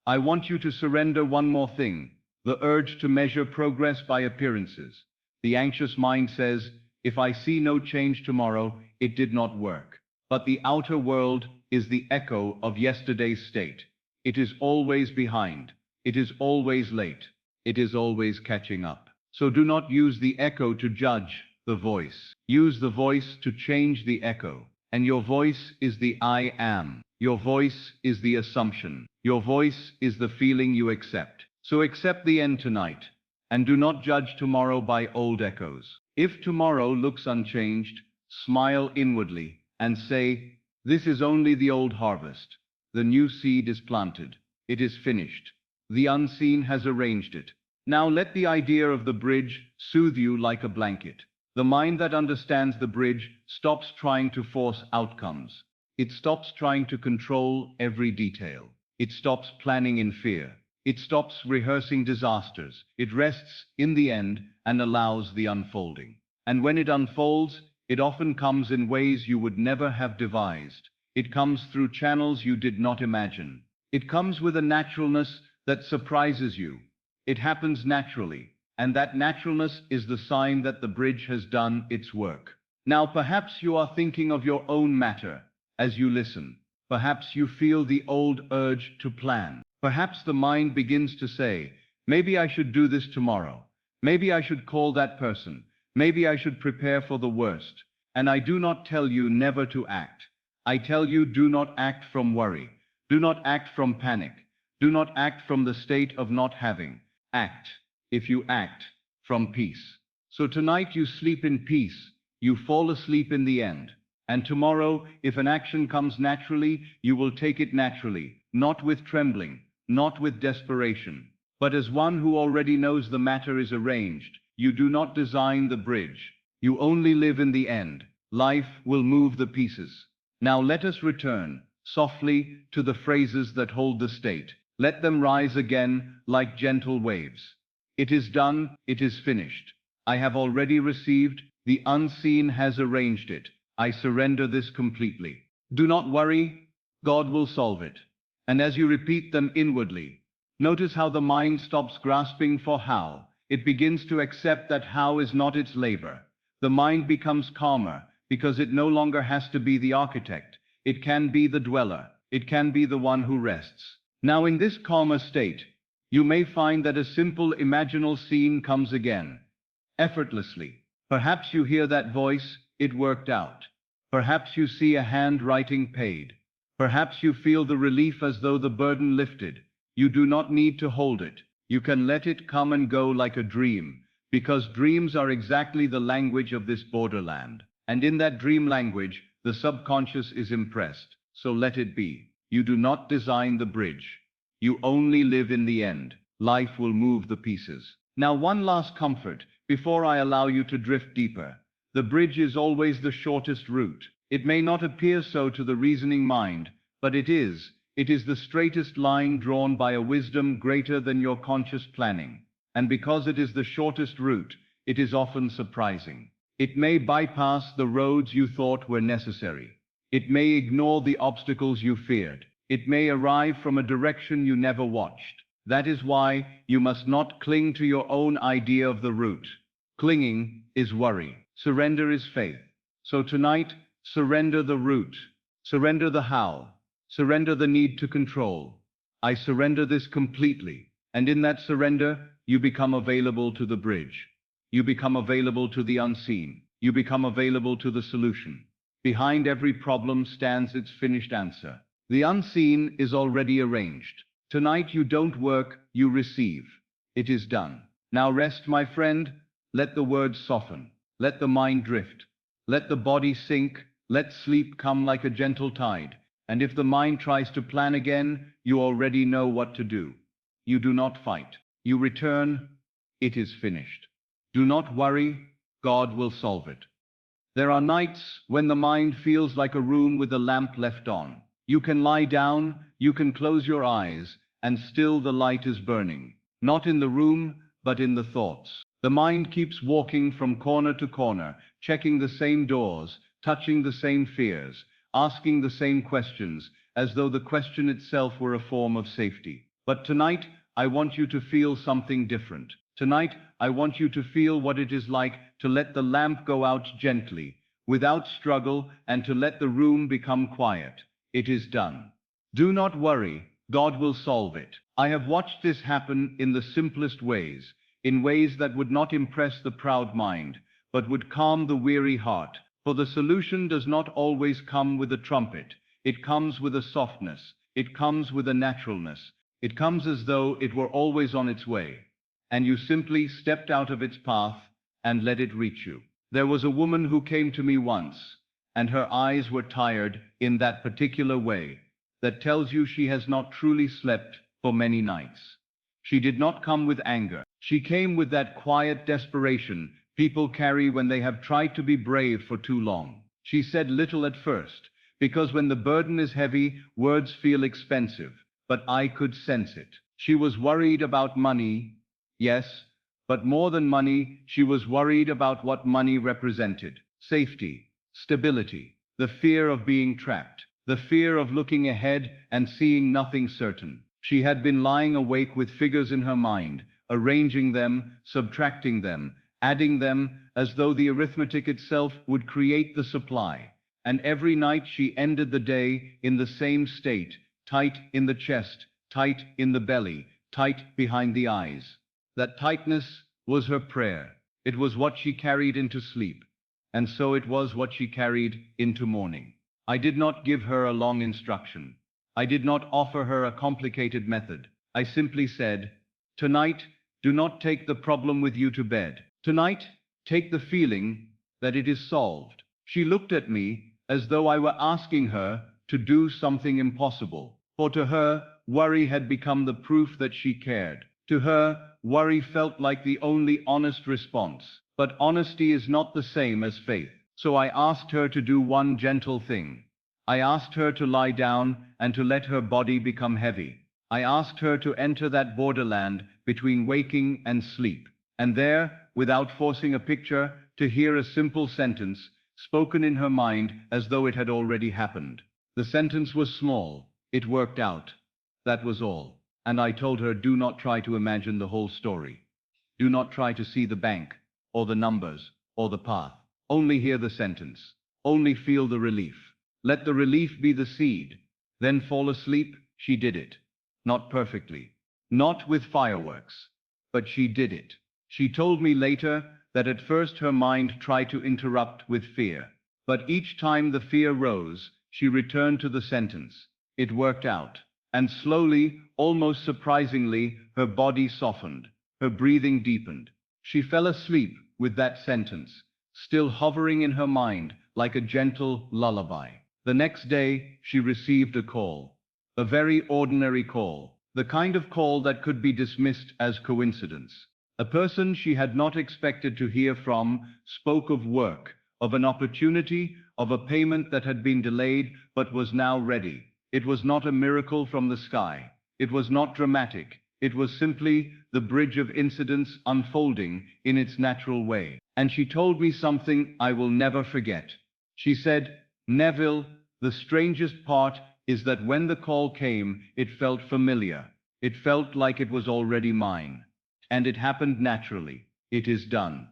I want you to surrender one more thing, the urge to measure progress by appearances. The anxious mind says, if I see no change tomorrow, it did not work. But the outer world is the echo of yesterday's state. It is always behind. It is always late. It is always catching up. So do not use the echo to judge the voice. Use the voice to change the echo. And your voice is the I am. Your voice is the assumption. Your voice is the feeling you accept. So accept the end tonight, and do not judge tomorrow by old echoes. If tomorrow looks unchanged, smile inwardly and say, this is only the old harvest. The new seed is planted. It is finished. The unseen has arranged it. Now let the idea of the bridge soothe you like a blanket. The mind that understands the bridge stops trying to force outcomes. It stops trying to control every detail. It stops planning in fear. It stops rehearsing disasters. It rests in the end and allows the unfolding. And when it unfolds, it often comes in ways you would never have devised. It comes through channels you did not imagine. It comes with a naturalness that surprises you. It happens naturally, and that naturalness is the sign that the bridge has done its work. Now perhaps you are thinking of your own matter as you listen. Perhaps you feel the old urge to plan. Perhaps the mind begins to say, maybe I should do this tomorrow. Maybe I should call that person. Maybe I should prepare for the worst. And I do not tell you never to act. I tell you, do not act from worry. Do not act from panic. Do not act from the state of not having. Act, if you act, from peace. So tonight you sleep in peace, you fall asleep in the end. And tomorrow, if an action comes naturally, you will take it naturally, not with trembling, not with desperation, but as one who already knows the matter is arranged. You do not design the bridge. You only live in the end. Life will move the pieces. Now let us return, softly, to the phrases that hold the state. Let them rise again like gentle waves. It is done, it is finished. I have already received, the unseen has arranged it. I surrender this completely. Do not worry, God will solve it. And as you repeat them inwardly, notice how the mind stops grasping for how. It begins to accept that how is not its labor. The mind becomes calmer because it no longer has to be the architect. It can be the dweller. It can be the one who rests. Now in this calmer state, you may find that a simple imaginal scene comes again, effortlessly. Perhaps you hear that voice, it worked out. Perhaps you see a hand writing paid. Perhaps you feel the relief as though the burden lifted. You do not need to hold it. You can let it come and go like a dream, because dreams are exactly the language of this borderland. And in that dream language, the subconscious is impressed. So let it be. You do not design the bridge. You only live in the end. Life will move the pieces. Now one last comfort, before I allow you to drift deeper. The bridge is always the shortest route. It may not appear so to the reasoning mind, but it is. It is the straightest line drawn by a wisdom greater than your conscious planning. And because it is the shortest route, it is often surprising. It may bypass the roads you thought were necessary. It may ignore the obstacles you feared. It may arrive from a direction you never watched. That is why you must not cling to your own idea of the route. Clinging is worry. Surrender is faith. So tonight, surrender the route. Surrender the how. Surrender the need to control. I surrender this completely. And in that surrender, you become available to the bridge. You become available to the unseen. You become available to the solution. Behind every problem stands its finished answer. The unseen is already arranged. Tonight you don't work, you receive. It is done. Now rest, my friend. Let the words soften. Let the mind drift. Let the body sink. Let sleep come like a gentle tide. And if the mind tries to plan again, you already know what to do. You do not fight. You return. It is finished. Do not worry. God will solve it. There are nights when the mind feels like a room with a lamp left on. You can lie down, you can close your eyes, and still the light is burning. Not in the room, but in the thoughts. The mind keeps walking from corner to corner, checking the same doors, touching the same fears, asking the same questions, as though the question itself were a form of safety. But tonight, I want you to feel something different. Tonight, I want you to feel what it is like to let the lamp go out gently, without struggle, and to let the room become quiet. It is done. Do not worry, God will solve it. I have watched this happen in the simplest ways, in ways that would not impress the proud mind, but would calm the weary heart. For the solution does not always come with a trumpet. It comes with a softness. It comes with a naturalness. It comes as though it were always on its way, and you simply stepped out of its path and let it reach you. There was a woman who came to me once, and her eyes were tired in that particular way that tells you she has not truly slept for many nights. She did not come with anger. She came with that quiet desperation people carry when they have tried to be brave for too long. She said little at first, because when the burden is heavy, words feel expensive, but I could sense it. She was worried about money, yes, but more than money, she was worried about what money represented. Safety, stability, the fear of being trapped, the fear of looking ahead and seeing nothing certain. She had been lying awake with figures in her mind, arranging them, subtracting them, adding them, as though the arithmetic itself would create the supply. And every night she ended the day in the same state, tight in the chest, tight in the belly, tight behind the eyes. That tightness was her prayer. It was what she carried into sleep. And so it was what she carried into morning. I did not give her a long instruction. I did not offer her a complicated method. I simply said, "Tonight, do not take the problem with you to bed. Tonight, take the feeling that it is solved." She looked at me as though I were asking her to do something impossible. For to her, worry had become the proof that she cared. To her, worry felt like the only honest response. But honesty is not the same as faith. So I asked her to do one gentle thing. I asked her to lie down and to let her body become heavy. I asked her to enter that borderland between waking and sleep. And there, without forcing a picture, to hear a simple sentence, spoken in her mind as though it had already happened. The sentence was small. It worked out. That was all. And I told her, do not try to imagine the whole story. Do not try to see the bank, or the numbers, or the path. Only hear the sentence. Only feel the relief. Let the relief be the seed. Then fall asleep. She did it. Not perfectly. Not with fireworks. But she did it. She told me later that at first her mind tried to interrupt with fear. But each time the fear rose, she returned to the sentence. It worked out. And slowly, almost surprisingly, her body softened. Her breathing deepened. She fell asleep with that sentence, still hovering in her mind like a gentle lullaby. The next day, she received a call. A very ordinary call. The kind of call that could be dismissed as coincidence. A person she had not expected to hear from spoke of work, of an opportunity, of a payment that had been delayed but was now ready. It was not a miracle from the sky. It was not dramatic. It was simply the bridge of incidents unfolding in its natural way. And she told me something I will never forget. She said, "Neville, the strangest part is that when the call came, it felt familiar. It felt like it was already mine. And it happened naturally. It is done.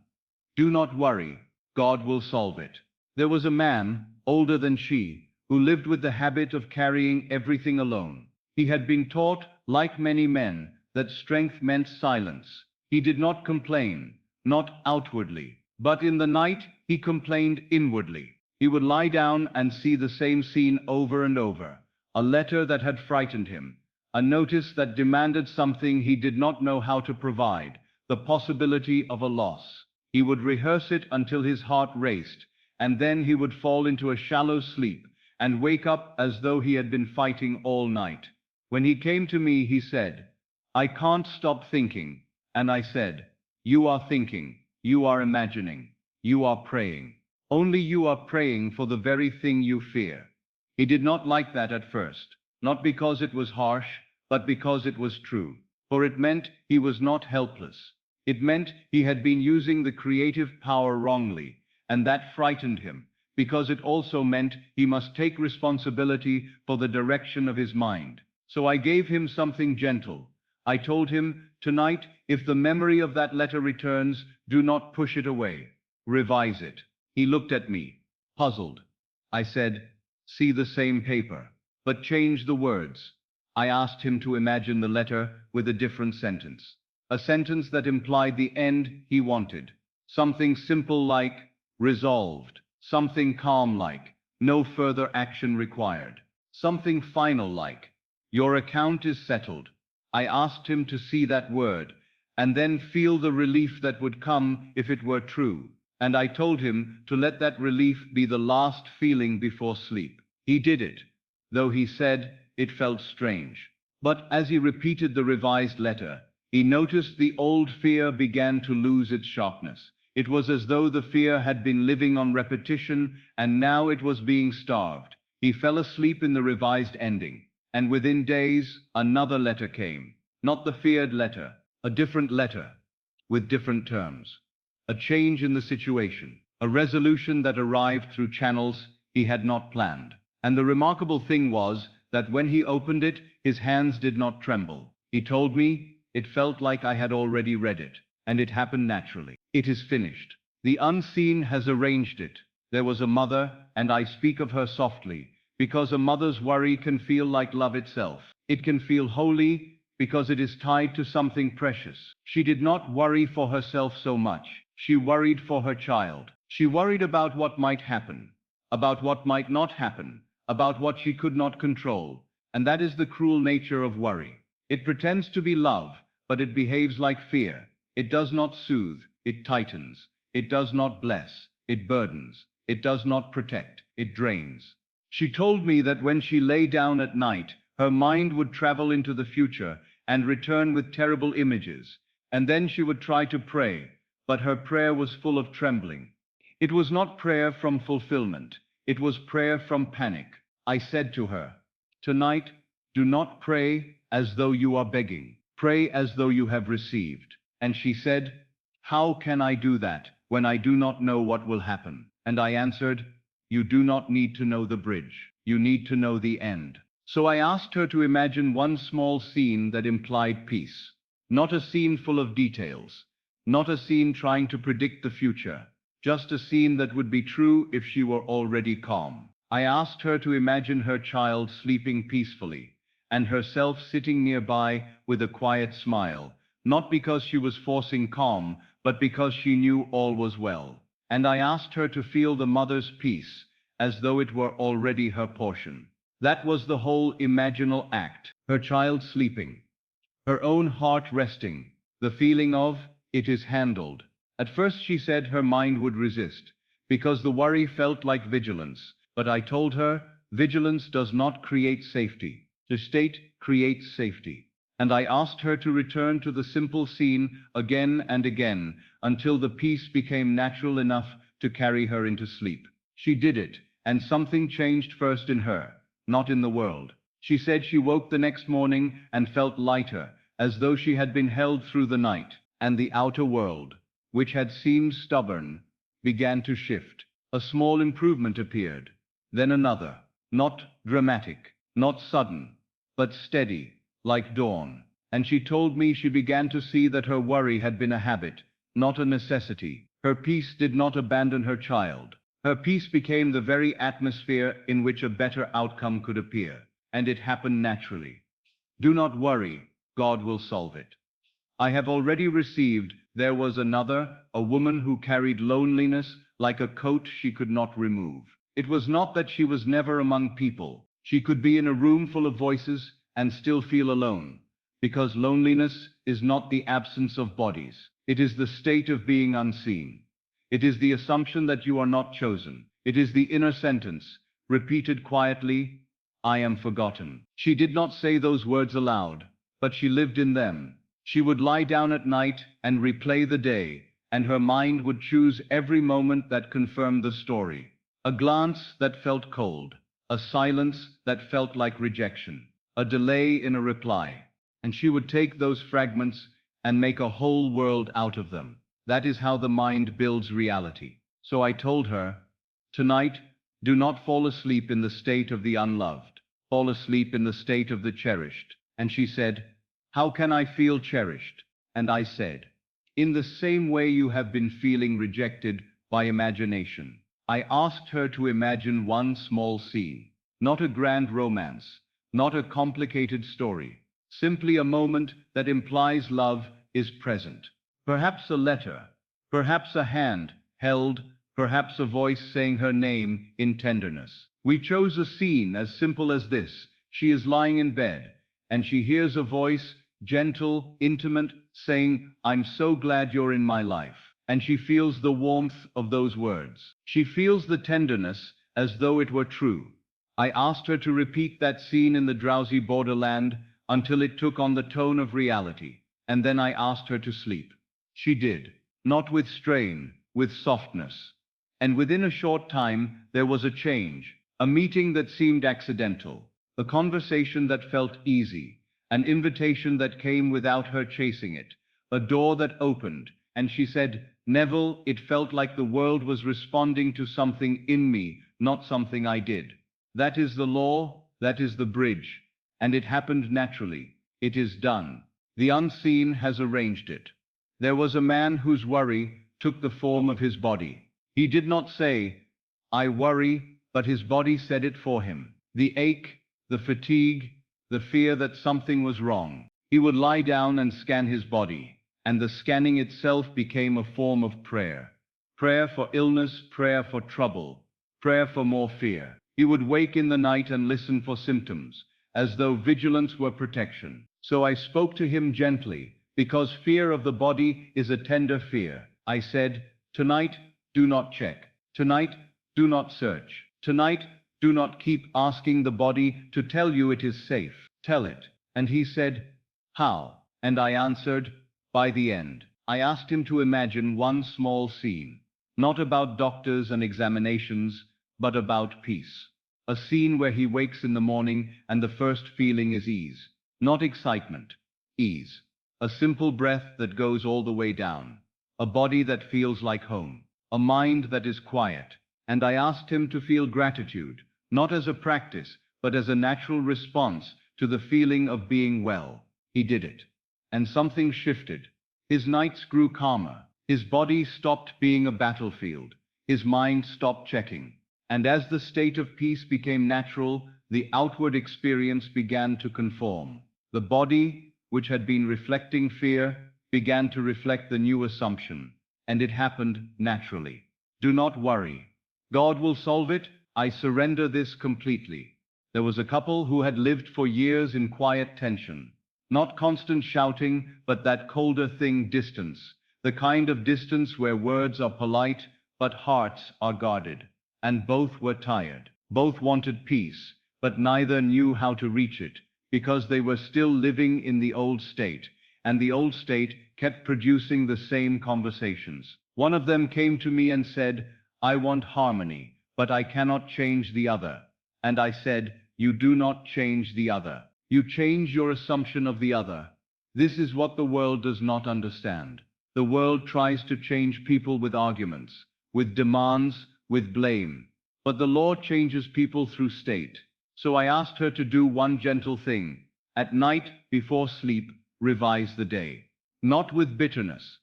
Do not worry. God will solve it." There was a man, older than she, who lived with the habit of carrying everything alone. He had been taught, like many men, that strength meant silence. He did not complain, not outwardly, but in the night he complained inwardly. He would lie down and see the same scene over and over. A letter that had frightened him, a notice that demanded something he did not know how to provide, the possibility of a loss. He would rehearse it until his heart raced, and then he would fall into a shallow sleep and wake up as though he had been fighting all night. When he came to me, he said, "I can't stop thinking." And I said, "You are thinking, you are imagining, you are praying. Only you are praying for the very thing you fear." He did not like that at first, not because it was harsh, but because it was true. For it meant he was not helpless. It meant he had been using the creative power wrongly, and that frightened him, because it also meant he must take responsibility for the direction of his mind. So I gave him something gentle. I told him, "Tonight, if the memory of that letter returns, do not push it away. Revise it." He looked at me, puzzled. I said, "See the same paper, but change the words." I asked him to imagine the letter with a different sentence. A sentence that implied the end he wanted. Something simple like, "Resolved." Something calm like, "No further action required." Something final like, "Your account is settled." I asked him to see that word, and then feel the relief that would come if it were true. And I told him to let that relief be the last feeling before sleep. He did it, though he said it felt strange. But as he repeated the revised letter, He noticed the old fear began to lose its sharpness. It was as though the fear had been living on repetition, and now it was being starved. He fell asleep in the revised ending, and within days, another letter came. Not the feared letter, a different letter, with different terms. A change in the situation, a resolution that arrived through channels he had not planned. And the remarkable thing was that when he opened it, his hands did not tremble. He told me it felt like I had already read it, and it happened naturally. It is finished. The unseen has arranged it. There was a mother, and I speak of her softly, because a mother's worry can feel like love itself. It can feel holy, because it is tied to something precious. She did not worry for herself so much. She worried for her child. She worried about what might happen, about what might not happen, about what she could not control. And that is the cruel nature of worry. It pretends to be love, but it behaves like fear. It does not soothe, it tightens. It does not bless, it burdens. It does not protect, it drains. She told me that when she lay down at night, her mind would travel into the future and return with terrible images. And then she would try to pray, but her prayer was full of trembling. It was not prayer from fulfillment. It was prayer from panic. I said to her, "Tonight, do not pray as though you are begging. Pray as though you have received." And she said, "How can I do that when I do not know what will happen?" And I answered, "You do not need to know the bridge. You need to know the end." So I asked her to imagine one small scene that implied peace. Not a scene full of details. Not a scene trying to predict the future. Just a scene that would be true if she were already calm. I asked her to imagine her child sleeping peacefully, and herself sitting nearby with a quiet smile, not because she was forcing calm, but because she knew all was well. And I asked her to feel the mother's peace, as though it were already her portion. That was the whole imaginal act. Her child sleeping, her own heart resting, the feeling of, it is handled. At first she said her mind would resist, because the worry felt like vigilance. But I told her, vigilance does not create safety. The state creates safety. And I asked her to return to the simple scene again and again, until the peace became natural enough to carry her into sleep. She did it, and something changed first in her, not in the world. She said she woke the next morning and felt lighter, as though she had been held through the night, and the outer world, which had seemed stubborn, began to shift. A small improvement appeared, then another, not dramatic, not sudden, but steady, like dawn. And she told me she began to see that her worry had been a habit, not a necessity. Her peace did not abandon her child. Her peace became the very atmosphere in which a better outcome could appear, and it happened naturally. Do not worry, God will solve it. I have already received. There was another, a woman who carried loneliness like a coat she could not remove. It was not that she was never among people. She could be in a room full of voices and still feel alone, because loneliness is not the absence of bodies. It is the state of being unseen. It is the assumption that you are not chosen. It is the inner sentence, repeated quietly, "I am forgotten." She did not say those words aloud, but she lived in them. She would lie down at night and replay the day, and her mind would choose every moment that confirmed the story. A glance that felt cold, a silence that felt like rejection, a delay in a reply. And she would take those fragments and make a whole world out of them. That is how the mind builds reality. So I told her, "Tonight, do not fall asleep in the state of the unloved. Fall asleep in the state of the cherished." And she said, "How can I feel cherished?" And I said, "In the same way you have been feeling rejected by imagination." I asked her to imagine one small scene, not a grand romance, not a complicated story, simply a moment that implies love is present. Perhaps a letter, perhaps a hand held, perhaps a voice saying her name in tenderness. We chose a scene as simple as this. She is lying in bed, and she hears a voice, gentle, intimate, saying, "I'm so glad you're in my life." And she feels the warmth of those words. She feels the tenderness as though it were true. I asked her to repeat that scene in the drowsy borderland until it took on the tone of reality. and then I asked her to sleep. She did, not with strain, with softness. And within a short time, there was a change, a meeting that seemed accidental, a conversation that felt easy, an invitation that came without her chasing it, a door that opened, and she said, "Neville, it felt like the world was responding to something in me, not something I did. That is the law, that is the bridge, and it happened naturally. It is done. The unseen has arranged it." There was a man whose worry took the form of his body. He did not say, "I worry," but his body said it for him. The ache, the fatigue, the fear that something was wrong. He would lie down and scan his body, and the scanning itself became a form of prayer. Prayer for illness, prayer for trouble, prayer for more fear. He would wake in the night and listen for symptoms, as though vigilance were protection. So I spoke to him gently, because fear of the body is a tender fear. I said, "Tonight, do not check. Tonight, do not search. Tonight, do not keep asking the body to tell you it is safe. Tell it." And he said, "How?" And I answered, "By the end." I asked him to imagine one small scene, not about doctors and examinations, but about peace. A scene where he wakes in the morning and the first feeling is ease, not excitement, ease. A simple breath that goes all the way down. A body that feels like home. A mind that is quiet. And I asked him to feel gratitude, not as a practice, but as a natural response to the feeling of being well. He did it. And something shifted. His nights grew calmer. His body stopped being a battlefield. His mind stopped checking. And as the state of peace became natural, the outward experience began to conform. The body, which had been reflecting fear, began to reflect the new assumption, and it happened naturally. Do not worry. God will solve it. I surrender this completely. There was a couple who had lived for years in quiet tension. Not constant shouting, but that colder thing, distance. The kind of distance where words are polite, but hearts are guarded. And both were tired. Both wanted peace, but neither knew how to reach it, because they were still living in the old state, and the old state kept producing the same conversations. One of them came to me and said, "I want harmony, but I cannot change the other." And I said, "You do not change the other. You change your assumption of the other." This is what the world does not understand. The world tries to change people with arguments, with demands, with blame. But the Lord changes people through state. So I asked her to do one gentle thing. At night, before sleep, revise the day. Not with bitterness,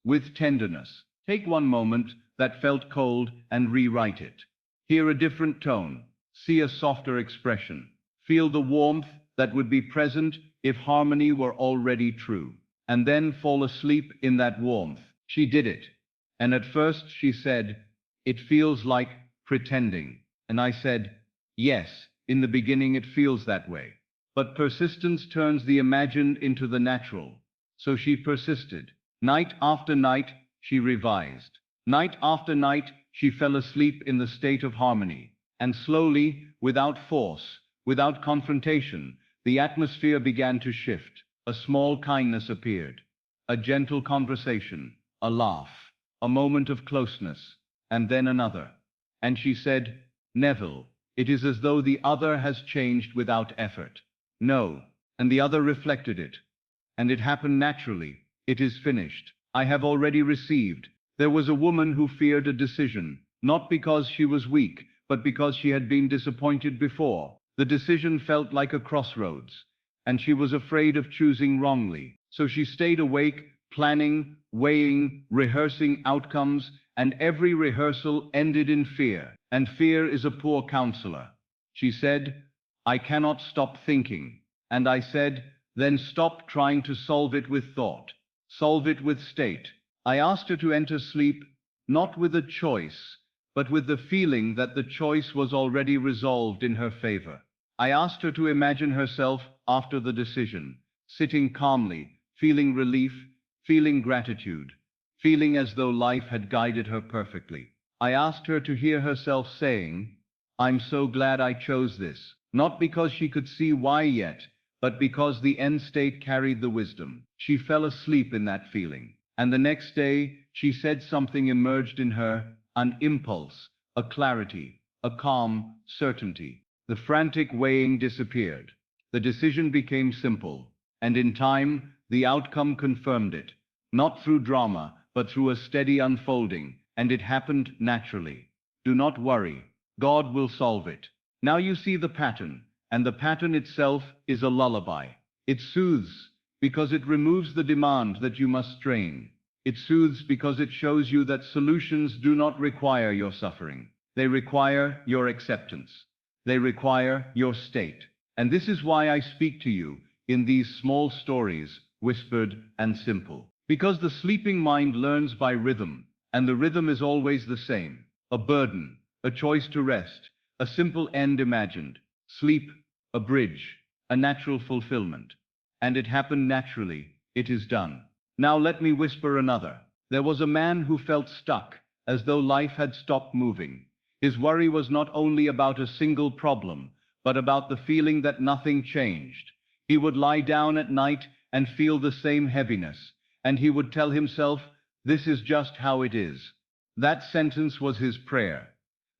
with tenderness. Take one moment that felt cold and rewrite it. Hear a different tone. See a softer expression. Feel the warmth that would be present if harmony were already true. And then fall asleep in that warmth. She did it. And at first she said, "It feels like pretending." And I said, "Yes. In the beginning it feels that way. But persistence turns the imagined into the natural." So she persisted. Night after night, she revised. Night after night, she fell asleep in the state of harmony. And slowly, without force, without confrontation, the atmosphere began to shift. A small kindness appeared. A gentle conversation, a laugh, a moment of closeness, and then another. And she said, "Neville, it is as though the other has changed without effort." No. And the other reflected it. And it happened naturally. It is finished. I have already received. There was a woman who feared a decision, not because she was weak, but because she had been disappointed before. The decision felt like a crossroads, and she was afraid of choosing wrongly. So she stayed awake, planning, weighing, rehearsing outcomes, and every rehearsal ended in fear. And fear is a poor counselor. She said, "I cannot stop thinking." And I said, "Then stop trying to solve it with thought. Solve it with state." I asked her to enter sleep, not with a choice, but with the feeling that the choice was already resolved in her favor. I asked her to imagine herself after the decision, sitting calmly, feeling relief, feeling gratitude, feeling as though life had guided her perfectly. I asked her to hear herself saying, "I'm so glad I chose this," not because she could see why yet, but because the end state carried the wisdom. She fell asleep in that feeling. And the next day, she said something emerged in her, an impulse, a clarity, a calm certainty. The frantic weighing disappeared. The decision became simple, and in time, the outcome confirmed it, not through drama, but through a steady unfolding, and it happened naturally. Do not worry, God will solve it. Now you see the pattern, and the pattern itself is a lullaby. It soothes because it removes the demand that you must strain. It soothes because it shows you that solutions do not require your suffering. They require your acceptance. They require your state. And this is why I speak to you in these small stories, whispered and simple. Because the sleeping mind learns by rhythm, and the rhythm is always the same. A burden, a choice to rest, a simple end imagined. Sleep, a bridge, a natural fulfillment. And it happened naturally. It is done. Now let me whisper another. There was a man who felt stuck, as though life had stopped moving. His worry was not only about a single problem, but about the feeling that nothing changed. He would lie down at night and feel the same heaviness, and he would tell himself, "This is just how it is." That sentence was his prayer.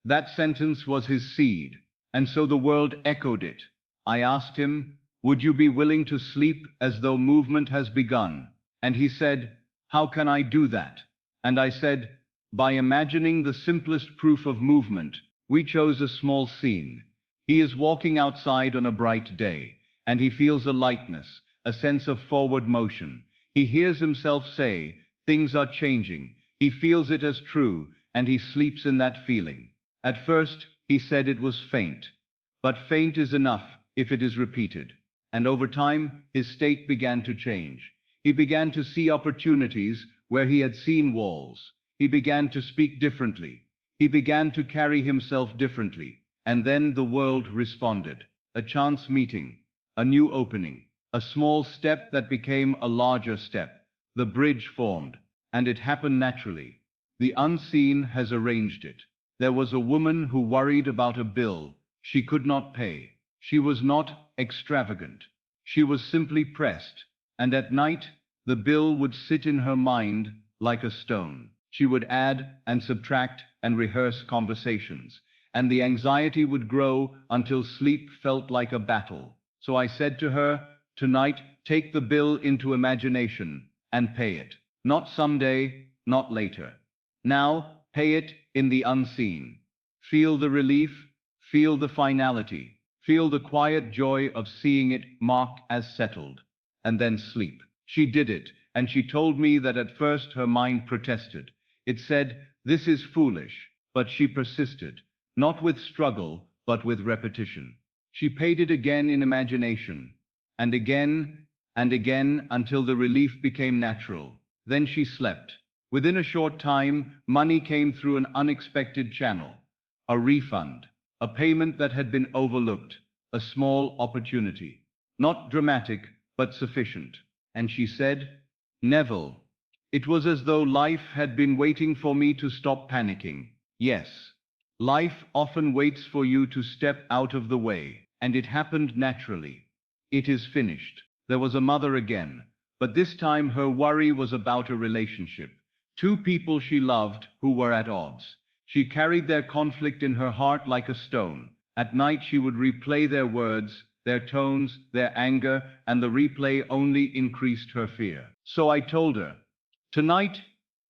That sentence was his seed, and so the world echoed it. I asked him, "Would you be willing to sleep as though movement has begun?" And he said, "How can I do that?" And I said, "By imagining the simplest proof of movement." We chose a small scene. He is walking outside on a bright day, and he feels a lightness, a sense of forward motion. He hears himself say, "Things are changing." He feels it as true, and he sleeps in that feeling. At first, he said it was faint. But faint is enough if it is repeated. And over time, his state began to change. He began to see opportunities where he had seen walls. He began to speak differently. He began to carry himself differently. And then the world responded. A chance meeting, a new opening, a small step that became a larger step. The bridge formed, and it happened naturally. The unseen has arranged it. There was a woman who worried about a bill she could not pay. She was not extravagant. She was simply pressed. And at night, the bill would sit in her mind like a stone. She would add and subtract and rehearse conversations. And the anxiety would grow until sleep felt like a battle. So I said to her, "Tonight, take the bill into imagination and pay it. Not someday, not later. Now, pay it in the unseen. Feel the relief, feel the finality, feel the quiet joy of seeing it marked as settled. And then sleep." She did it, and she told me that at first her mind protested. It said, "This is foolish." But she persisted, not with struggle, but with repetition. She paid it again in imagination, and again until the relief became natural. Then she slept. Within a short time, money came through an unexpected channel. A refund, a payment that had been overlooked, a small opportunity. Not dramatic, but sufficient. And she said, "Neville, it was as though life had been waiting for me to stop panicking." Yes, life often waits for you to step out of the way, and it happened naturally. It is finished. There was a mother again, but this time her worry was about a relationship. Two people she loved who were at odds. She carried their conflict in her heart like a stone. At night she would replay their words, their tones, their anger, and the replay only increased her fear. So I told her, "Tonight,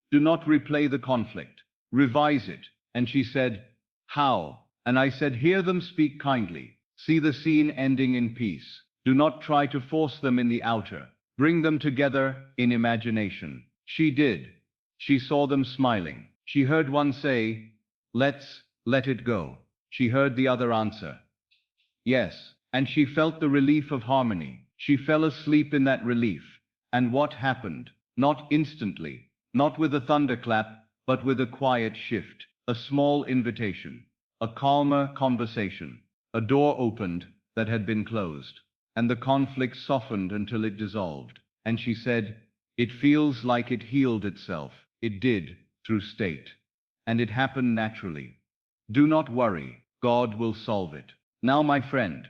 do not replay the conflict. Revise it." And she said, "How?" And I said, "Hear them speak kindly. See the scene ending in peace. Do not try to force them in the outer. Bring them together in imagination." She did. She saw them smiling. She heard one say, "Let's let it go." She heard the other answer, "Yes." And she felt the relief of harmony. She fell asleep in that relief. And what happened? Not instantly, not with a thunderclap, but with a quiet shift, a small invitation, a calmer conversation. A door opened that had been closed, and the conflict softened until it dissolved. And she said, "It feels like it healed itself." It did, through state. And it happened naturally. Do not worry, God will solve it. Now, my friend,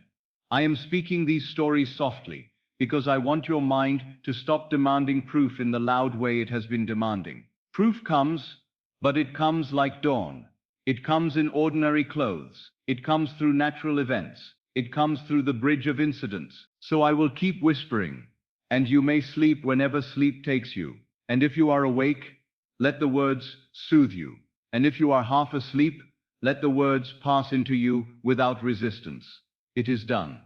I am speaking these stories softly, because I want your mind to stop demanding proof in the loud way it has been demanding. Proof comes, but it comes like dawn. It comes in ordinary clothes. It comes through natural events. It comes through the bridge of incidents. So I will keep whispering, and you may sleep whenever sleep takes you. And if you are awake, let the words soothe you. And if you are half asleep, let the words pass into you without resistance. It is done.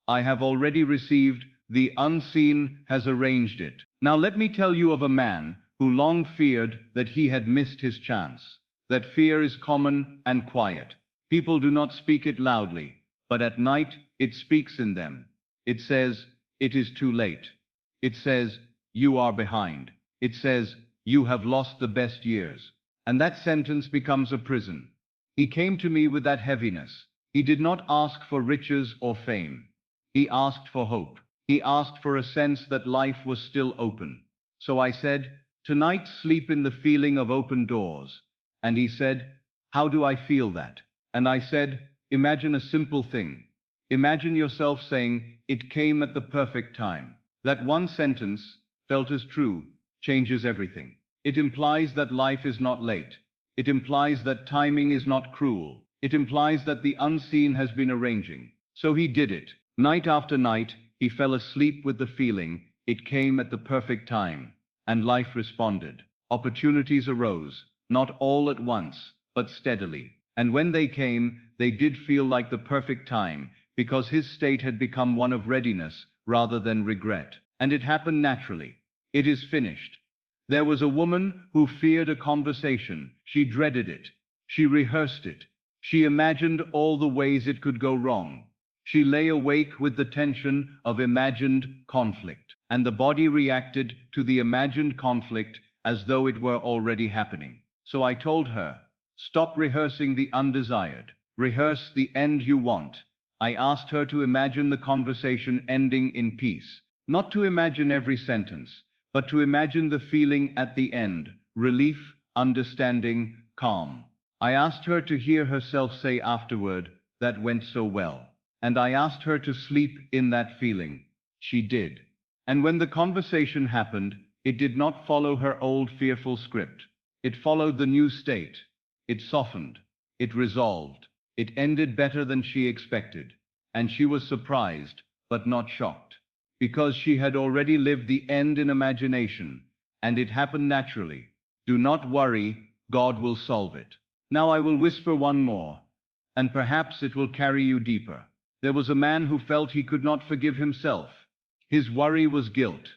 I have already received, the unseen has arranged it. Now let me tell you of a man who long feared that he had missed his chance. That fear is common and quiet. People do not speak it loudly, but at night it speaks in them. It says, it is too late. It says, you are behind. It says, you have lost the best years. And that sentence becomes a prison. He came to me with that heaviness. He did not ask for riches or fame. He asked for hope. He asked for a sense that life was still open. So I said, tonight sleep in the feeling of open doors. And he said, how do I feel that? And I said, imagine a simple thing. Imagine yourself saying, it came at the perfect time. That one sentence, felt as true, changes everything. It implies that life is not late. It implies that timing is not cruel. It implies that the unseen has been arranging. So he did it. Night after night, he fell asleep with the feeling, it came at the perfect time. And life responded. Opportunities arose, not all at once, but steadily. And when they came, they did feel like the perfect time, because his state had become one of readiness rather than regret. And it happened naturally. It is finished. There was a woman who feared a conversation. She dreaded it. She rehearsed it. She imagined all the ways it could go wrong. She lay awake with the tension of imagined conflict, and the body reacted to the imagined conflict as though it were already happening. So I told her, stop rehearsing the undesired. Rehearse the end you want. I asked her to imagine the conversation ending in peace. Not to imagine every sentence, but to imagine the feeling at the end, relief, understanding, calm. I asked her to hear herself say afterward, that went so well. And I asked her to sleep in that feeling. She did. And when the conversation happened, it did not follow her old fearful script. It followed the new state. It softened. It resolved. It ended better than she expected. And she was surprised, but not shocked. Because she had already lived the end in imagination, and it happened naturally. Do not worry, God will solve it. Now I will whisper one more, and perhaps it will carry you deeper. There was a man who felt he could not forgive himself. His worry was guilt.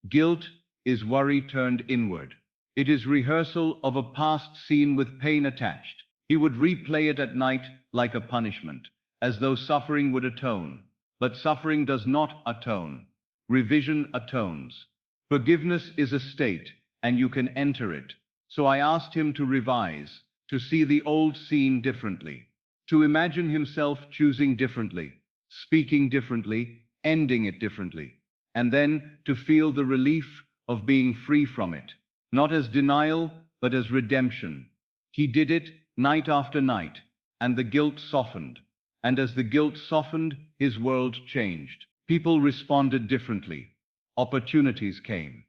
Guilt is worry turned inward. It is rehearsal of a past scene with pain attached. He would replay it at night like a punishment, as though suffering would atone. But suffering does not atone. Revision atones. Forgiveness is a state, and you can enter it. So I asked him to revise, to see the old scene differently, to imagine himself choosing differently, speaking differently, ending it differently, and then to feel the relief of being free from it, not as denial, but as redemption. He did it night after night, and the guilt softened. And as the guilt softened, his world changed. People responded differently. Opportunities came.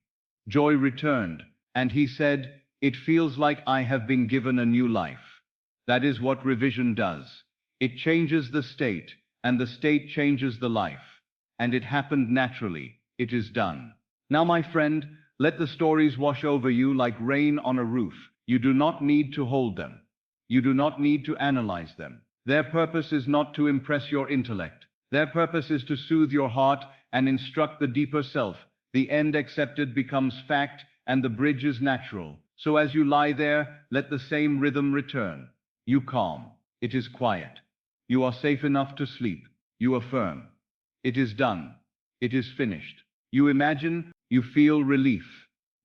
Joy returned, and he said, it feels like I have been given a new life. That is what revision does. It changes the state, and the state changes the life. And it happened naturally. It is done. Now, my friend, let the stories wash over you like rain on a roof. You do not need to hold them. You do not need to analyze them. Their purpose is not to impress your intellect. Their purpose is to soothe your heart and instruct the deeper self. The end accepted becomes fact, and the bridge is natural. So as you lie there, let the same rhythm return. You calm. It is quiet. You are safe enough to sleep. You affirm. It is done. It is finished. You imagine, you feel relief.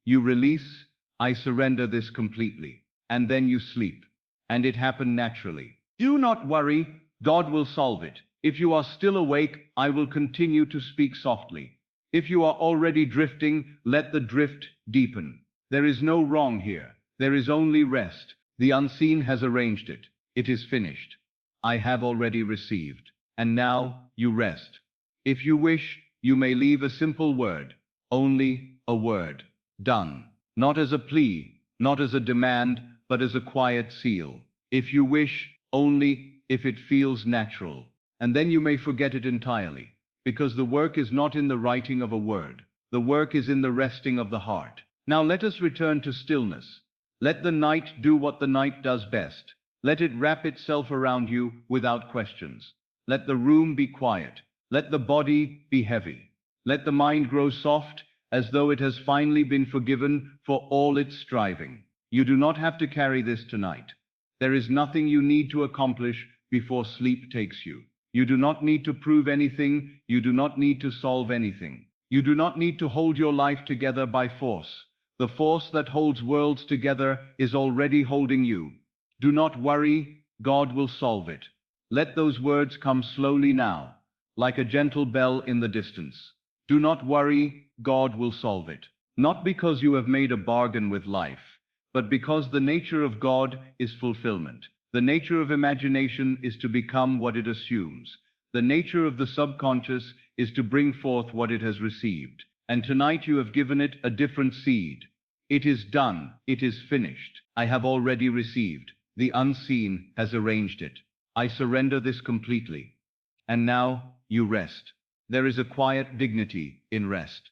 You release, I surrender this completely. And then you sleep. And it happened naturally. Do not worry, God will solve it. If you are still awake, I will continue to speak softly. If you are already drifting, let the drift deepen. There is no wrong here. There is only rest. The unseen has arranged it. It is finished. I have already received. And now you rest. If you wish, you may leave a simple word, only a word. Done. Not as a plea, not as a demand, but as a quiet seal. If you wish, only if it feels natural. And then you may forget it entirely, because the work is not in the writing of a word. The work is in the resting of the heart. Now let us return to stillness. Let the night do what the night does best. Let it wrap itself around you without questions. Let the room be quiet. Let the body be heavy. Let the mind grow soft, as though it has finally been forgiven for all its striving. You do not have to carry this tonight. There is nothing you need to accomplish before sleep takes you. You do not need to prove anything. You do not need to solve anything. You do not need to hold your life together by force. The force that holds worlds together is already holding you. Do not worry, God will solve it. Let those words come slowly now, like a gentle bell in the distance. Do not worry, God will solve it. Not because you have made a bargain with life, but because the nature of God is fulfillment. The nature of imagination is to become what it assumes. The nature of the subconscious is to bring forth what it has received. And tonight you have given it a different seed. It is done. It is finished. I have already received. The unseen has arranged it. I surrender this completely. And now you rest. There is a quiet dignity in rest.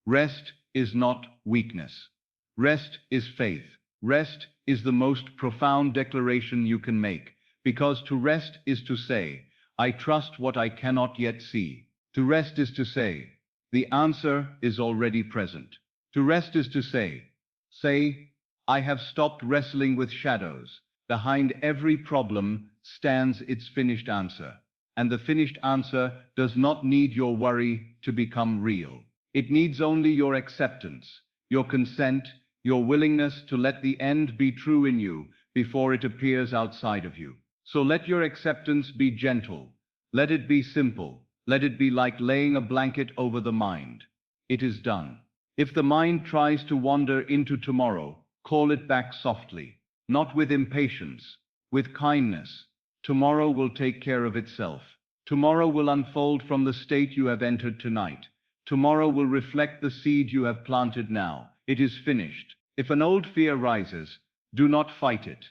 Rest is not weakness. Rest is faith. Rest is the most profound declaration you can make, because to rest is to say, I trust what I cannot yet see. To rest is to say, the answer is already present. To rest is to say, I have stopped wrestling with shadows. Behind every problem stands its finished answer. And the finished answer does not need your worry to become real. It needs only your acceptance, your consent, your willingness to let the end be true in you before it appears outside of you. So let your acceptance be gentle. Let it be simple. Let it be like laying a blanket over the mind. It is done. If the mind tries to wander into tomorrow, call it back softly, not with impatience, with kindness. Tomorrow will take care of itself. Tomorrow will unfold from the state you have entered tonight. Tomorrow will reflect the seed you have planted now. It is finished. If an old fear rises, do not fight it.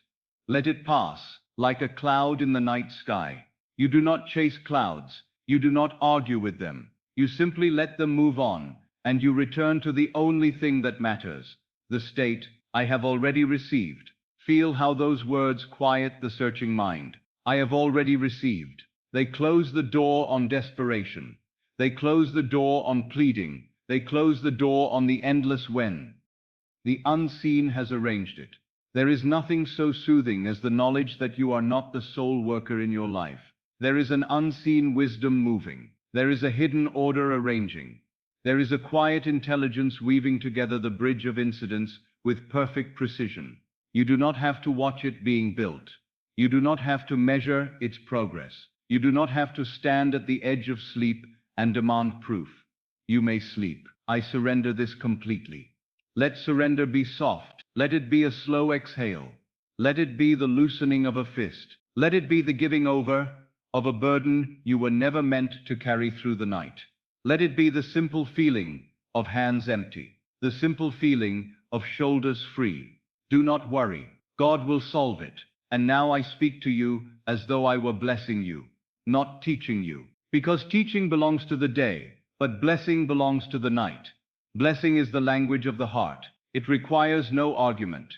Let it pass, like a cloud in the night sky. You do not chase clouds. You do not argue with them. You simply let them move on, and you return to the only thing that matters, the state I have already received. Feel how those words quiet the searching mind. I have already received. They close the door on desperation. They close the door on pleading. They close the door on the endless when. The unseen has arranged it. There is nothing so soothing as the knowledge that you are not the sole worker in your life. There is an unseen wisdom moving. There is a hidden order arranging. There is a quiet intelligence weaving together the bridge of incidents with perfect precision. You do not have to watch it being built. You do not have to measure its progress. You do not have to stand at the edge of sleep and demand proof. You may sleep. I surrender this completely. Let surrender be soft. Let it be a slow exhale. Let it be the loosening of a fist. Let it be the giving over of a burden you were never meant to carry through the night. Let it be the simple feeling of hands empty, the simple feeling of shoulders free. Do not worry. God will solve it. And now I speak to you as though I were blessing you, not teaching you. Because teaching belongs to the day, but blessing belongs to the night. Blessing is the language of the heart. It requires no argument.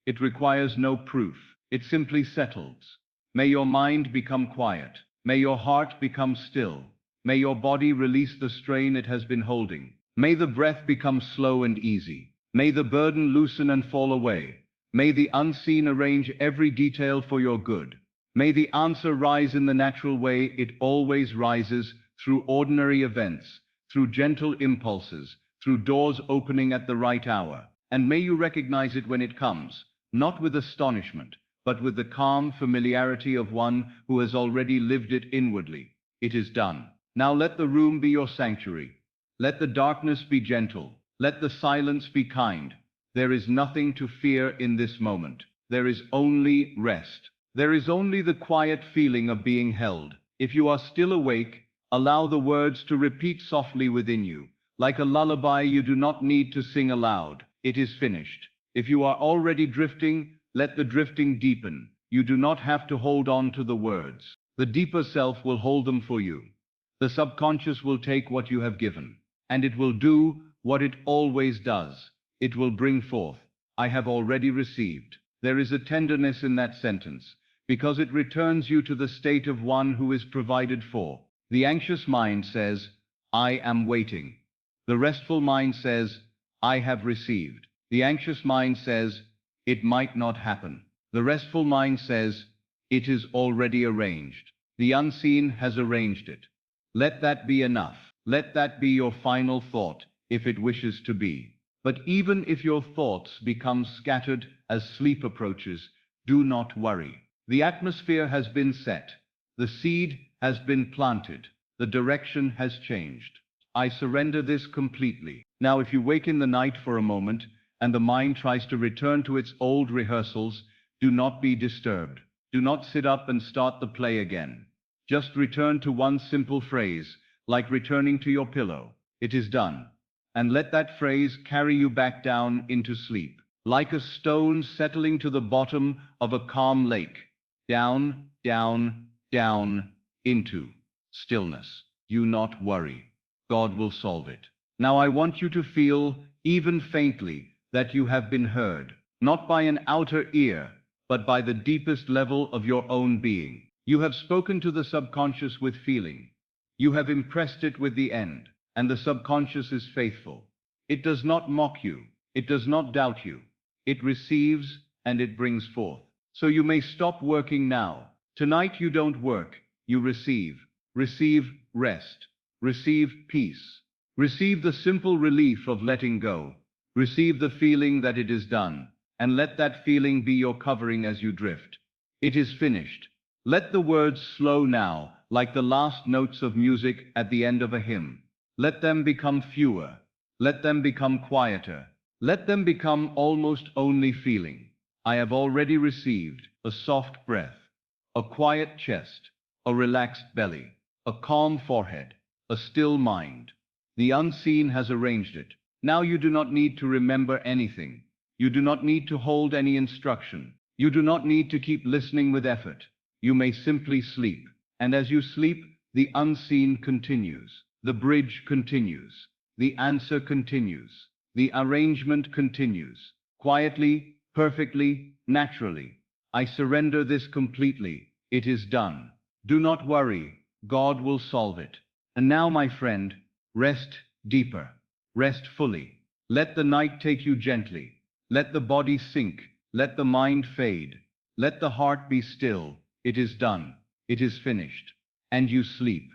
It requires no proof. It simply settles. May your mind become quiet. May your heart become still. May your body release the strain it has been holding. May the breath become slow and easy. May the burden loosen and fall away. May the unseen arrange every detail for your good. May the answer rise in the natural way it always rises, through ordinary events, through gentle impulses, through doors opening at the right hour. And may you recognize it when it comes, not with astonishment, but with the calm familiarity of one who has already lived it inwardly. It is done. Now let the room be your sanctuary. Let the darkness be gentle. Let the silence be kind. There is nothing to fear in this moment. There is only rest. There is only the quiet feeling of being held. If you are still awake, allow the words to repeat softly within you. Like a lullaby, you do not need to sing aloud. It is finished. If you are already drifting, let the drifting deepen. You do not have to hold on to the words. The deeper self will hold them for you. The subconscious will take what you have given, and it will do what it always does. It will bring forth, I have already received. There is a tenderness in that sentence, because it returns you to the state of one who is provided for. The anxious mind says, I am waiting. The restful mind says, I have received. The anxious mind says, it might not happen. The restful mind says, it is already arranged. The unseen has arranged it. Let that be enough. Let that be your final thought, if it wishes to be. But even if your thoughts become scattered as sleep approaches, do not worry. The atmosphere has been set. The seed has been planted. The direction has changed. I surrender this completely. Now, if you wake in the night for a moment, and the mind tries to return to its old rehearsals, do not be disturbed. Do not sit up and start the play again. Just return to one simple phrase, like returning to your pillow. It is done. And let that phrase carry you back down into sleep, like a stone settling to the bottom of a calm lake. Down, down, down, into stillness. Do not worry. God will solve it. Now I want you to feel, even faintly, that you have been heard, not by an outer ear, but by the deepest level of your own being. You have spoken to the subconscious with feeling. You have impressed it with the end, and the subconscious is faithful. It does not mock you. It does not doubt you. It receives and it brings forth. So you may stop working now. Tonight you don't work, you receive. Receive rest. Receive peace. Receive the simple relief of letting go. Receive the feeling that it is done, and let that feeling be your covering as you drift. It is finished. Let the words slow now, like the last notes of music at the end of a hymn. Let them become fewer. Let them become quieter. Let them become almost only feeling. I have already received a soft breath, a quiet chest, a relaxed belly, a calm forehead, a still mind. The unseen has arranged it. Now you do not need to remember anything. You do not need to hold any instruction. You do not need to keep listening with effort. You may simply sleep. And as you sleep, the unseen continues. The bridge continues. The answer continues. The arrangement continues. Quietly, perfectly, naturally. I surrender this completely. It is done. Do not worry. God will solve it. And now, my friend, rest deeper. Rest fully. Let the night take you gently. Let the body sink. Let the mind fade. Let the heart be still. It is done. It is finished. And you sleep.